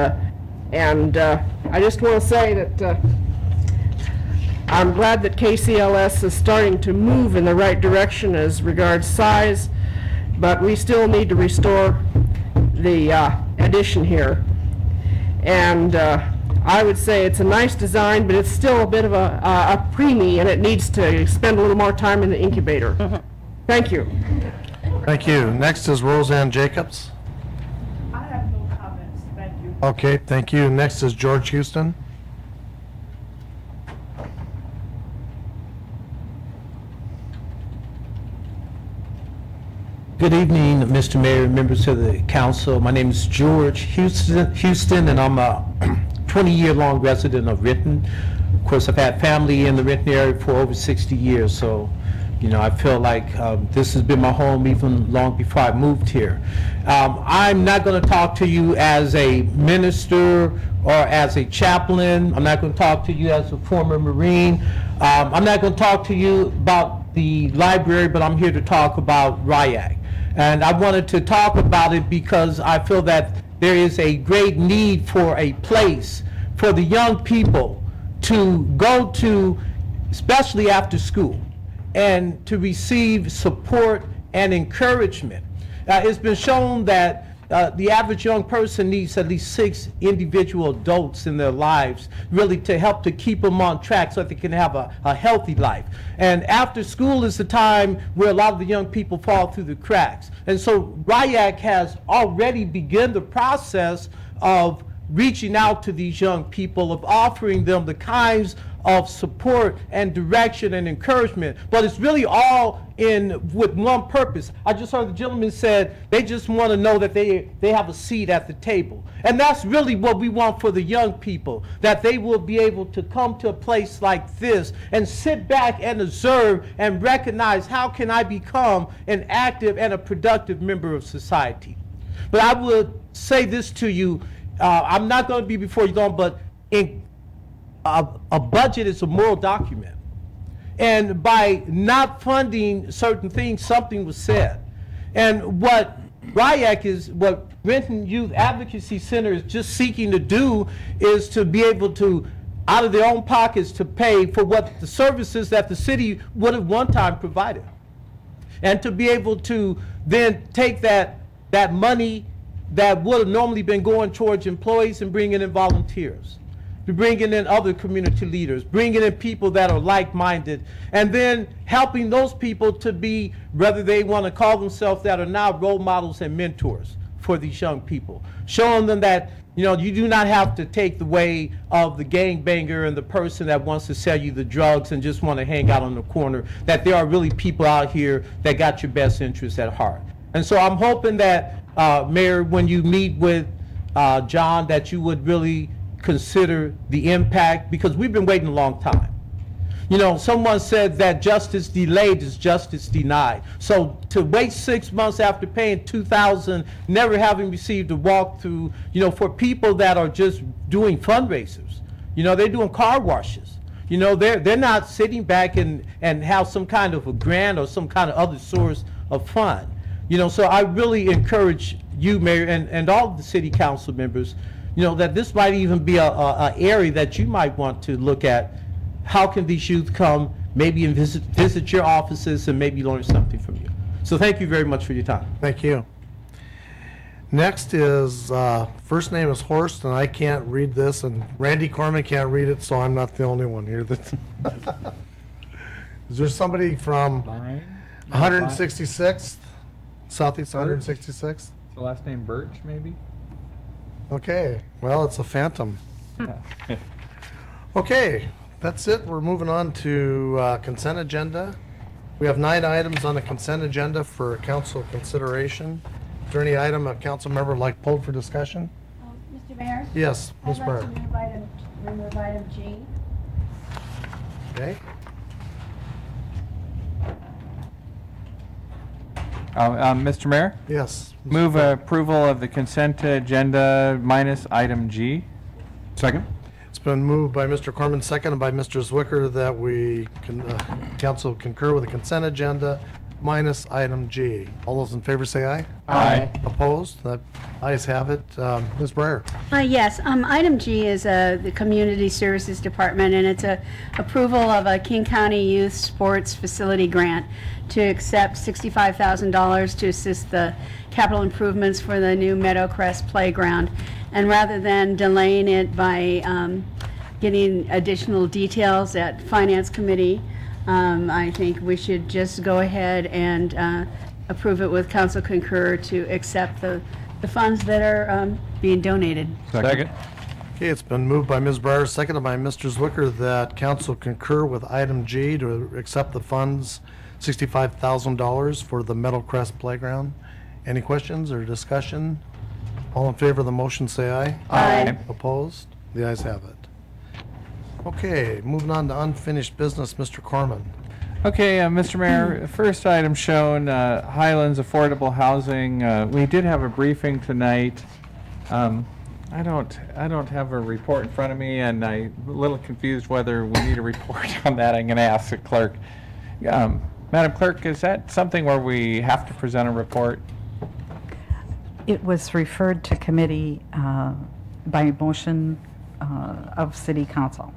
S1: and I just want to say that I'm glad that KCLS is starting to move in the right direction as regards size, but we still need to restore the addition here. And I would say it's a nice design, but it's still a bit of a preemie, and it needs to spend a little more time in the incubator. Thank you.
S2: Thank you. Next is Roseanne Jacobs.
S10: I have no comments, thank you.
S2: Okay, thank you. Next is George Houston.
S7: Good evening, Mr. Mayor, members of the council. My name is George Houston, and I'm a 20-year-long resident of Renton. Of course, I've had family in the Renton area for over 60 years, so, you know, I feel like this has been my home even long before I moved here. I'm not going to talk to you as a minister or as a chaplain. I'm not going to talk to you as a former Marine. I'm not going to talk to you about the library, but I'm here to talk about RIAC. And I wanted to talk about it because I feel that there is a great need for a place for the young people to go to, especially after school, and to receive support and encouragement. It's been shown that the average young person needs at least 6 individual adults in their lives, really to help to keep them on track so that they can have a healthy life. And after school is the time where a lot of the young people fall through the cracks. And so RIAC has already begun the process of reaching out to these young people, of offering them the kinds of support and direction and encouragement. But it's really all with one purpose. I just heard the gentleman said they just want to know that they have a seat at the table. And that's really what we want for the young people, that they will be able to come to a place like this and sit back and observe and recognize, how can I become an active and a productive member of society? But I would say this to you, I'm not going to be before you long, but a budget is a moral document. And by not funding certain things, something was said. And what RIAC is, what Renton Youth Advocacy Center is just seeking to do, is to be able to, out of their own pockets, to pay for what the services that the city would have one time provided. And to be able to then take that money that would have normally been going towards employees and bringing in volunteers, bringing in other community leaders, bringing in people that are like-minded, and then helping those people to be, whether they want to call themselves that or not, role models and mentors for these young people. Showing them that, you know, you do not have to take the way of the gangbanger and the person that wants to sell you the drugs and just want to hang out on the corner, that there are really people out here that got your best interests at heart. And so I'm hoping that, Mayor, when you meet with John, that you would really consider the impact, because we've been waiting a long time. You know, someone said that justice delayed is justice denied. So to wait 6 months after paying $2,000, never having received a walkthrough, you know, for people that are just doing fundraisers, you know, they're doing car washes. You know, they're not sitting back and have some kind of a grant or some kind of other source of fund. You know, so I really encourage you, Mayor, and all of the city council members, you know, that this might even be a area that you might want to look at. How can these youth come, maybe and visit your offices and maybe learn something from you? So thank you very much for your time.
S2: Thank you. Next is, first name is Horst, and I can't read this, and Randy Corman can't read it, so I'm not the only one here that. Is there somebody from 166th, Southeast 166th?
S5: The last name Birch, maybe?
S2: Okay, well, it's a phantom. Okay, that's it. We're moving on to consent agenda. We have 9 items on the consent agenda for council consideration. Is there any item a council member would like pulled for discussion?
S10: Mr. Mayor?
S2: Yes, Ms.
S10: I'd like
S2: Burr.
S10: to remove item G.
S2: Okay,
S5: Mr. Mayor?
S2: yes. Mr.
S5: Move
S2: Burr.
S5: approval of the consent agenda minus item G.
S11: Second?
S2: It's been moved by Mr. Corman, seconded by Mr. Zwicker, that we, council concur with the consent agenda minus item G. All those in favor say aye.
S5: Aye.
S2: Opposed? The ayes have it. Ms. Breyer?
S10: Yes, item G is the Community Services Department, and it's a approval of a King County Youth Sports Facility Grant to accept $65,000 to assist the capital improvements for the new Meadowcrest Playground. And rather than delaying it by getting additional details at Finance Committee, I think we should just go ahead and approve it with council concur to accept the funds that are being donated.
S4: Second.
S2: Okay, it's been moved by Ms. Breyer, seconded by Mr. Zwicker, that council concur with item G to accept the funds, $65,000 for the Meadowcrest Playground. Any questions or discussion? All in favor of the motion, say aye.
S10: Aye.
S2: Opposed? The ayes have it. Okay, moving on to unfinished business, Mr. Corman.
S5: Okay, Mr. Mayor, first item shown, Highlands Affordable Housing. We did have a briefing tonight. I don't have a report in front of me, and I'm a little confused whether we need a report on that. I'm going to ask the clerk. Madam Clerk, is that something where we have to present a report?
S3: It was referred to committee by motion of City Council.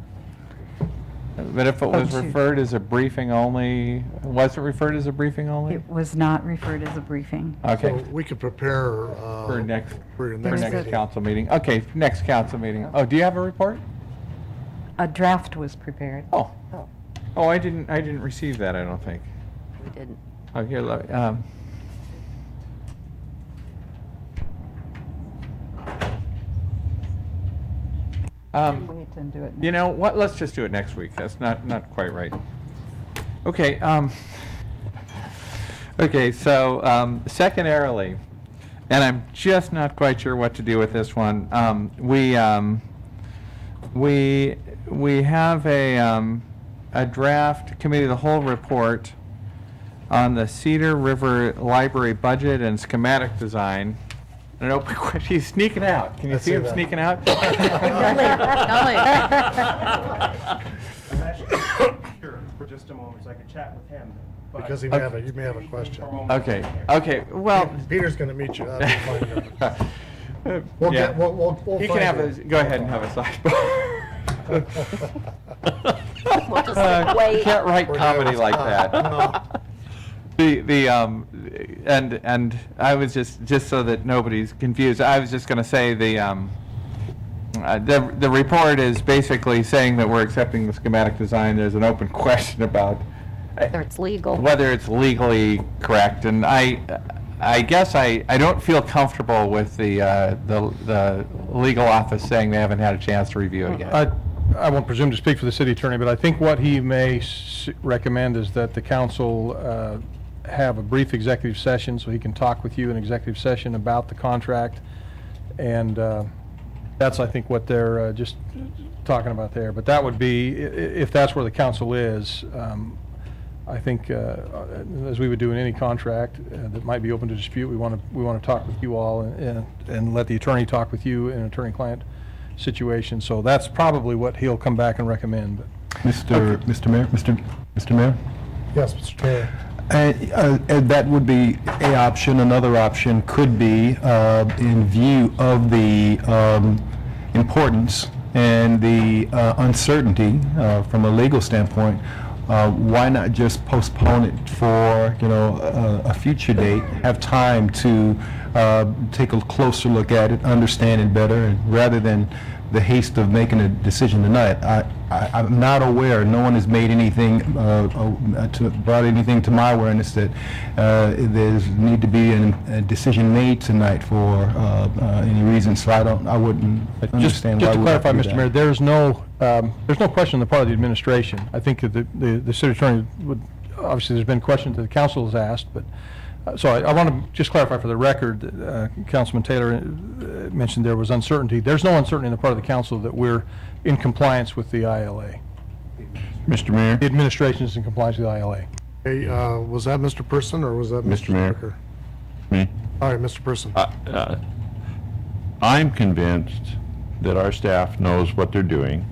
S5: But if it was
S3: to-
S5: referred as a briefing only, was it referred as a briefing only?
S3: It was not referred as a briefing.
S5: Okay.
S2: So we could prepare
S5: For next,
S2: for your
S5: for
S2: next
S5: next
S2: meeting.
S5: council meeting. Okay, next council meeting. Oh, do you have a report?
S3: A draft was prepared.
S5: Oh. Oh, I didn't receive that, I don't think.
S20: We didn't.
S5: Oh, here,
S3: Wait and do it.
S5: you know what, let's just do it next week. That's not quite right. Okay, okay, so, secondarily, and I'm just not quite sure what to do with this one. We have a draft committee of the whole report on the Cedar River Library budget and schematic design. An open question. He's sneaking out. Can you
S2: I
S5: see
S2: see
S5: him
S2: that.
S5: sneaking out?
S19: I'm actually here for just a moment so I could chat with him. but-
S2: Because you may have a question.
S5: Okay, okay, well.
S2: Peter's going to meet you. That'll be fine. We'll
S5: Yeah.
S2: get, we'll
S5: You
S2: find
S5: can have
S2: it.
S5: go ahead and have a sidebar.
S20: We'll just wait.
S5: You can't write
S2: We're
S5: comedy
S2: nervous.
S5: like that.
S2: No.
S5: And I was just so that nobody's confused, I was just gonna say the report is basically saying that we're accepting the schematic design. There's an open question about
S20: Whether it's legal.
S5: whether it's legally correct, and I guess I don't feel comfortable with the legal office saying they haven't had a chance to review it yet.
S4: I won't presume to speak for the city attorney, but I think what he may recommend is that the council have a brief executive session so he can talk with you in executive session about the contract. And that's, I think, what they're just talking about there. But that would be, if that's where the council is, I think, as we would do in any contract that might be open to dispute, we want to talk with you all and let the attorney talk with you in an attorney-client situation. So that's probably what he'll come back and recommend. But
S6: Mr. Mayor, Mr. Mayor?
S2: Yes, Mr. Taylor.
S6: And that would be a option. Another option could be, in view of the importance and the uncertainty from a legal standpoint, why not just postpone it for, a future date, have time to take a closer look at it, understand it better, and rather than the haste of making a decision tonight. I'm not aware, no one has made anything, brought anything to my awareness that there's need to be a decision made tonight for any reason, so I wouldn't understand why
S4: Just to
S6: we have
S4: clarify,
S6: do
S4: Mr.
S6: that.
S4: Mayor, there's no question on the part of the administration. I think that the city attorney would, obviously, there's been questions that the council has asked, but, so I want to just clarify for the record, Councilman Taylor mentioned there was uncertainty. There's no uncertainty on the part of the council that we're in compliance with the ILA.
S6: Mr. Mayor?
S4: The administration is in compliance with the ILA.
S2: Hey, was that Mr. Person or was that
S6: Mr. Mayor.
S2: Zwicker?
S6: Me?
S2: All right, Mr. Person.
S6: I'm convinced that our staff knows what they're doing,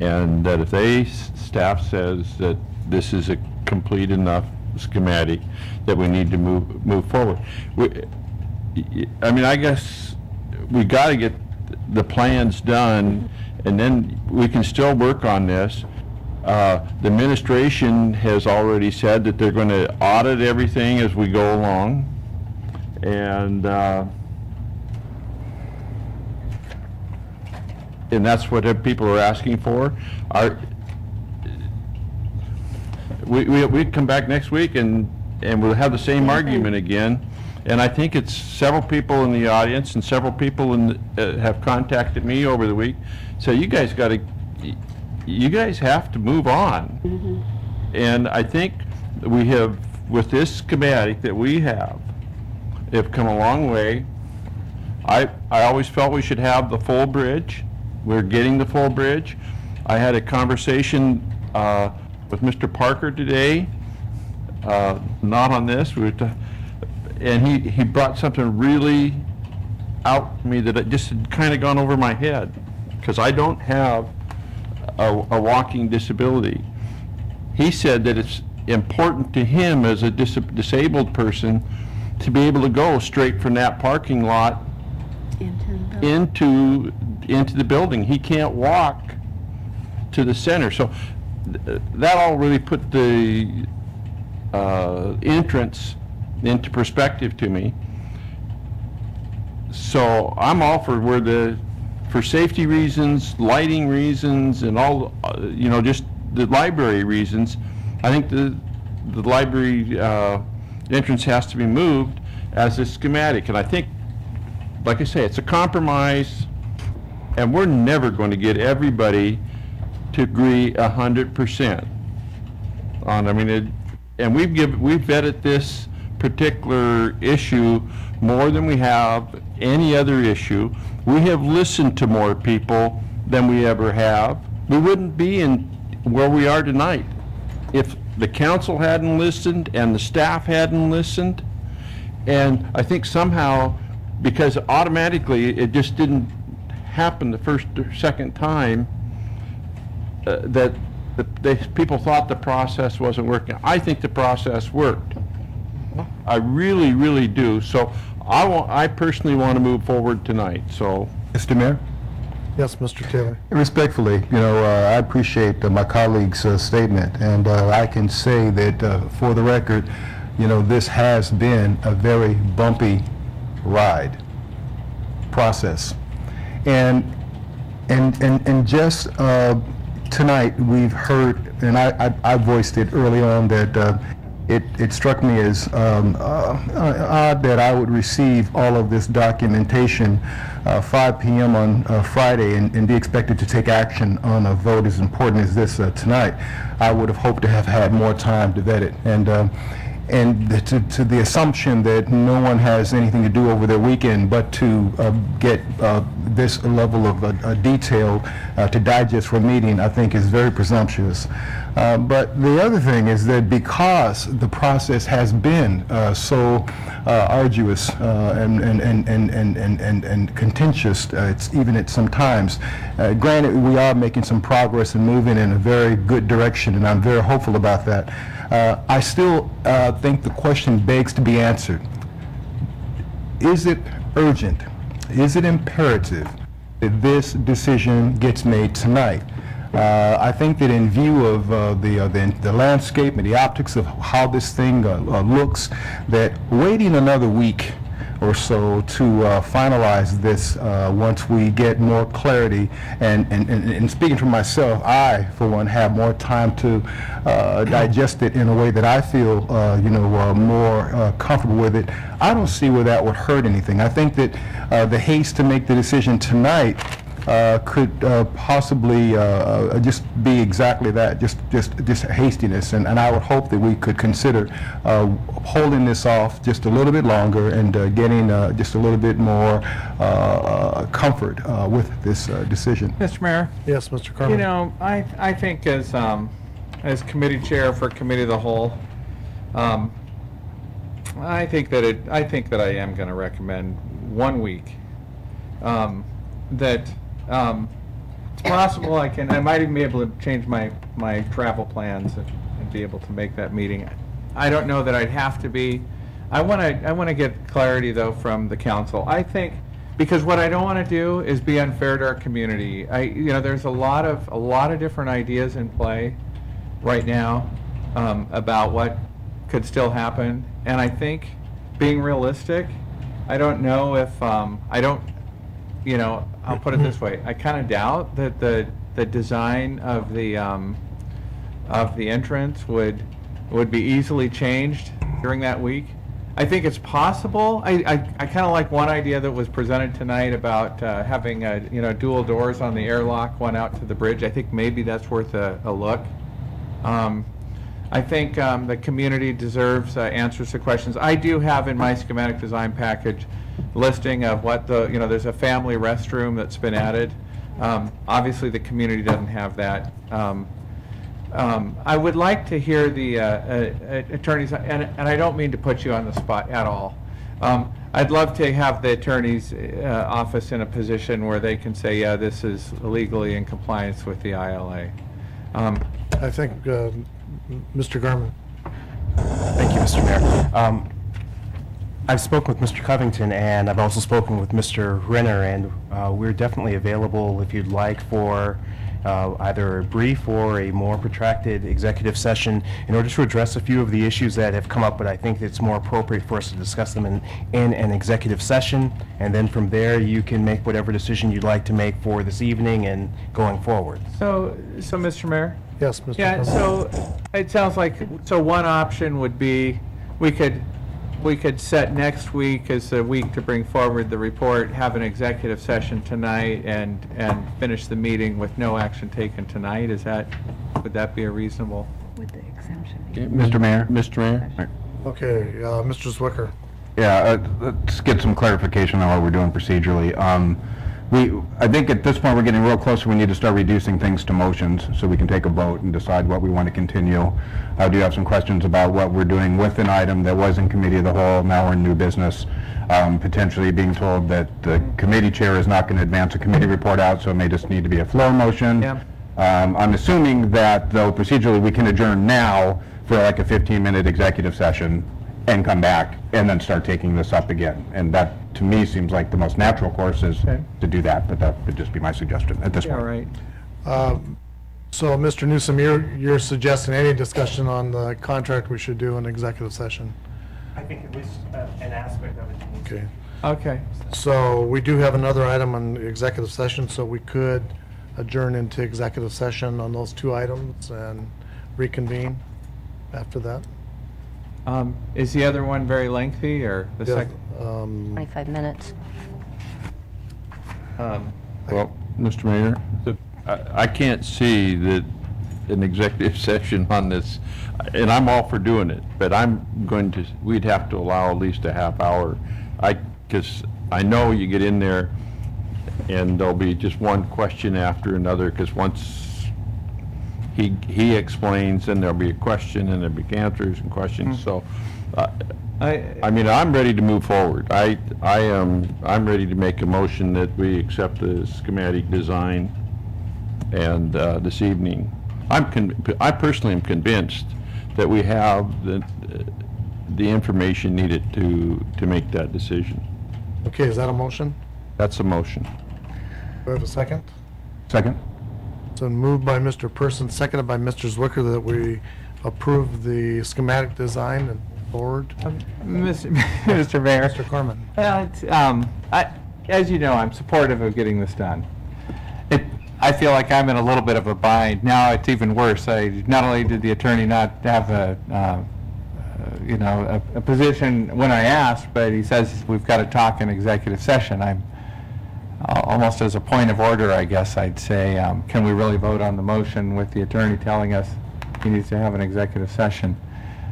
S6: and that if staff says that this is a complete enough schematic that we need to move forward. I mean, I guess we got to get the plans done, and then we can still work on this. The administration has already said that they're going to audit everything as we go along, and that's what people are asking for. We come back next week and we'll have the same argument again. And I think it's several people in the audience and several people have contacted me over the week. So you guys have to move on. And I think we have, with this schematic that we have come a long way. I always felt we should have the full bridge. We're getting the full bridge. I had a conversation with Mr. Parker today, not on this, and he brought something really out to me that it just had kind of gone over my head, because I don't have a walking disability. He said that it's important to him as a disabled person to be able to go straight from that parking lot into the building. He can't walk to the center. So that all really put the entrance into perspective to me. So I'm all for safety reasons, lighting reasons, and all, just the library reasons. I think the library entrance has to be moved as a schematic. And I think, like I say, it's a compromise, and we're never going to get everybody to agree 100% on. And we've vetted this particular issue more than we have any other issue. We have listened to more people than we ever have. We wouldn't be in where we are tonight if the council hadn't listened and the staff hadn't listened. And I think somehow, because automatically it just didn't happen the first or second time, that people thought the process wasn't working. I think the process worked. I really, really do. So I personally want to move forward tonight. So,
S8: Mr. Mayor?
S2: Yes, Mr. Taylor.
S8: Respectfully, I appreciate my colleague's statement, and I can say that for the record, this has been a very bumpy ride process. And just tonight we've heard, and I voiced it early on, that it struck me as odd that I would receive all of this documentation 5 p.m. on Friday and be expected to take action on a vote as important as this tonight. I would have hoped to have had more time to vet it. And to the assumption that no one has anything to do over their weekend but to get this level of detail to digest for a meeting, I think is very presumptuous. But the other thing is that because the process has been so arduous and contentious, it's even at some times, granted we are making some progress and moving in a very good direction, and I'm very hopeful about that. I still think the question begs to be answered. Is it urgent? Is it imperative that this decision gets made tonight? I think that in view of the landscape and the optics of how this thing looks, that waiting another week or so to finalize this once we get more clarity, and speaking for myself, I, for one, have more time to digest it in a way that I feel more comfortable with it. I don't see where that would hurt anything. I think that the haste to make the decision tonight could possibly just be exactly that, just hastiness, and I would hope that we could consider holding this off just a little bit longer and getting just a little bit more comfort with this decision.
S5: Mr. Mayor?
S2: Yes, Mr. Carmen.
S5: I think as committee chair for Committee of the Whole, I think that I am going to recommend 1 week. That it's possible I might even be able to change my travel plans and be able to make that meeting. I don't know that I'd have to be. I want to get clarity, though, from the council. I think, because what I don't want to do is be unfair to our community. There's a lot of different ideas in play right now about what could still happen, and I think, being realistic, I don't know if I'll put it this way. I kind of doubt that the design of the entrance would be easily changed during that week. I think it's possible. I kind of like one idea that was presented tonight about having dual doors on the airlock, one out to the bridge. I think maybe that's worth a look. I think the community deserves answers to questions. I do have in my schematic design package listing of what there's a family restroom that's been added. Obviously, the community doesn't have that. I would like to hear the attorneys, and I don't mean to put you on the spot at all. I'd love to have the attorney's office in a position where they can say, yeah, this is legally in compliance with the ILA.
S2: I think, Mr. Garman.
S19: Thank you, Mr. Mayor. I've spoken with Mr. Covington, and I've also spoken with Mr. Renner, and we're definitely available if you'd like for either a brief or a more protracted executive session in order to address a few of the issues that have come up, but I think it's more appropriate for us to discuss them in an executive session, and then from there you can make whatever decision you'd like to make for this evening and going forward.
S5: So Mr. Mayor?
S2: Yes, Mr.
S5: Yeah,
S2: Garman.
S5: so it sounds like, one option would be, we could set next week as a week to bring forward the report, have an executive session tonight, and finish the meeting with no action taken tonight. Would that be a reasonable?
S3: With the exemption.
S6: Mr. Mayor?
S2: Okay, Mr. Zwicker.
S9: Yeah, let's get some clarification on what we're doing procedurally. I think at this point, we're getting real close, we need to start reducing things to motions, so we can take a vote and decide what we want to continue. I do have some questions about what we're doing with an item that was in committee of the whole, now we're in new business, potentially being told that the committee chair is not going to advance a committee report out, so it may just need to be a floor motion.
S5: Yeah.
S9: I'm assuming that, though, procedurally, we can adjourn now for like a 15-minute executive session and come back and then start taking this up again. And that, to me, seems like the most natural course is to do that, but that would just be my suggestion at this point.
S5: All right.
S2: So, Mr. Newsom, you're suggesting any discussion on the contract we should do in executive session?
S19: I think at least an aspect of it.
S2: Okay.
S5: Okay.
S2: So we do have another item on the executive session, so we could adjourn into executive session on those two items and reconvene after that.
S5: Is the other one very lengthy, or the
S2: Yeah,
S5: second?
S20: 25 minutes.
S6: Well, Mr. Mayor, I can't see that an executive session on this, and I'm all for doing it, but we'd have to allow at least a half hour. Because I know you get in there and there'll be just one question after another, because once he explains, then there'll be a question and there'll be answers and questions, so. I mean, I'm ready to move forward. I'm ready to make a motion that we accept the schematic design, and this evening, I personally am convinced that we have the information needed to make that decision.
S2: Okay, is that a motion?
S6: That's a motion.
S2: Do we have a second?
S9: Second?
S2: So moved by Mr. Person, seconded by Mr. Zwicker, that we approve the schematic design and forward.
S5: Mr. Mayor.
S2: Mr. Corman.
S5: As you know, I'm supportive of getting this done. I feel like I'm in a little bit of a bind. Now it's even worse. Not only did the attorney not have a position when I asked, but he says we've got to talk in executive session. I'm almost as a point of order, I guess I'd say, can we really vote on the motion with the attorney telling us he needs to have an executive session?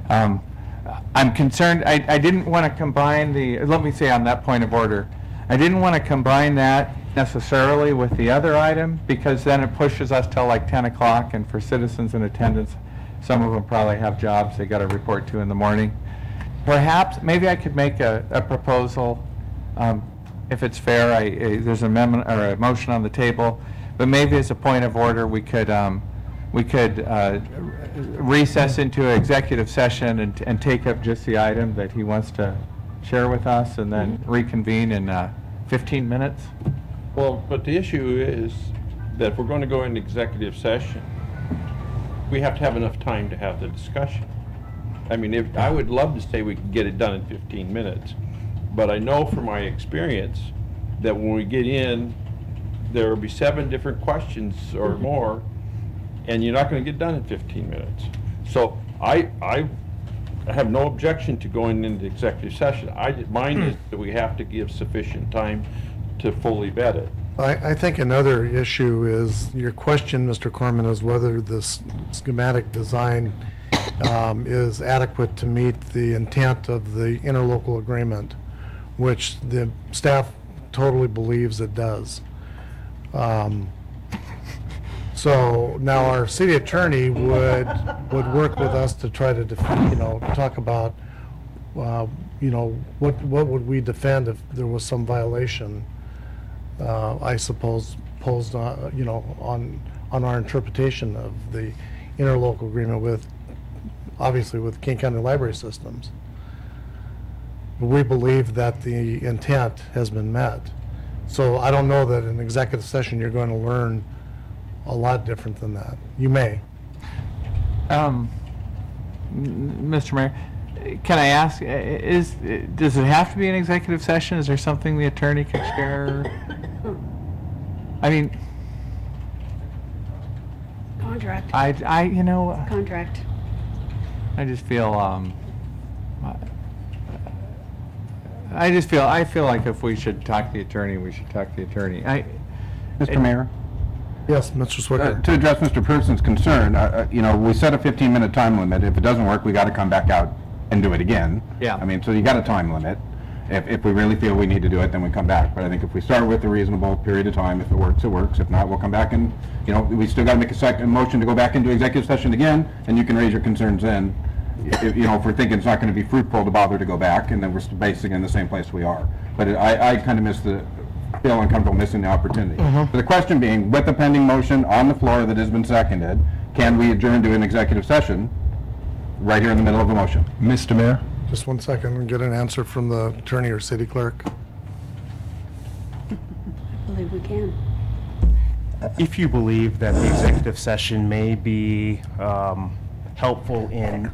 S5: I'm concerned, I didn't want to combine let me say on that point of order, I didn't want to combine that necessarily with the other item, because then it pushes us till like 10 o'clock, and for citizens in attendance, some of them probably have jobs they got to report to in the morning. Perhaps, maybe I could make a proposal, if it's fair, there's an amendment or a motion on the table, but maybe as a point of order, we could we could recess into executive session and take up just the item that he wants to share with us, and then reconvene in 15 minutes?
S6: Well, but the issue is that if we're going to go into executive session, we have to have enough time to have the discussion. I mean, I would love to say we could get it done in 15 minutes, but I know from my experience that when we get in, there will be 7 different questions or more, and you're not going to get done in 15 minutes. So I have no objection to going into executive session. Mine is that we have to give sufficient time to fully vet it.
S2: I think another issue is, your question, Mr. Corman, is whether this schematic design is adequate to meet the intent of the interlocal agreement, which the staff totally believes it does. So now our city attorney would work with us to try to talk about, what would we defend if there was some violation, I suppose, posed on our interpretation of the interlocal agreement obviously with King County Library Systems. We believe that the intent has been met. So I don't know that in executive session you're going to learn a lot different than that. You may.
S5: Mr. Mayor, can I ask, does it have to be an executive session? Is there something the attorney could share? I mean,
S10: Contract.
S5: Contract. I just feel, I feel like if we should talk to the attorney, we should talk to the attorney.
S9: Mr. Mayor?
S2: Yes, Mr. Swicker.
S9: To address Mr. Pearson's concern, we set a 15-minute time limit. If it doesn't work, we got to come back out and do it again.
S5: Yeah.
S9: I mean, so you got a time limit. If we really feel we need to do it, then we come back. But I think if we start with a reasonable period of time, if it works, it works. If not, we'll come back and, we still got to make a second motion to go back into executive session again, and you can raise your concerns then. If we're thinking it's not going to be fruitful to bother to go back, and then we're basically in the same place we are. But I kind of feel uncomfortable missing the opportunity. So the question being, with the pending motion on the floor that has been seconded, can we adjourn to an executive session right here in the middle of the motion?
S8: Mr. Mayor?
S2: Just 1 second and get an answer from the attorney or city clerk.
S10: I believe we can.
S19: If you believe that the executive session may be helpful in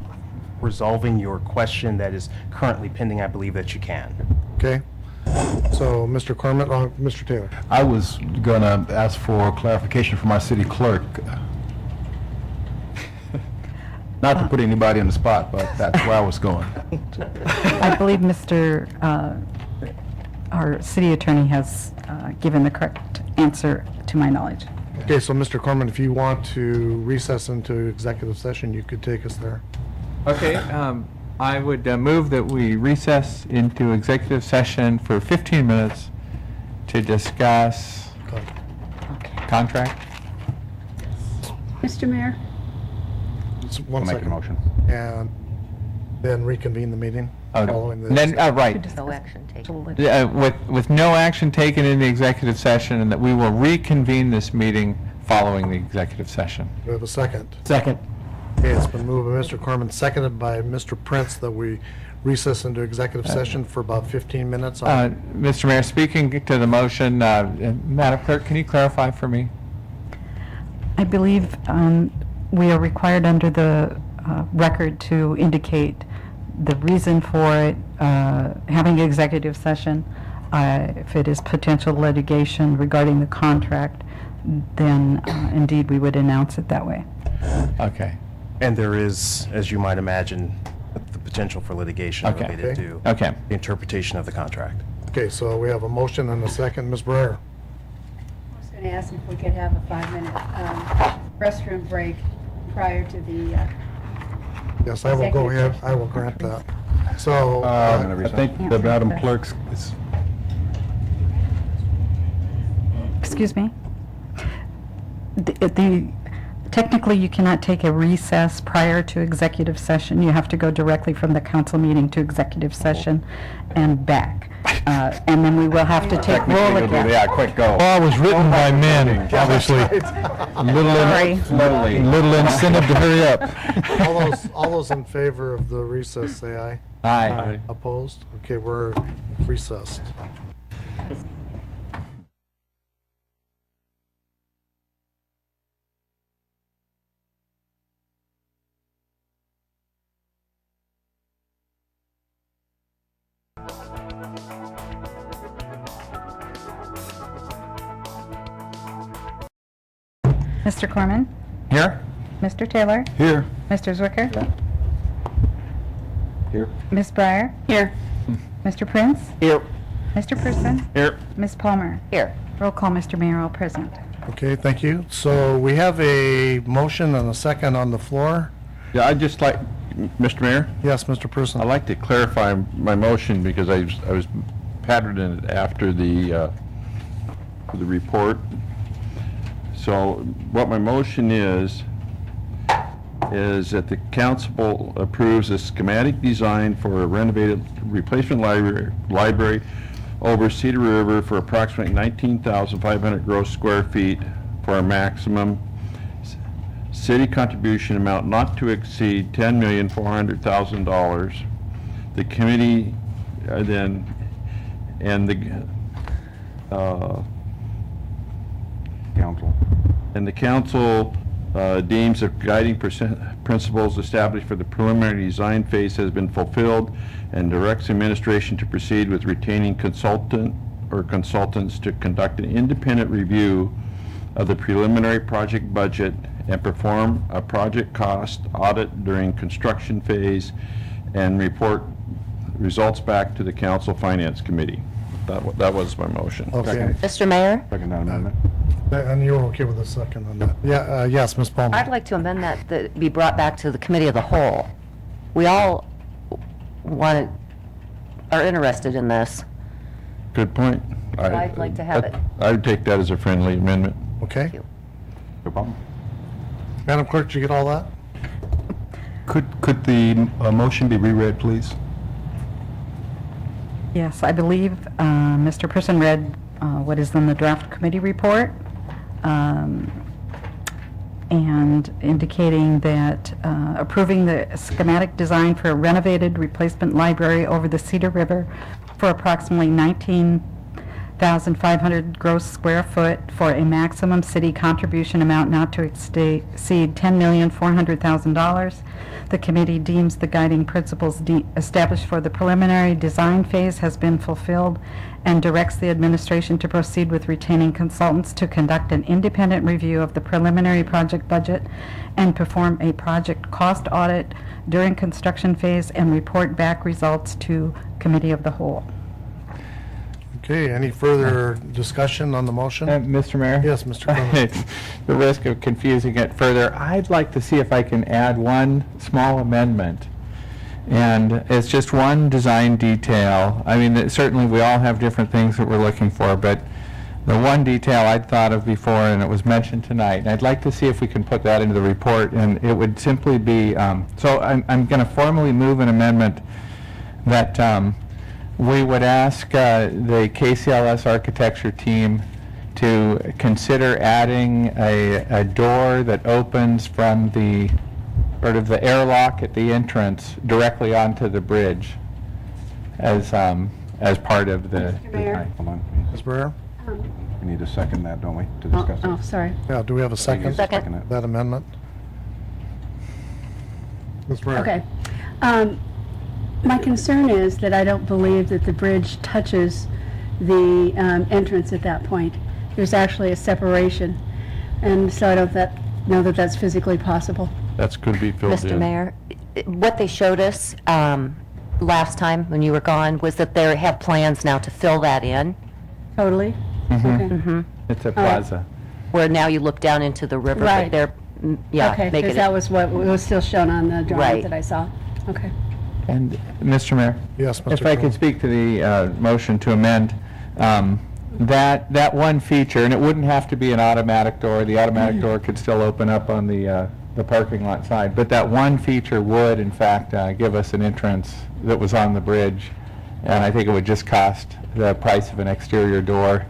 S19: resolving your question that is currently pending, I believe that you can.
S2: Okay? So, Mr. Corman, Mr. Taylor.
S8: I was going to ask for clarification from our city clerk. Not to put anybody on the spot, but that's where I was going.
S3: I believe our city attorney has given the correct answer to my knowledge.
S2: Okay, so Mr. Corman, if you want to recess into executive session, you could take us there.
S5: Okay, I would move that we recess into executive session for 15 minutes to discuss contract.
S10: Mr. Mayor?
S2: Just
S9: I'll
S2: 1
S9: make a
S2: second.
S9: motion.
S2: And then reconvene the meeting following this.
S5: Then, right.
S20: No action taken.
S5: With no action taken in the executive session, and that we will reconvene this meeting following the executive session.
S2: Do we have a second?
S7: Second.
S2: Okay, it's been moved by Mr. Corman, seconded by Mr. Prince, that we recess into executive session for about 15 minutes.
S5: Mr. Mayor, speaking to the motion, Madam Clerk, can you clarify for me?
S3: I believe we are required under the record to indicate the reason for it, having executive session. If it is potential litigation regarding the contract, then indeed we would announce it that way.
S5: Okay.
S19: And there is, as you might imagine, the potential for litigation related to the interpretation of the contract.
S2: Okay, so we have a motion and a second. Ms. Breyer?
S10: I was going to ask if we could have a 5-minute restroom break prior to the
S2: Yes, I will go ahead. I will grant that. So,
S8: I think the Madam Clerk's is...
S3: Excuse me? The Technically, you cannot take a recess prior to executive session. You have to go directly from the council meeting to executive session and back. And then we will have to take roll again.
S9: Yeah, quick, go.
S2: Law was written by men, obviously.
S3: Sorry.
S2: incentive to hurry up. All those in favor of the recess, say aye.
S5: Aye.
S2: Opposed? Okay, we're recessed.
S3: Mr. Corman?
S5: Here?
S3: Mr. Taylor?
S5: Here.
S3: Mr. Zwicker?
S5: Here.
S3: Ms. Breyer?
S10: Here.
S3: Mr. Prince?
S5: Here.
S3: Mr. Person?
S5: Here.
S3: Ms. Palmer?
S20: Here.
S3: Roll call, Mr. Mayor, all present.
S2: Okay, thank you. So we have a motion and a second on the floor.
S6: Yeah, I'd just like, Mr. Mayor,
S2: Yes, Mr. Person.
S6: I'd like to clarify my motion because I was patterned in it after the report. So what my motion is that the council approves a schematic design for a renovated replacement library over Cedar River for approximately 19,500 gross square feet for a maximum city contribution amount not to exceed $10,400,000. The committee then, and the
S9: Council.
S6: and the council deems the guiding principles established for the preliminary design phase has been fulfilled and directs administration to proceed with retaining consultant or consultants to conduct an independent review of the preliminary project budget and perform a project cost audit during construction phase and report results back to the council finance committee. That was my motion.
S2: Okay.
S20: Mr. Mayor,
S9: Second that amendment.
S2: And you're okay with a second on that? Yeah, yes, Ms. Palmer.
S20: I'd like to amend that be brought back to the committee of the whole. We all are interested in this.
S6: Good point.
S20: I'd like to have it.
S6: I would take that as a friendly amendment.
S2: Okay.
S9: No problem.
S2: Madam Clerk, did you get all that?
S8: Could the motion be reread, please?
S3: Yes, I believe Mr. Person read what is in the draft committee report, and indicating that approving the schematic design for a renovated replacement library over the Cedar River for approximately 19,500 gross square foot for a maximum city contribution amount not to exceed $10,400,000. The committee deems the guiding principles established for the preliminary design phase has been fulfilled and directs the administration to proceed with retaining consultants to conduct an independent review of the preliminary project budget and perform a project cost audit during construction phase and report back results to committee of the whole.
S2: Okay, any further discussion on the motion?
S5: Mr. Mayor?
S2: Yes, Mr. Cronin.
S5: The risk of confusing it further, I'd like to see if I can add one small amendment. And it's just one design detail. I mean, certainly we all have different things that we're looking for, but the one detail I'd thought of before, and it was mentioned tonight, and I'd like to see if we can put that into the report, and it would simply be, so I'm going to formally move an amendment that we would ask the KCLS architecture team to consider adding a door that opens from the sort of the airlock at the entrance directly onto the bridge as part of the
S10: Mr. Mayor.
S9: Hold on.
S2: Ms. Breyer?
S9: We need to second that, don't we, to discuss
S10: Oh,
S9: it?
S10: sorry.
S2: Yeah, do we have a second?
S20: Second.
S2: That amendment? Ms. Breyer?
S10: Okay. My concern is that I don't believe that the bridge touches the entrance at that point. There's actually a separation, and so I don't know that that's physically possible.
S6: That's could be filled in.
S20: Mr. Mayor, what they showed us last time when you were gone was that they have plans now to fill that in.
S10: Totally? Okay.
S5: It's a plaza.
S20: Where now you look down into the river,
S10: Right.
S20: but they're, yeah,
S10: Okay,
S20: making
S10: because
S20: it.
S10: that was what was still shown on the drawing
S20: Right.
S10: that I saw. Okay.
S5: And, Mr. Mayor?
S2: Yes, Mr.
S5: If I could
S2: Cronin.
S5: speak to the motion to amend, that one feature, and it wouldn't have to be an automatic door. The automatic door could still open up on the parking lot side, but that one feature would, in fact, give us an entrance that was on the bridge, and I think it would just cost the price of an exterior door.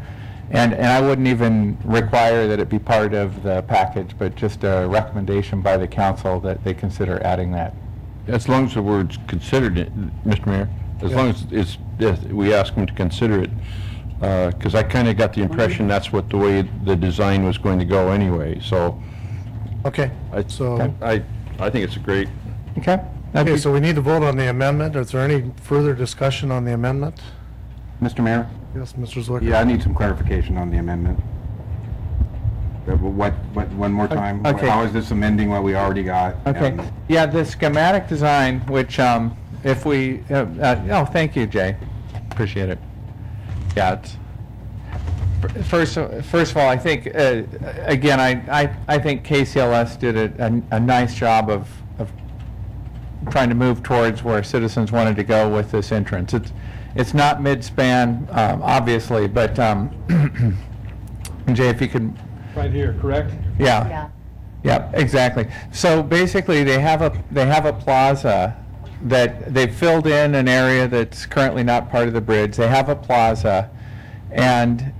S5: And I wouldn't even require that it be part of the package, but just a recommendation by the council that they consider adding that.
S6: As long as the word's considered, Mr. Mayor, as long as we ask them to consider it, because I kind of got the impression that's what the way the design was going to go anyway, so.
S2: Okay,
S6: I think it's a great.
S5: Okay.
S2: Okay, so we need to vote on the amendment. Is there any further discussion on the amendment?
S9: Mr. Mayor?
S2: Yes, Mr. Zwicker?
S9: Yeah, I need some clarification on the amendment. What, one more time?
S5: Okay.
S9: How is this amending what we already got?
S5: Okay, yeah, the schematic design, which, if we, oh, thank you, Jay, appreciate it. Yeah, it's, first of all, I think, again, I think KCLS did a nice job of trying to move towards where citizens wanted to go with this entrance. It's not mid-span, obviously, but, Jay, if you could.
S4: Right here, correct?
S5: Yeah. Yeah, exactly. So basically, they have a plaza that they've filled in an area that's currently not part of the bridge. They have a plaza, and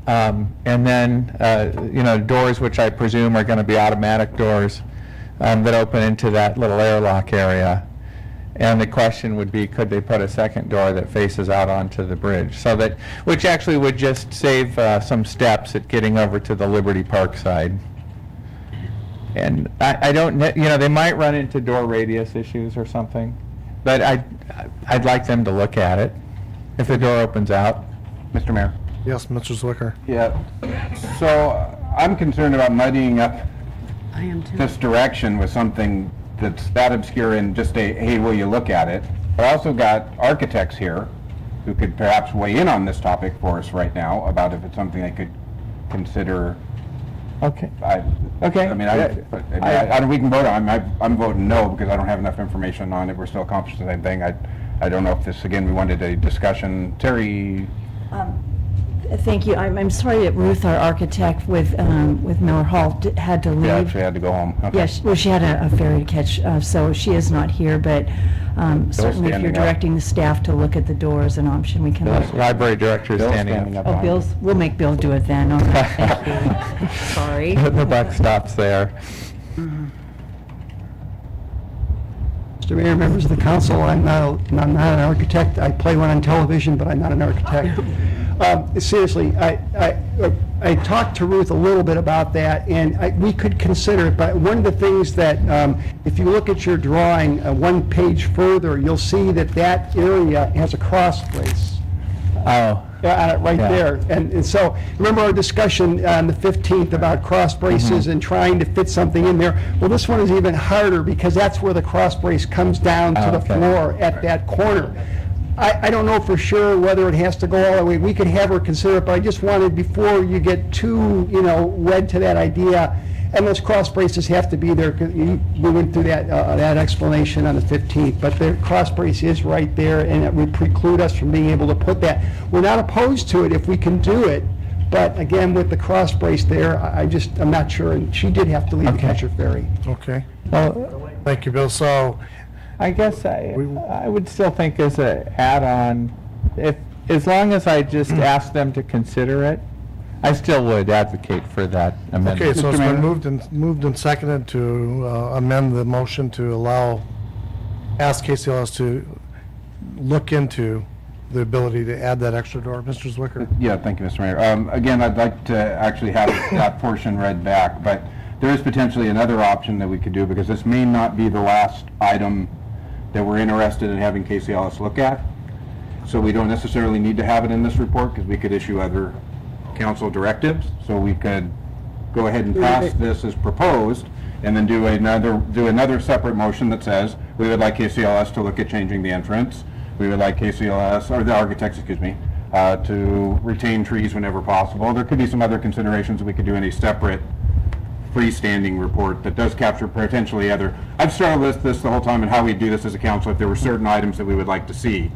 S5: then doors, which I presume are going to be automatic doors that open into that little airlock area. And the question would be, could they put a second door that faces out onto the bridge? So that, which actually would just save some steps at getting over to the Liberty Park side. And I don't, they might run into door radius issues or something, but I'd like them to look at it if the door opens out.
S9: Mr. Mayor?
S2: Yes, Mr. Zwicker?
S9: Yeah. So I'm concerned about muddying up
S10: I am too.
S9: this direction with something that's that obscure and just a, hey, will you look at it? But I also got architects here who could perhaps weigh in on this topic for us right now about if it's something they could consider.
S5: Okay.
S9: Okay. I mean, we can vote on it. I'm voting no because I don't have enough information on it. We're still accomplishing the same thing. I don't know if this, again, we wanted a discussion. Terry?
S12: Thank you. I'm sorry that Ruth, our architect with Miller Hall, had to leave.
S9: Yeah, she had to go home. Okay.
S12: Yes, well, she had a ferry to catch, so she is not here, but certainly if
S9: standing
S12: you're
S9: up.
S12: directing the staff to look at the door as an option, we can.
S5: The library director is
S9: Bill's
S5: standing up.
S12: Oh, Bill's, we'll make Bill do it then. Okay, thank you. Sorry.
S5: The buck stops there.
S22: Mr. Mayor, members of the council, I'm not an architect. I play one on television, but I'm not an architect. Seriously, I talked to Ruth a little bit about that, and we could consider it, but one of the things that, if you look at your drawing one page further, you'll see that that area has a cross brace.
S5: Oh.
S22: On it right there. And so, remember our discussion on the 15th about cross braces and trying to fit something in there? Well, this one is even harder because that's where the cross brace comes down to the floor at that corner. I don't know for sure whether it has to go all the way. We could have her consider it, but I just wanted, before you get too, wed to that idea, and those cross braces have to be there, 'cause we went through that explanation on the 15th, but the cross brace is right there, and it would preclude us from being able to put that. We're not opposed to it if we can do it, but again, with the cross brace there, I'm not sure, and she did have to leave to catch her ferry.
S2: Okay. Thank you, Bill. So,
S5: I guess I would still think as an add-on, as long as I just ask them to consider it, I still would advocate for that amendment.
S2: okay, so it's been moved and seconded to amend the motion to ask KCLS to look into the ability to add that extra door. Mr. Zwicker?
S9: Yeah, thank you, Mr. Mayor. Again, I'd like to actually have that portion read back, but there is potentially another option that we could do, because this may not be the last item that we're interested in having KCLS look at. So we don't necessarily need to have it in this report, because we could issue other council directives. So we could go ahead and pass this as proposed, and then do another separate motion that says, we would like KCLS to look at changing the entrance. We would like KCLS, or the architects, excuse me, to retain trees whenever possible. There could be some other considerations that we could do in a separate freestanding report that does capture potentially other. I've started with this the whole time and how we do this as a council if there were certain items that we would like to see.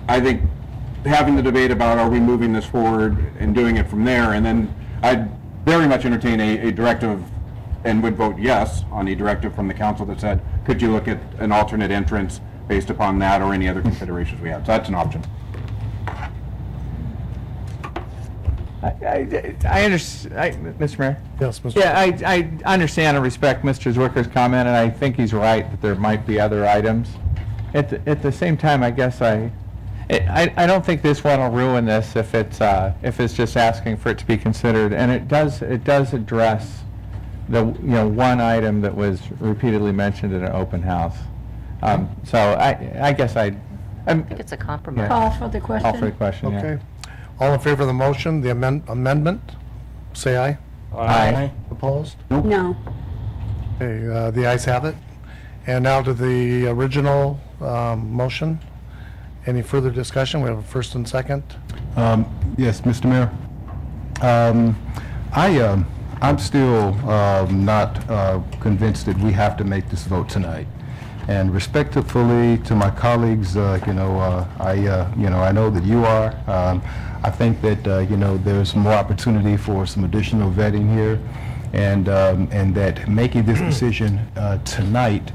S9: I think having the debate about are we moving this forward and doing it from there, and then I'd very much entertain a directive and would vote yes on a directive from the council that said, could you look at an alternate entrance based upon that or any other considerations we have? So that's an option.
S5: I understand, Mr. Mayor?
S2: Yes, Mr.
S5: Yeah, I understand and respect Mr. Zwicker's comment, and I think he's right that there might be other items. At the same time, I guess I don't think this one will ruin this if it's just asking for it to be considered, and it does address the, one item that was repeatedly mentioned at an open house. So I guess
S20: I think it's a compromise.
S10: Call for the question.
S5: Call for the question, yeah.
S2: Okay. All in favor of the motion, the amendment, say aye.
S5: Aye.
S2: Opposed?
S10: No.
S2: Okay, the ayes have it. And now to the original motion. Any further discussion? We have a first and second.
S8: Yes, Mr. Mayor. I'm still not convinced that we have to make this vote tonight. And respectfully to my colleagues, I know that you are. I think that there's more opportunity for some additional vetting here, and that making this decision tonight,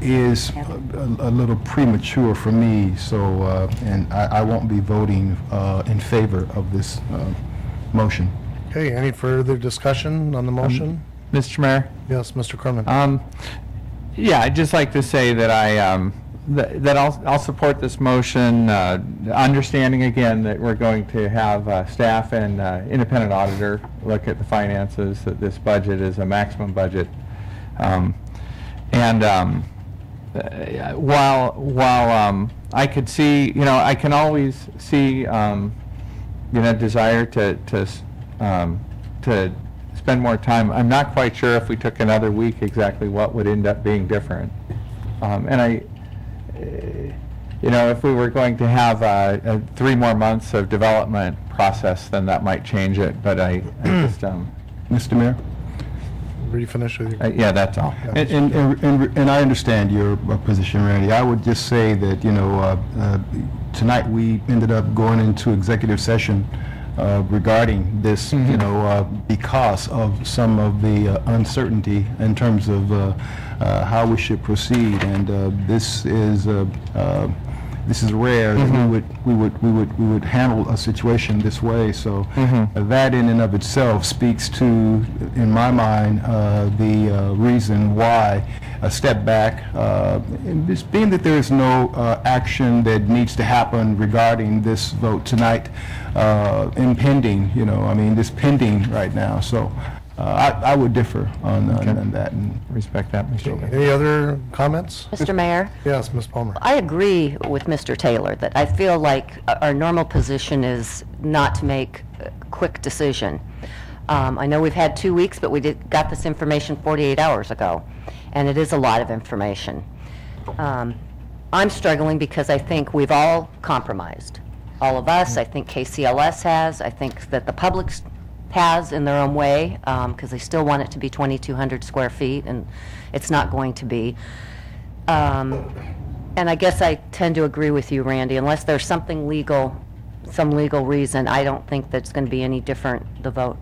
S8: is a little premature for me. So, and I won't be voting in favor of this motion.
S2: Okay, any further discussion on the motion?
S5: Mr. Mayor?
S2: Yes, Mr. Kerman.
S5: Yeah, I'd just like to say that that I'll support this motion, understanding again that we're going to have staff and independent auditor look at the finances, that this budget is a maximum budget. While I could see, I can always see, desire to spend more time. I'm not quite sure if we took another week exactly what would end up being different. If we were going to have 3 more months of development process, then that might change it, but I just,
S8: Mr. Mayor?
S2: Were you finished with your?
S5: yeah, that's all.
S8: And I understand your position, Randy. I would just say that, tonight we ended up going into executive session regarding this, because of some of the uncertainty in terms of how we should proceed. And this is rare that we would handle a situation this way. So that in and of itself speaks to, in my mind, the reason why a step back, this being that there is no action that needs to happen regarding this vote tonight, impending, this pending right now. So I would differ on that. And
S5: respect that, Mr. Chairman.
S2: Any other comments?
S20: Mr. Mayor?
S2: Yes, Ms. Palmer.
S20: I agree with Mr. Taylor that I feel like our normal position is not to make a quick decision. I know we've had 2 weeks, but we got this information 48 hours ago, and it is a lot of information. I'm struggling because I think we've all compromised. All of us, I think KCLS has, I think that the public has in their own way, because they still want it to be 2,200 square feet, and it's not going to be. And I guess I tend to agree with you, Randy, unless there's something legal, some legal reason, I don't think that's going to be any different, the vote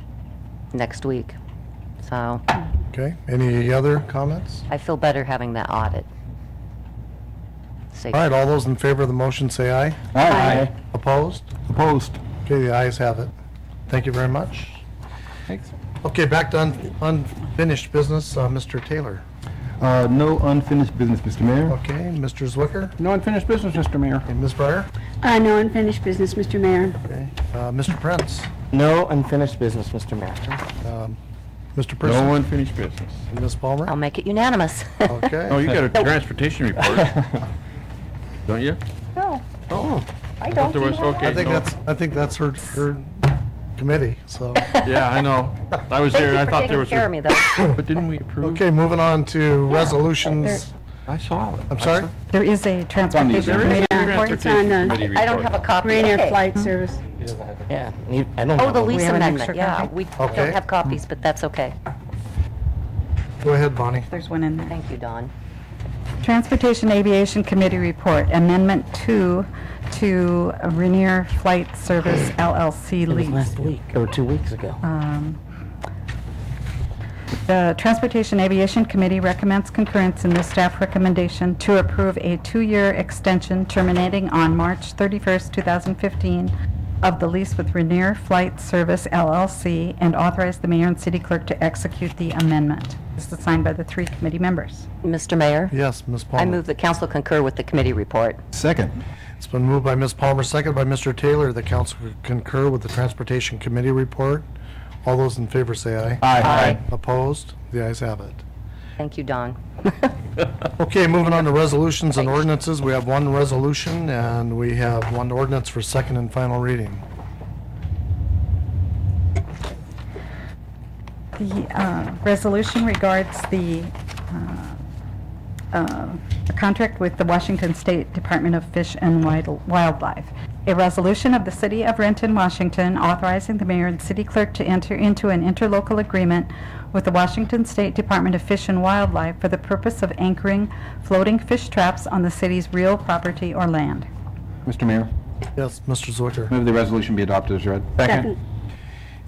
S20: next week. So
S2: Okay, any other comments?
S20: I feel better having that audit.
S2: All right, all those in favor of the motion say aye.
S20: Aye.
S2: Opposed?
S8: Opposed.
S2: Okay, the ayes have it. Thank you very much.
S5: Thanks.
S2: Okay, back to unfinished business, Mr. Taylor.
S8: No unfinished business, Mr. Mayor.
S2: Okay, Mr. Zwicker?
S21: No unfinished business, Mr. Mayor.
S2: And Ms. Breyer?
S10: No unfinished business, Mr. Mayor.
S2: Okay, Mr. Prince?
S21: No unfinished business, Mr. Mayor.
S2: Mr. Person?
S6: No unfinished business.
S2: And Ms. Palmer?
S20: I'll make it unanimous.
S2: Okay.
S6: Oh, you got a transportation report, don't you?
S20: No,
S6: Oh,
S20: I
S6: thought
S20: don't.
S6: there was, okay.
S2: I think that's her committee, so.
S6: Yeah, I know. I was there, I thought there was.
S20: Taking care of me, though.
S6: But didn't we approve?
S2: Okay, moving on to resolutions.
S6: I saw it.
S2: I'm sorry?
S3: There is a transportation
S6: There is
S3: committee
S6: a
S3: report.
S10: It's on
S6: Transportation
S10: the
S20: I don't have a copy.
S10: Rainier
S20: Okay.
S10: Flight Service.
S21: Yeah, I don't
S20: Oh,
S21: have
S20: the
S21: one.
S20: lease
S3: have an
S20: amendment,
S3: extra
S20: yeah.
S3: copy?
S20: We
S2: Okay.
S20: don't have copies, but that's okay.
S2: Go ahead, Bonnie.
S3: There's one in there.
S20: Thank you, Don.
S3: Transportation Aviation Committee report, Amendment 2 to Rainier Flight Service LLC
S21: It was
S3: lease.
S21: last week, or 2 weeks ago.
S3: The Transportation Aviation Committee recommends concurrence in the staff recommendation to approve a 2-year extension terminating on March 31st, 2015 of the lease with Rainier Flight Service LLC and authorize the mayor and city clerk to execute the amendment. This is signed by the 3 committee members.
S20: Mr. Mayor?
S2: Yes, Ms. Palmer.
S20: I move that council concur with the committee report.
S8: Second.
S2: It's been moved by Ms. Palmer, seconded by Mr. Taylor. The council concur with the Transportation Committee report. All those in favor say aye.
S20: Aye.
S2: Opposed? The ayes have it.
S20: Thank you, Don.
S2: Okay, moving on to resolutions and ordinances. We have one resolution and we have one ordinance for second and final reading.
S3: The resolution regards the contract with the Washington State Department of Fish and Wildlife. A resolution of the City of Renton, Washington, authorizing the mayor and city clerk to enter into an interlocal agreement with the Washington State Department of Fish and Wildlife for the purpose of anchoring floating fish traps on the city's real property or land.
S9: Mr. Mayor,
S2: Yes, Mr. Zwicker.
S9: move the resolution be adopted as read.
S10: Second.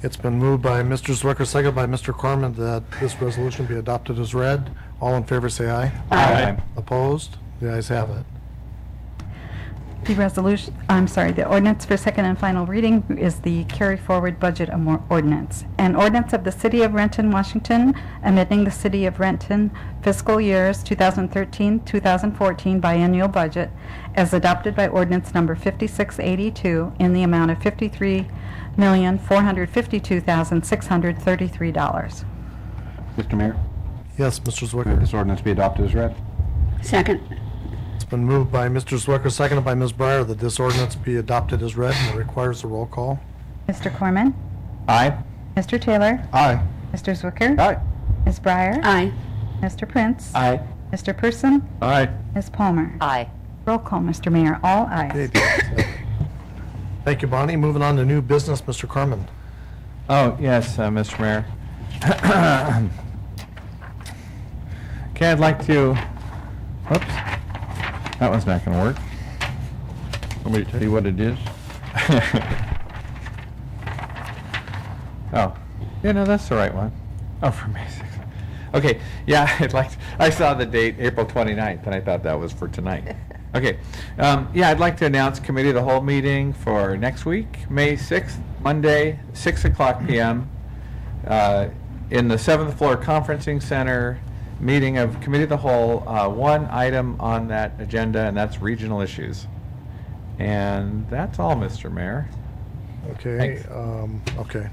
S2: It's been moved by Mr. Zwicker, seconded by Mr. Corman, that this resolution be adopted as read. All in favor say aye.
S9: Aye.
S2: Opposed? The ayes have it.
S3: The ordinance for second and final reading is the carry forward budget ordinance. An ordinance of the City of Renton, Washington, amending the City of Renton fiscal years 2013-2014 biennial budget as adopted by ordinance number 5682 in the amount of $53,452,633.
S9: Mr. Mayor,
S2: Yes, Mr.
S9: move
S2: Zwicker.
S9: this ordinance be adopted as read.
S10: Second.
S2: It's been moved by Mr. Zwicker, seconded by Ms. Breyer, that this ordinance be adopted as read, and it requires a roll call.
S3: Mr. Corman?
S9: Aye.
S3: Mr. Taylor?
S8: Aye.
S3: Mr. Zwicker?
S9: Aye.
S3: Ms. Breyer?
S10: Aye.
S3: Mr. Prince?
S21: Aye.
S3: Mr. Person?
S6: Aye.
S3: Ms. Palmer?
S20: Aye.
S3: Roll call, Mr. Mayor. All ayes.
S2: Okay, the ayes have it. Thank you, Bonnie. Moving on to new business, Mr. Corman.
S5: Oh, yes, Mr. Mayor. Okay, I'd like to, whoops, that one's not going to work.
S6: Want me to tell you what it is?
S5: Oh, yeah, no, that's the right one. Oh, for May 6th. Okay, yeah, I saw the date, April 29th, and I thought that was for tonight. Okay, yeah, I'd like to announce committee of the whole meeting for next week, May 6th, Monday, 6 o'clock PM, in the 7th floor conferencing center, meeting of committee of the whole, one item on that agenda, and that's regional issues. And that's all, Mr. Mayor.
S2: Okay,
S5: Thanks.
S2: okay.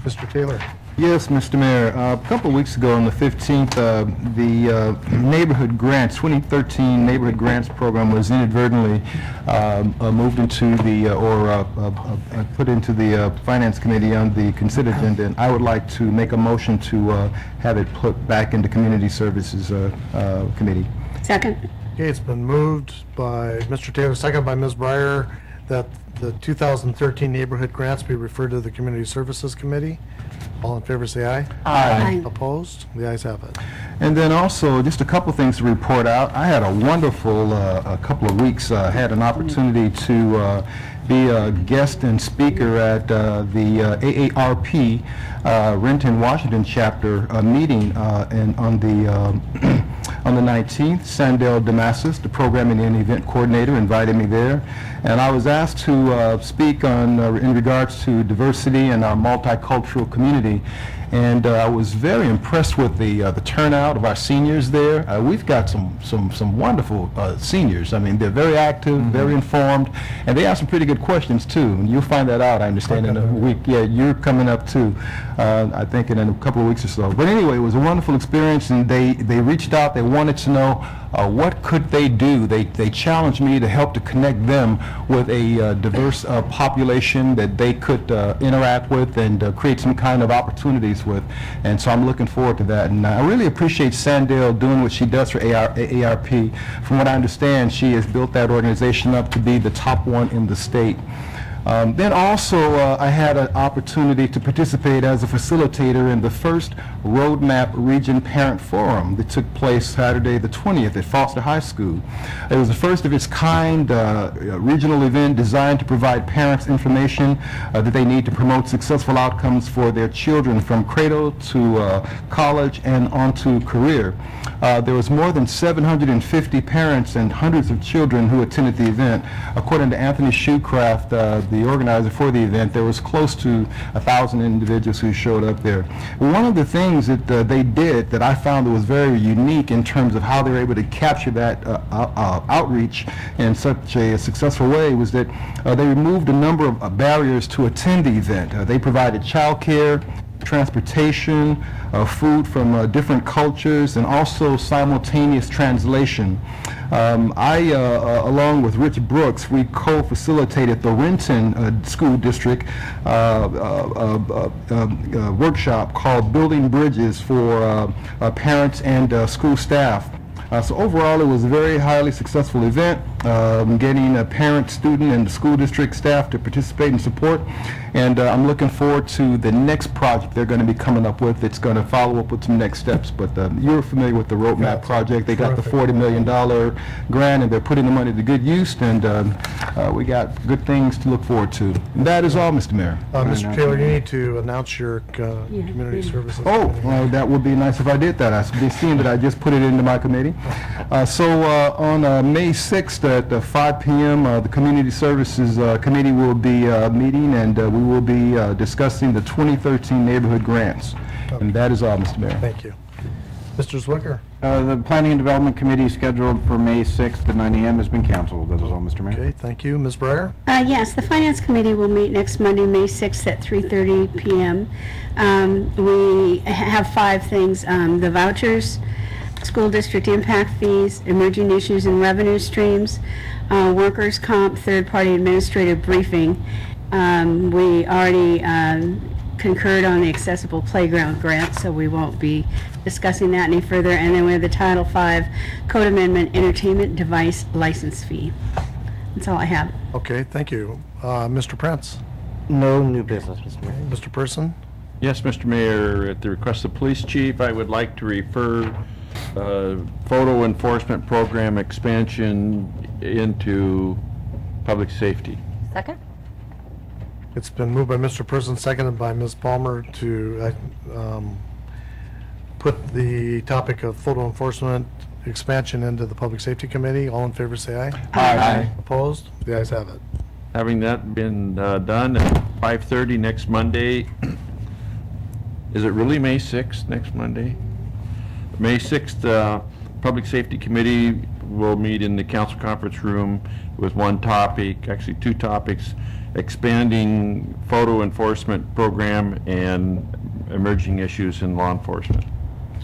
S2: Mr. Taylor.
S8: Yes, Mr. Mayor. A couple of weeks ago, on the 15th, the neighborhood grants, 2013 neighborhood grants program was inadvertently moved into the, put into the Finance Committee on the consent agenda, and I would like to make a motion to have it put back into Community Services Committee.
S10: Second.
S2: Okay, it's been moved by Mr. Taylor, seconded by Ms. Breyer, that the 2013 neighborhood grants be referred to the Community Services Committee. All in favor say aye.
S10: Aye.
S2: Opposed? The ayes have it.
S8: And then also, just a couple things to report out. I had a wonderful a couple of weeks. Had an opportunity to be a guest and speaker at the AARP Renton, Washington chapter meeting and on the 19th. Sandell Damascus, the programming and event coordinator, invited me there, and I was asked to speak on in regards to diversity and our multicultural community. And I was very impressed with the turnout of our seniors there. We've got some wonderful seniors. I mean, they're very active, very informed, and they have some pretty good questions too. And you'll find that out, I understand, in a week. Yeah, you're coming up too, I think in a couple of weeks or so. But anyway, it was a wonderful experience, and they reached out. They wanted to know what could they do. They challenged me to help to connect them with a diverse population that they could interact with and create some kind of opportunities with. And so I'm looking forward to that. And I really appreciate Sandell doing what she does for AARP. From what I understand, she has built that organization up to be the top one in the state. Then also, I had an opportunity to participate as a facilitator in the first Roadmap Region Parent Forum that took place Saturday the 20th at Foster High School. It was the first of its kind regional event designed to provide parents information that they need to promote successful outcomes for their children from cradle to college and onto career. There was more than 750 parents and hundreds of children who attended the event. According to Anthony Shoecraft, the organizer for the event, there was close to 1,000 individuals who showed up there. One of the things that they did that I found that was very unique in terms of how they were able to capture that outreach in such a successful way was that they removed a number of barriers to attend the event. They provided childcare, transportation, food from different cultures, and also simultaneous translation. I, along with Rich Brooks, we co-facilitated the Renton School District workshop called Building Bridges for parents and school staff. So overall, it was a very highly successful event, getting a parent, student, and the school district staff to participate and support. And I'm looking forward to the next project they're going to be coming up with. It's going to follow up with some next steps. But you're familiar with the Roadmap project. They got the $40 million grant, and they're putting the money to good use. And we got good things to look forward to. And that is all, Mr. Mayor.
S2: Mr. Taylor, you need to announce your community services.
S8: Oh, well, that would be nice if I did that. I've been seeing that I just put it into my committee. So on May 6th at 5 p.m., the Community Services Committee will be meeting, and we will be discussing the 2013 neighborhood grants. And that is all, Mr. Mayor.
S2: Thank you. Mr. Zwicker?
S9: The Planning and Development Committee scheduled for May 6th at 9 a.m. has been canceled. That is all, Mr. Mayor.
S2: Okay, thank you. Ms. Breyer?
S10: Yes, the Finance Committee will meet next Monday, May 6th at 3:30 p.m. We have 5 things, the vouchers, school district impact fees, emerging issues and revenue streams, workers' comp, third-party administrative briefing. We already concurred on the accessible playground grant, so we won't be discussing that any further. And then we have the Title V Code Amendment Entertainment Device License Fee. That's all I have.
S2: Okay, thank you. Mr. Prince?
S19: No new business, Mr. Mayor.
S2: Mr. Person?
S6: Yes, Mr. Mayor, at the request of the police chief, I would like to refer photo enforcement program expansion into public safety.
S20: Second?
S2: It's been moved by Mr. Person, seconded by Ms. Palmer to put the topic of photo enforcement expansion into the Public Safety Committee. All in favor, say aye.
S6: Aye.
S2: Opposed? The ayes have it.
S6: Having that been done at 5:30 next Monday, is it really May 6th, next Monday? May 6th, Public Safety Committee will meet in the council conference room with one topic, actually 2 topics, expanding photo enforcement program and emerging issues in law enforcement.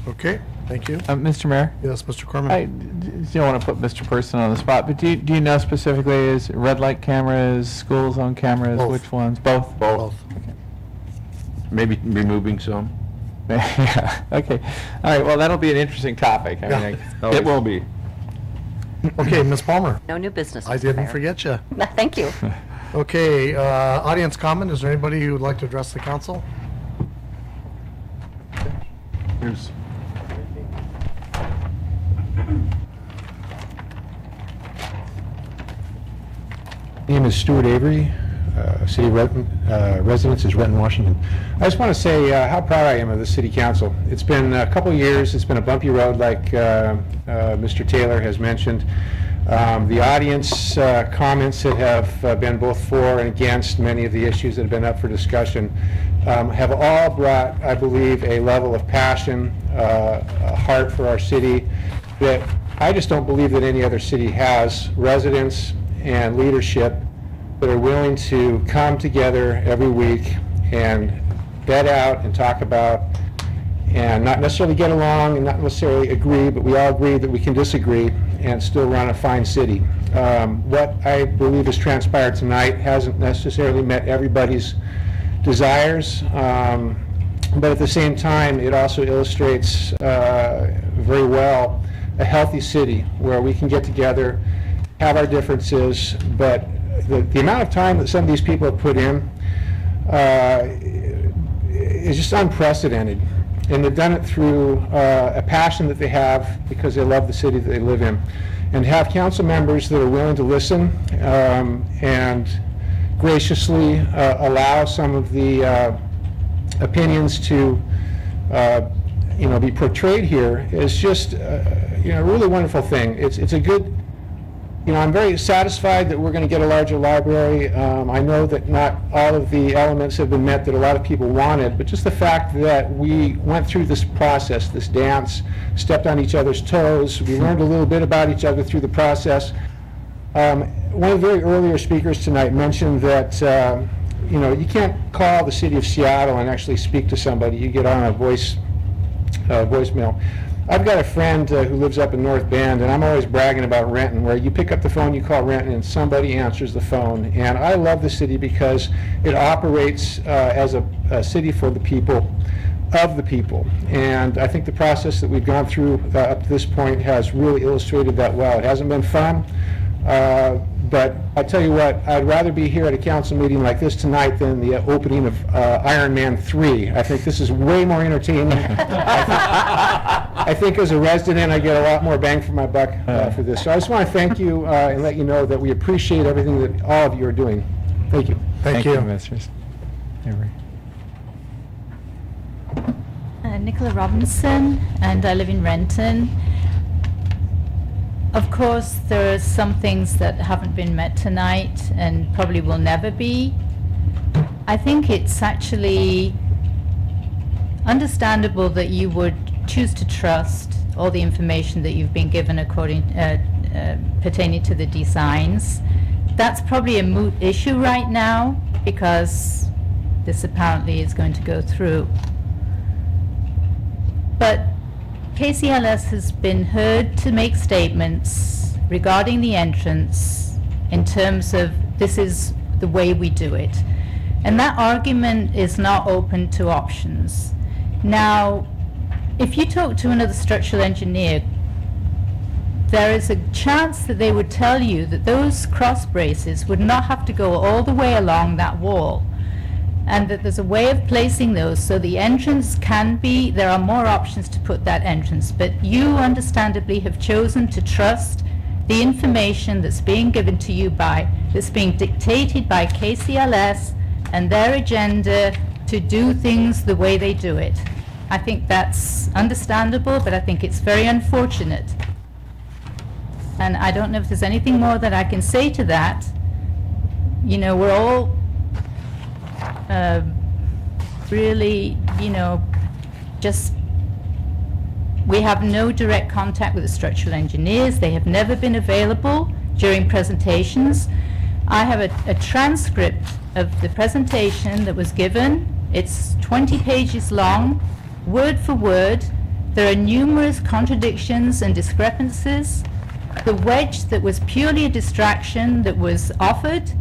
S2: Okay, thank you.
S5: Mr. Mayor?
S2: Yes, Mr. Corman?
S5: I don't want to put Mr. Person on the spot, but do you know specifically, is red light cameras, school zone cameras,
S2: Both.
S5: which ones? Both?
S2: Both.
S6: Maybe removing some.
S5: Yeah, okay. All right, well, that'll be an interesting topic. I mean,
S6: It will be.
S2: Okay, Ms. Palmer?
S20: No new business,
S2: I
S20: Mr.
S2: didn't
S20: Mayor.
S2: forget you.
S20: No, thank you.
S2: Okay, audience comment. Is there anybody who would like to address the council?
S6: Here's.
S13: Name is Stuart Avery. City residence is Renton, Washington. I just want to say how proud I am of the city council. It's been a couple years. It's been a bumpy road, like Mr. Taylor has mentioned. The audience comments that have been both for and against many of the issues that have been up for discussion have all brought, I believe, a level of passion, a heart for our city that I just don't believe that any other city has. Residents and leadership that are willing to come together every week and vet out and talk about and not necessarily get along and not necessarily agree, but we all agree that we can disagree and still run a fine city. What I believe has transpired tonight hasn't necessarily met everybody's desires, but at the same time, it also illustrates very well a healthy city where we can get together, have our differences, but the amount of time that some of these people have put in is just unprecedented. And they've done it through a passion that they have because they love the city that they live in. And have council members that are willing to listen and graciously allow some of the opinions to be portrayed here is just a really wonderful thing. It's a good, I'm very satisfied that we're going to get a larger library. I know that not all of the elements have been met that a lot of people wanted, but just the fact that we went through this process, this dance, stepped on each other's toes, we learned a little bit about each other through the process. One of the very earlier speakers tonight mentioned that you can't call the city of Seattle and actually speak to somebody. You get on a voicemail. I've got a friend who lives up in North Bend, and I'm always bragging about Renton, where you pick up the phone, you call Renton, and somebody answers the phone. And I love the city because it operates as a city for the people, of the people. And I think the process that we've gone through up to this point has really illustrated that well. It hasn't been fun, but I tell you what, I'd rather be here at a council meeting like this tonight than the opening of Iron Man 3. I think this is way more entertaining. I think as a resident, I get a lot more bang for my buck for this. So I just want to thank you and let you know that we appreciate everything that all of you are doing. Thank you.
S2: Thank you.
S5: Mr. Avery.
S14: Nicola Robinson, and I live in Renton. Of course, there are some things that haven't been met tonight and probably will never be. I think it's actually understandable that you would choose to trust all the information that you've been given pertaining to the designs. That's probably a moot issue right now because this apparently is going to go through. But KCLS has been heard to make statements regarding the entrance in terms of this is the way we do it. And that argument is not open to options. Now, if you talk to another structural engineer, there is a chance that they would tell you that those cross braces would not have to go all the way along that wall, and that there's a way of placing those so the entrance can be, there are more options to put that entrance, but you understandably have chosen to trust the information that's being given to you that's being dictated by KCLS and their agenda to do things the way they do it. I think that's understandable, but I think it's very unfortunate. And I don't know if there's anything more that I can say to that. We're all really, we have no direct contact with the structural engineers. They have never been available during presentations. I have a transcript of the presentation that was given. It's 20 pages long, word for word. There are numerous contradictions and discrepancies. The wedge that was purely a distraction that was offered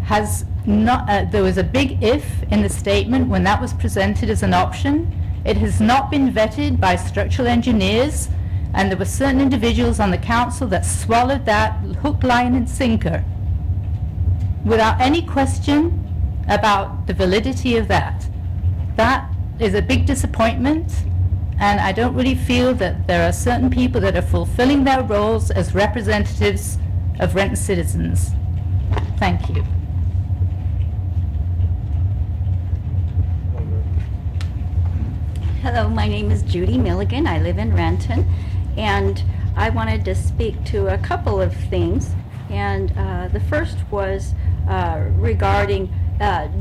S14: has not, there was a big if in the statement when that was presented as an option. It has not been vetted by structural engineers, and there were certain individuals on the council that swallowed that hook, line, and sinker without any question about the validity of that. That is a big disappointment, and I don't really feel that there are certain people that are fulfilling their roles as representatives of Renton citizens. Thank you.
S15: Hello, my name is Judy Milligan. I live in Renton, and I wanted to speak to a couple of things. And the first was regarding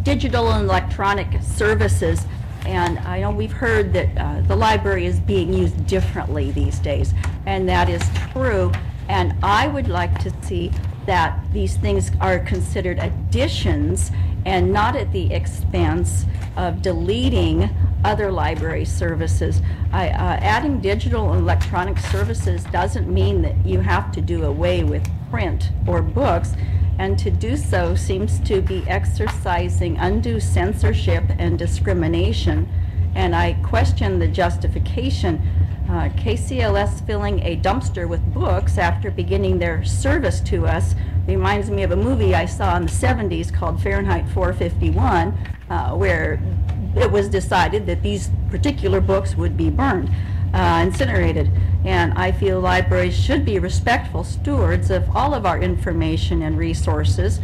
S15: digital and electronic services. And I know we've heard that the library is being used differently these days, and that is true. And I would like to see that these things are considered additions and not at the expense of deleting other library services. Adding digital and electronic services doesn't mean that you have to do away with print or books, and to do so seems to be exercising undue censorship and discrimination. And I question the justification KCLS filling a dumpster with books after beginning their service to us reminds me of a movie I saw in the 70s called Fahrenheit 451, where it was decided that these particular books would be burned, incinerated. And I feel libraries should be respectful stewards of all of our information and resources.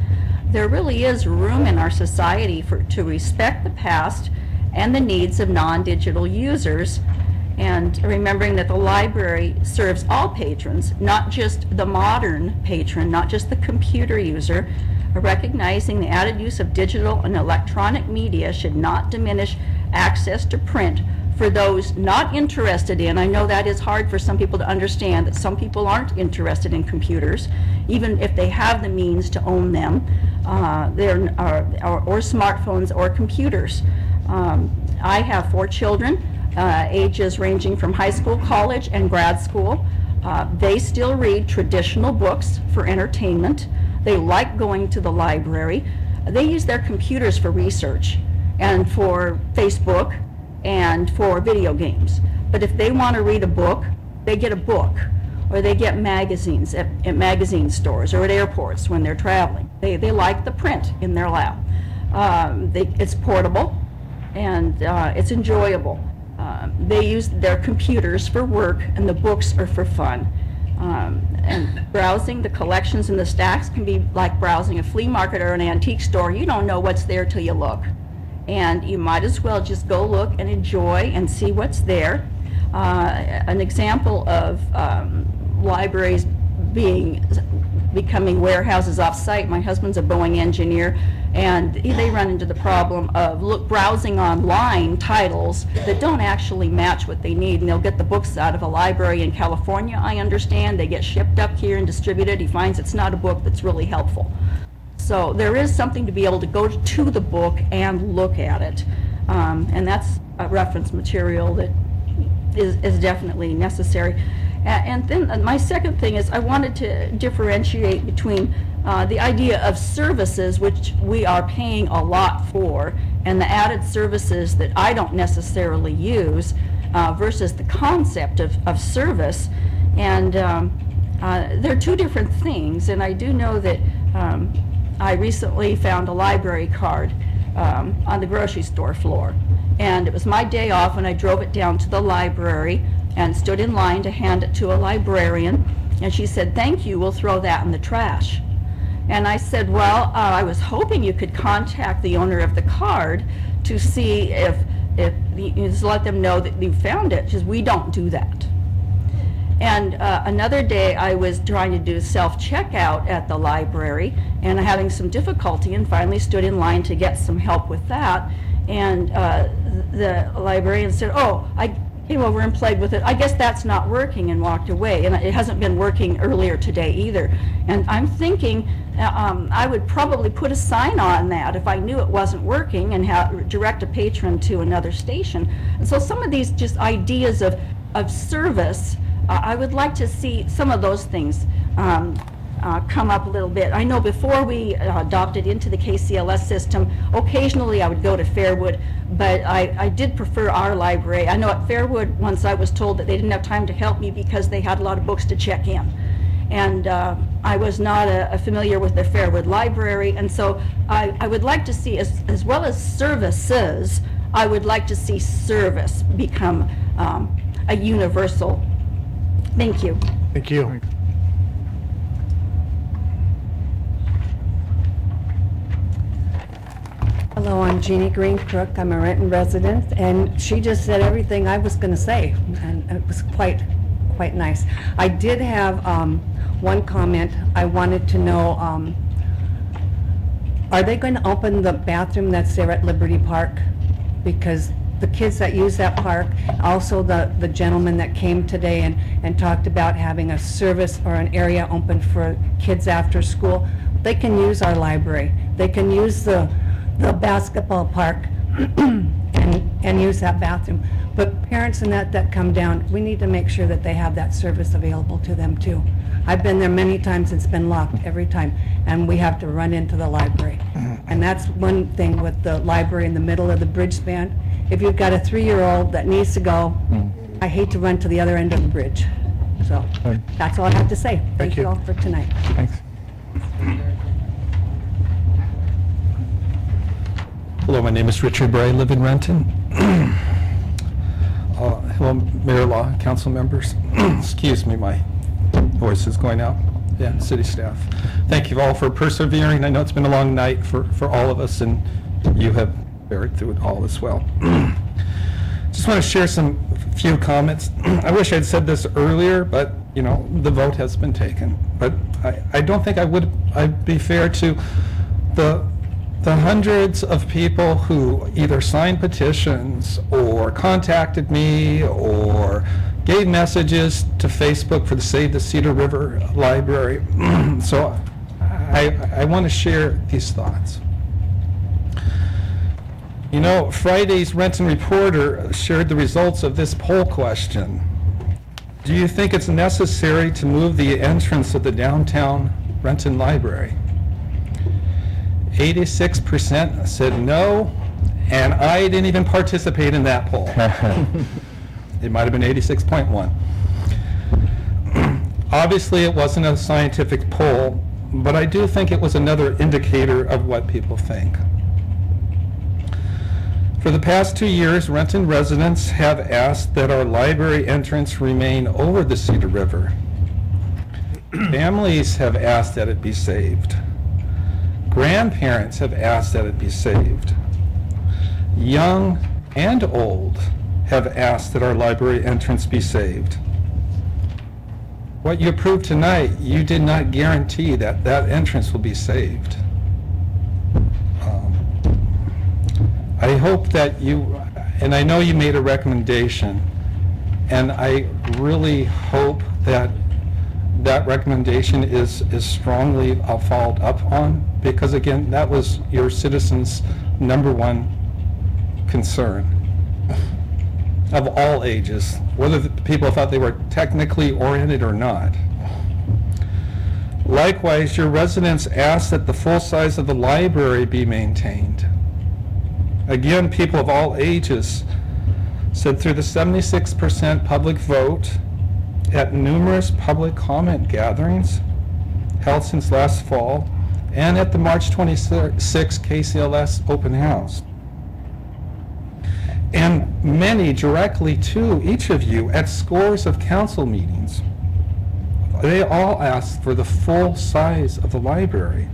S15: There really is room in our society to respect the past and the needs of non-digital users, and remembering that the library serves all patrons, not just the modern patron, not just the computer user. Recognizing the added use of digital and electronic media should not diminish access to print for those not interested in. I know that is hard for some people to understand, that some people aren't interested in computers, even if they have the means to own them, or smartphones or computers. I have 4 children, ages ranging from high school, college, and grad school. They still read traditional books for entertainment. They like going to the library. They use their computers for research and for Facebook and for video games. But if they want to read a book, they get a book, or they get magazines at magazine stores or at airports when they're traveling. They like the print in their lap. It's portable and it's enjoyable. They use their computers for work, and the books are for fun. And browsing the collections in the stacks can be like browsing a flea market or an antique store. You don't know what's there till you look. And you might as well just go look and enjoy and see what's there. An example of libraries becoming warehouses off-site, my husband's a Boeing engineer, and they run into the problem of browsing online titles that don't actually match what they need, and they'll get the books out of a library in California, I understand. They get shipped up here and distributed. He finds it's not a book that's really helpful. So there is something to be able to go to the book and look at it, and that's a reference material that is definitely necessary. And then my second thing is I wanted to differentiate between the idea of services, which we are paying a lot for, and the added services that I don't necessarily use, versus the concept of service. And they're 2 different things. And I do know that I recently found a library card on the grocery store floor. And it was my day off, and I drove it down to the library and stood in line to hand it to a librarian. And she said, "Thank you, we'll throw that in the trash." And I said, well, I was hoping you could contact the owner of the card to see if you just let them know that you found it, because we don't do that. And another day I was trying to do self-checkout at the library and having some difficulty, and finally stood in line to get some help with that. And the librarian said, "Oh, I came over and played with it. I guess that's not working," and walked away. And it hasn't been working earlier today either. And I'm thinking I would probably put a sign on that if I knew it wasn't working, and direct a patron to another station. And so some of these just ideas of service, I would like to see some of those things come up a little bit. I know before we adopted into the KCLS system, occasionally I would go to Fairwood, but I did prefer our library. I know at Fairwood, once I was told that they didn't have time to help me because they had a lot of books to check in. And I was not familiar with the Fairwood Library, and so I would like to see, as well as services, I would like to see service become a universal. Thank you.
S2: Thank you.
S16: Hello, I'm Jeannie Green-Crook. I'm a Renton resident, and she just said everything I was going to say, and it was quite nice. I did have one comment. I wanted to know, are they going to open the bathroom that's there at Liberty Park? Because the kids that use that park, also the gentleman that came today and talked about having a service or an area open for kids after school, they can use our library. They can use the basketball park and use that bathroom. But parents and that come down, we need to make sure that they have that service available to them too. I've been there many times, it's been locked every time, and we have to run into the library. And that's one thing with the library in the middle of the bridge span. If you've got a 3-year-old that needs to go, I hate to run to the other end of the bridge. So, that's all I have to say. Thank you all for tonight.
S5: Thanks.
S17: Hello, my name is Richard Bray, I live in Renton. Hello, Mayor Law, council members. Excuse me, my voice is going out. Yeah, city staff. Thank you all for persevering. I know it's been a long night for all of us, and you have buried through it all as well. Just want to share some few comments. I wish I'd said this earlier, but, you know, the vote has been taken. But I don't think I'd be fair to the hundreds of people who either signed petitions or contacted me or gave messages to Facebook for the Save the Cedar River Library. So I want to share these thoughts. You know, Friday's Renton Reporter shared the results of this poll question. Do you think it's necessary to move the entrance of the downtown Renton Library? 86% said no, and I didn't even participate in that poll. It might have been 86.1. Obviously, it wasn't a scientific poll, but I do think it was another indicator of what people think. For the past 2 years, Renton residents have asked that our library entrance remain over the Cedar River. Families have asked that it be saved. Grandparents have asked that it be saved. Young and old have asked that our library entrance be saved. What you approved tonight, you did not guarantee that that entrance will be saved. I hope that you, and I know you made a recommendation, and I really hope that that recommendation is strongly followed up on, because again, that was your citizens' #1 concern of all ages, whether the people thought they were technically oriented or not. Likewise, your residents asked that the full size of the library be maintained. Again, people of all ages said through the 76% public vote at numerous public comment gatherings held since last fall and at the March 26 KCLS open house. And many directly to each of you at scores of council meetings. They all asked for the full size of the library.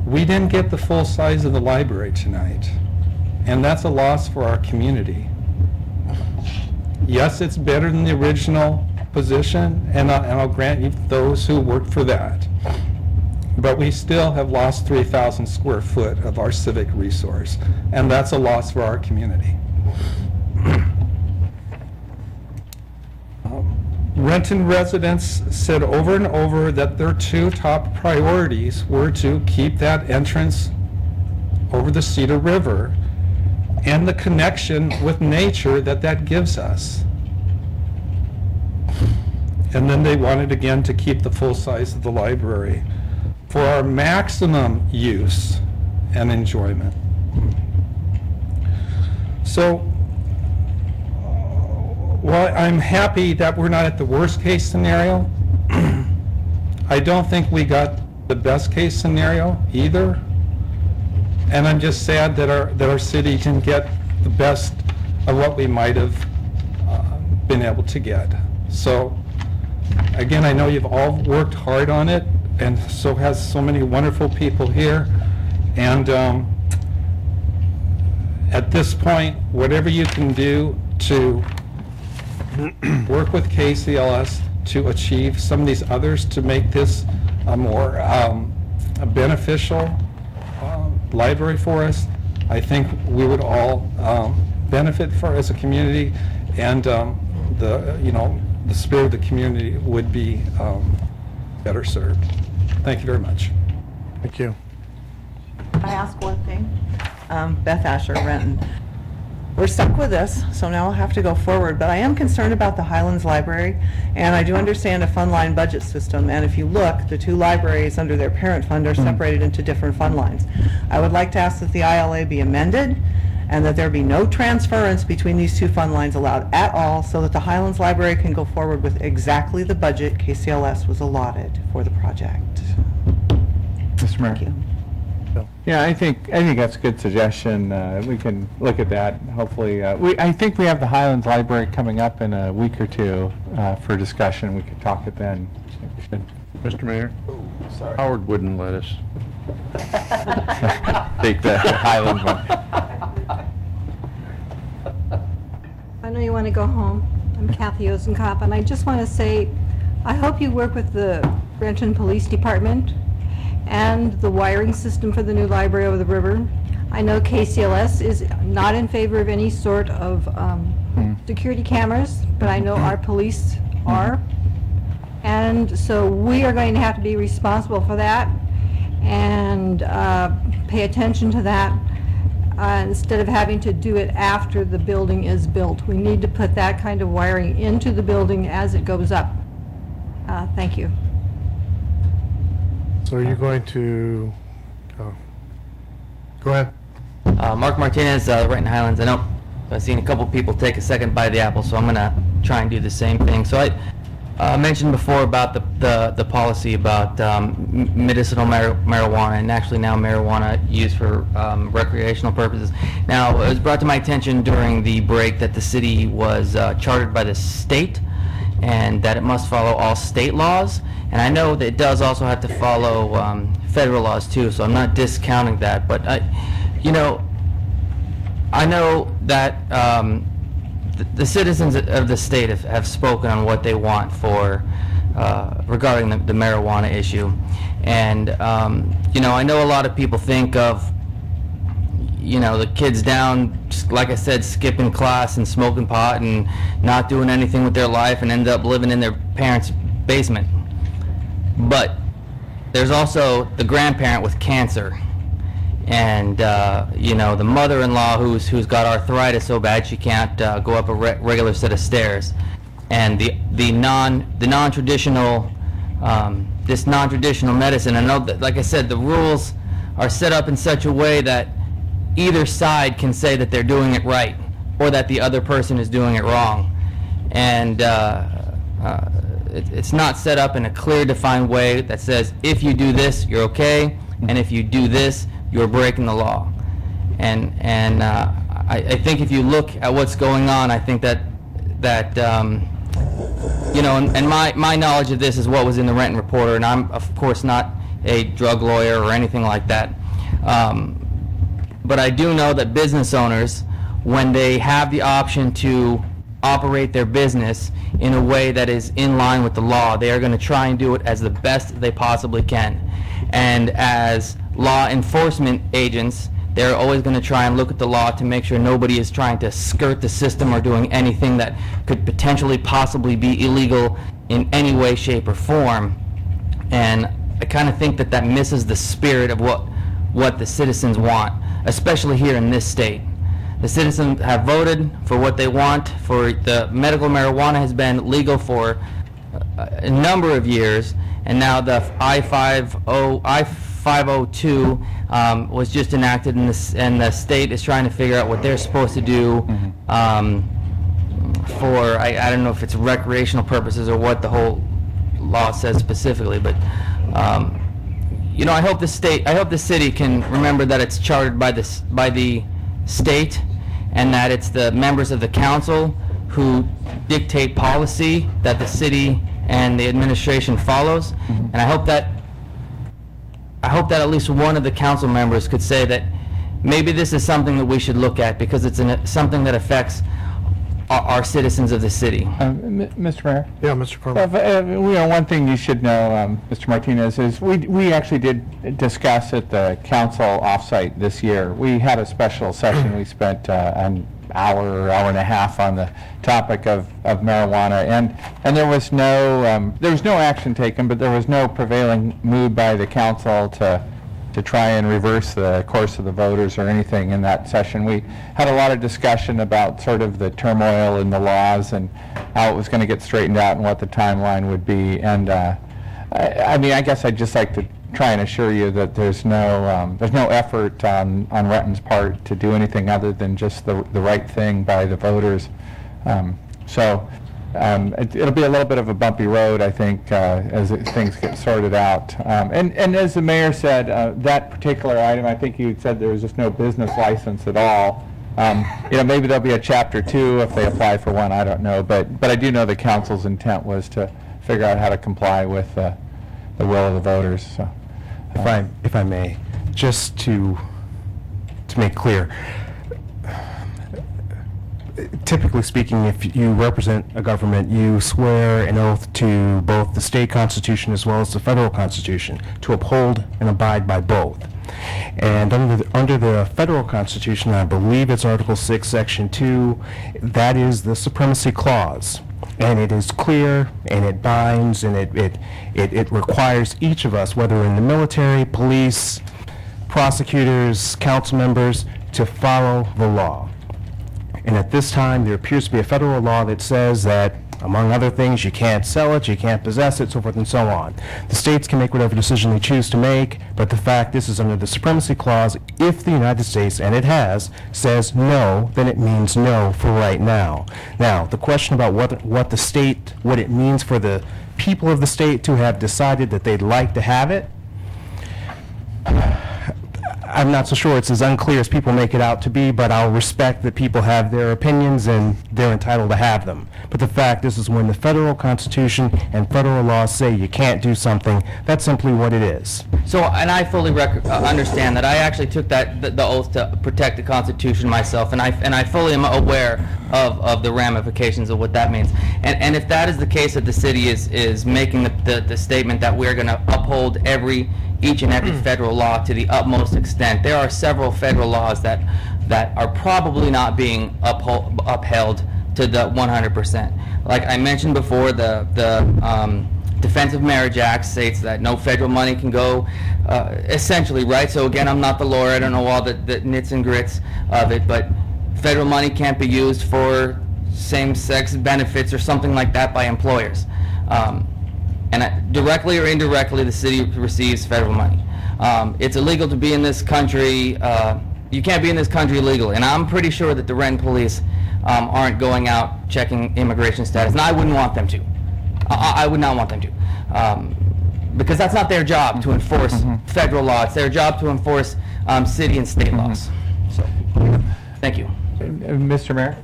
S17: We didn't get the full size of the library tonight, and that's a loss for our community. Yes, it's better than the original position, and I'll grant you those who worked for that. But we still have lost 3,000 square foot of our civic resource, and that's a loss for our community. Renton residents said over and over that their 2 top priorities were to keep that entrance over the Cedar River and the connection with nature that gives us. And then they wanted again to keep the full size of the library for our maximum use and enjoyment. So, well, I'm happy that we're not at the worst case scenario. I don't think we got the best case scenario either. And I'm just sad that our city didn't get the best of what we might have been able to get. So, again, I know you've all worked hard on it, and so has so many wonderful people here. And at this point, whatever you can do to work with KCLS to achieve some of these others to make this a more a beneficial library for us, I think we would all benefit for as a community, and the spirit of the community would be better served. Thank you very much.
S2: Thank you.
S18: Can I ask one thing? Beth Asher, Renton. We're stuck with this, so now I'll have to go forward, but I am concerned about the Highlands Library, and I do understand a fund line budget system, and if you look, the 2 libraries under their parent fund are separated into different fund lines. I would like to ask that the ILA be amended and that there be no transference between these two fund lines allowed at all, so that the Highlands Library can go forward with exactly the budget KCLS was allotted for the project.
S5: Mr. Mayor?
S18: Thank you.
S5: Yeah, I think that's a good suggestion. We can look at that, hopefully. I think we have the Highlands Library coming up in a week or two for discussion. We could talk it then.
S6: Mr. Mayor? Howard wouldn't let us.
S5: Take the Highlands one.
S1: I know you want to go home. I'm Kathy Ozenkopf, and I just want to say, I hope you work with the Renton Police Department and the wiring system for the new library over the river. I know KCLS is not in favor of any sort of security cameras, but I know our police are. And so we are going to have to be responsible for that and pay attention to that instead of having to do it after the building is built. We need to put that kind of wiring into the building as it goes up. Thank you.
S2: So are you going to, go ahead.
S11: Mark Martinez, Renton Highlands. I know I've seen a couple people take a second bite of the apple, so I'm going to try and do the same thing. So I mentioned before about the policy about medicinal marijuana, and actually now marijuana used for recreational purposes. Now, it was brought to my attention during the break that the city was chartered by the state, and that it must follow all state laws. And I know that it does also have to follow federal laws too, so I'm not discounting that. But I know that the citizens of the state have spoken on what they want for regarding the marijuana issue. And I know a lot of people think of the kids down, like I said, skipping class and smoking pot and not doing anything with their life and end up living in their parents' basement. But there's also the grandparent with cancer, and the mother-in-law who's got arthritis so bad she can't go up a regular set of stairs, and the non-traditional medicine. I know that, like I said, the rules are set up in such a way that either side can say that they're doing it right or that the other person is doing it wrong, and it's not set up in a clear, defined way that says if you do this, you're okay, and if you do this, you're breaking the law. And I think if you look at what's going on, I think that and my knowledge of this is what was in the Renton Reporter, and I'm of course not a drug lawyer or anything like that. But I do know that business owners, when they have the option to operate their business in a way that is in line with the law, they are going to try and do it as the best they possibly can. And as law enforcement agents, they're always going to try and look at the law to make sure nobody is trying to skirt the system or doing anything that could potentially possibly be illegal in any way, shape, or form. And I kind of think that misses the spirit of what the citizens want, especially here in this state. The citizens have voted for what they want. For the medical marijuana has been legal for a number of years, and now the I-502 was just enacted, and the state is trying to figure out what they're supposed to do for, I don't know if it's recreational purposes or what the whole law says specifically, but I hope the city can remember that it's chartered by the state, and that it's the members of the council who dictate policy that the city and the administration follows. And I hope that at least one of the council members could say that maybe this is something that we should look at, because it's something that affects our citizens of the city.
S5: Mr. Mayor?
S2: Yeah, Mr. Corman.
S5: One thing you should know, Mr. Martinez, is we actually did discuss at the council offsite this year. We had a special session. We spent an hour and a half on the topic of marijuana, and there was no action taken, but there was no prevailing mood by the council to try and reverse the course of the voters or anything in that session. We had a lot of discussion about sort of the turmoil in the laws and how it was going to get straightened out and what the timeline would be. And I guess I'd just like to try and assure you that there's no effort on Renton's part to do anything other than just the right thing by the voters. It'll be a little bit of a bumpy road, I think, as things get sorted out. And as the mayor said, that particular item, I think you said there was just no business license at all. Maybe there'll be a chapter 2 if they apply for one, I don't know. But I do know the council's intent was to figure out how to comply with the will of the voters. So,
S19: If I may, just to make clear, typically speaking, if you represent a government, you swear an oath to both the state constitution as well as the federal constitution to uphold and abide by both. And under the federal constitution, I believe it's Article 6, Section 2, that is the supremacy clause. And it is clear, and it binds, and it requires each of us, whether in the military, police, prosecutors, council members, to follow the law. And at this time, there appears to be a federal law that says that, among other things, you can't sell it, you can't possess it, so forth and so on. The states can make whatever decision they choose to make, but the fact this is under the supremacy clause. If the United States, and it has, says no, then it means no for right now. Now, the question about what the state, what it means for the people of the state to have decided that they'd like to have it, I'm not so sure it's as unclear as people make it out to be, but I'll respect that people have their opinions and they're entitled to have them. But the fact is when the federal constitution and federal laws say you can't do something, that's simply what it is.
S11: So, and I fully understand that. I actually took the oath to protect the Constitution myself, and I fully am aware of the ramifications of what that means. And if that is the case, that the city is making the statement that we're going to uphold each and every federal law to the utmost extent, there are several federal laws that are probably not being upheld to the 100%. Like I mentioned before, the Defense of Marriage Act states that no federal money can go, essentially, right? So again, I'm not the lawyer, I don't know all the nits and grits of it, but federal money can't be used for same-sex benefits or something like that by employers. And directly or indirectly, the city receives federal money. It's illegal to be in this country. You can't be in this country illegally. And I'm pretty sure that the Renton police aren't going out checking immigration status. And I wouldn't want them to. I would not want them to. Because that's not their job to enforce federal law. It's their job to enforce city and state laws. So, thank you.
S5: Mr. Mayor?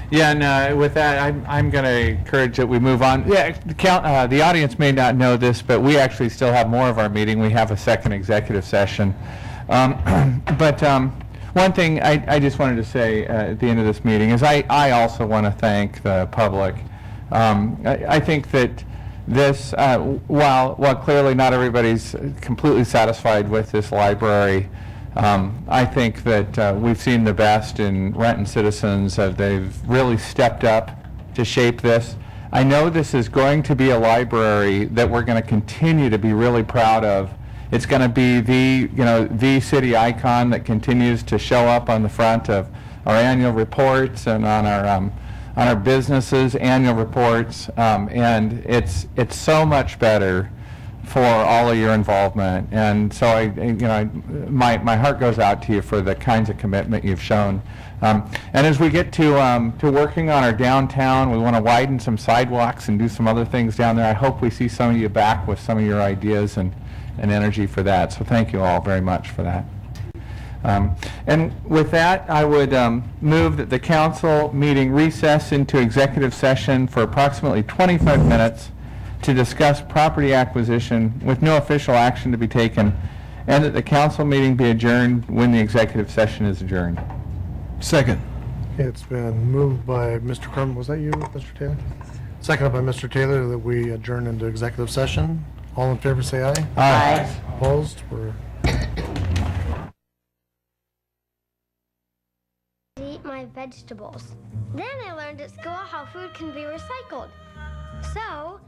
S5: Yeah, and with that, I'm going to encourage that we move on. Yeah, the audience may not know this, but we actually still have more of our meeting. We have a second executive session. But one thing I just wanted to say at the end of this meeting is I also want to thank the public. I think that this, while clearly not everybody's completely satisfied with this library, I think that we've seen the best in Renton citizens. They've really stepped up to shape this. I know this is going to be a library that we're going to continue to be really proud of. It's going to be the city icon that continues to show up on the front of our annual reports and on our businesses' annual reports. And it's so much better for all of your involvement, and so my heart goes out to you for the kinds of commitment you've shown. And as we get to working on our downtown, we want to widen some sidewalks and do some other things down there. I hope we see some of you back with some of your ideas and energy for that. So thank you all very much for that. And with that, I would move that the council meeting recess into executive session for approximately 25 minutes to discuss property acquisition with no official action to be taken, and that the council meeting be adjourned when the executive session is adjourned.
S2: Second. Okay, it's been moved by Mr. Crum. Was that you, Mr. Taylor? Seconded by Mr. Taylor that we adjourn into executive session. All in favor, say aye.
S20: Aye.
S2: Opposed? We're
S4: Eat my vegetables. Then I learned at school how food can be recycled. So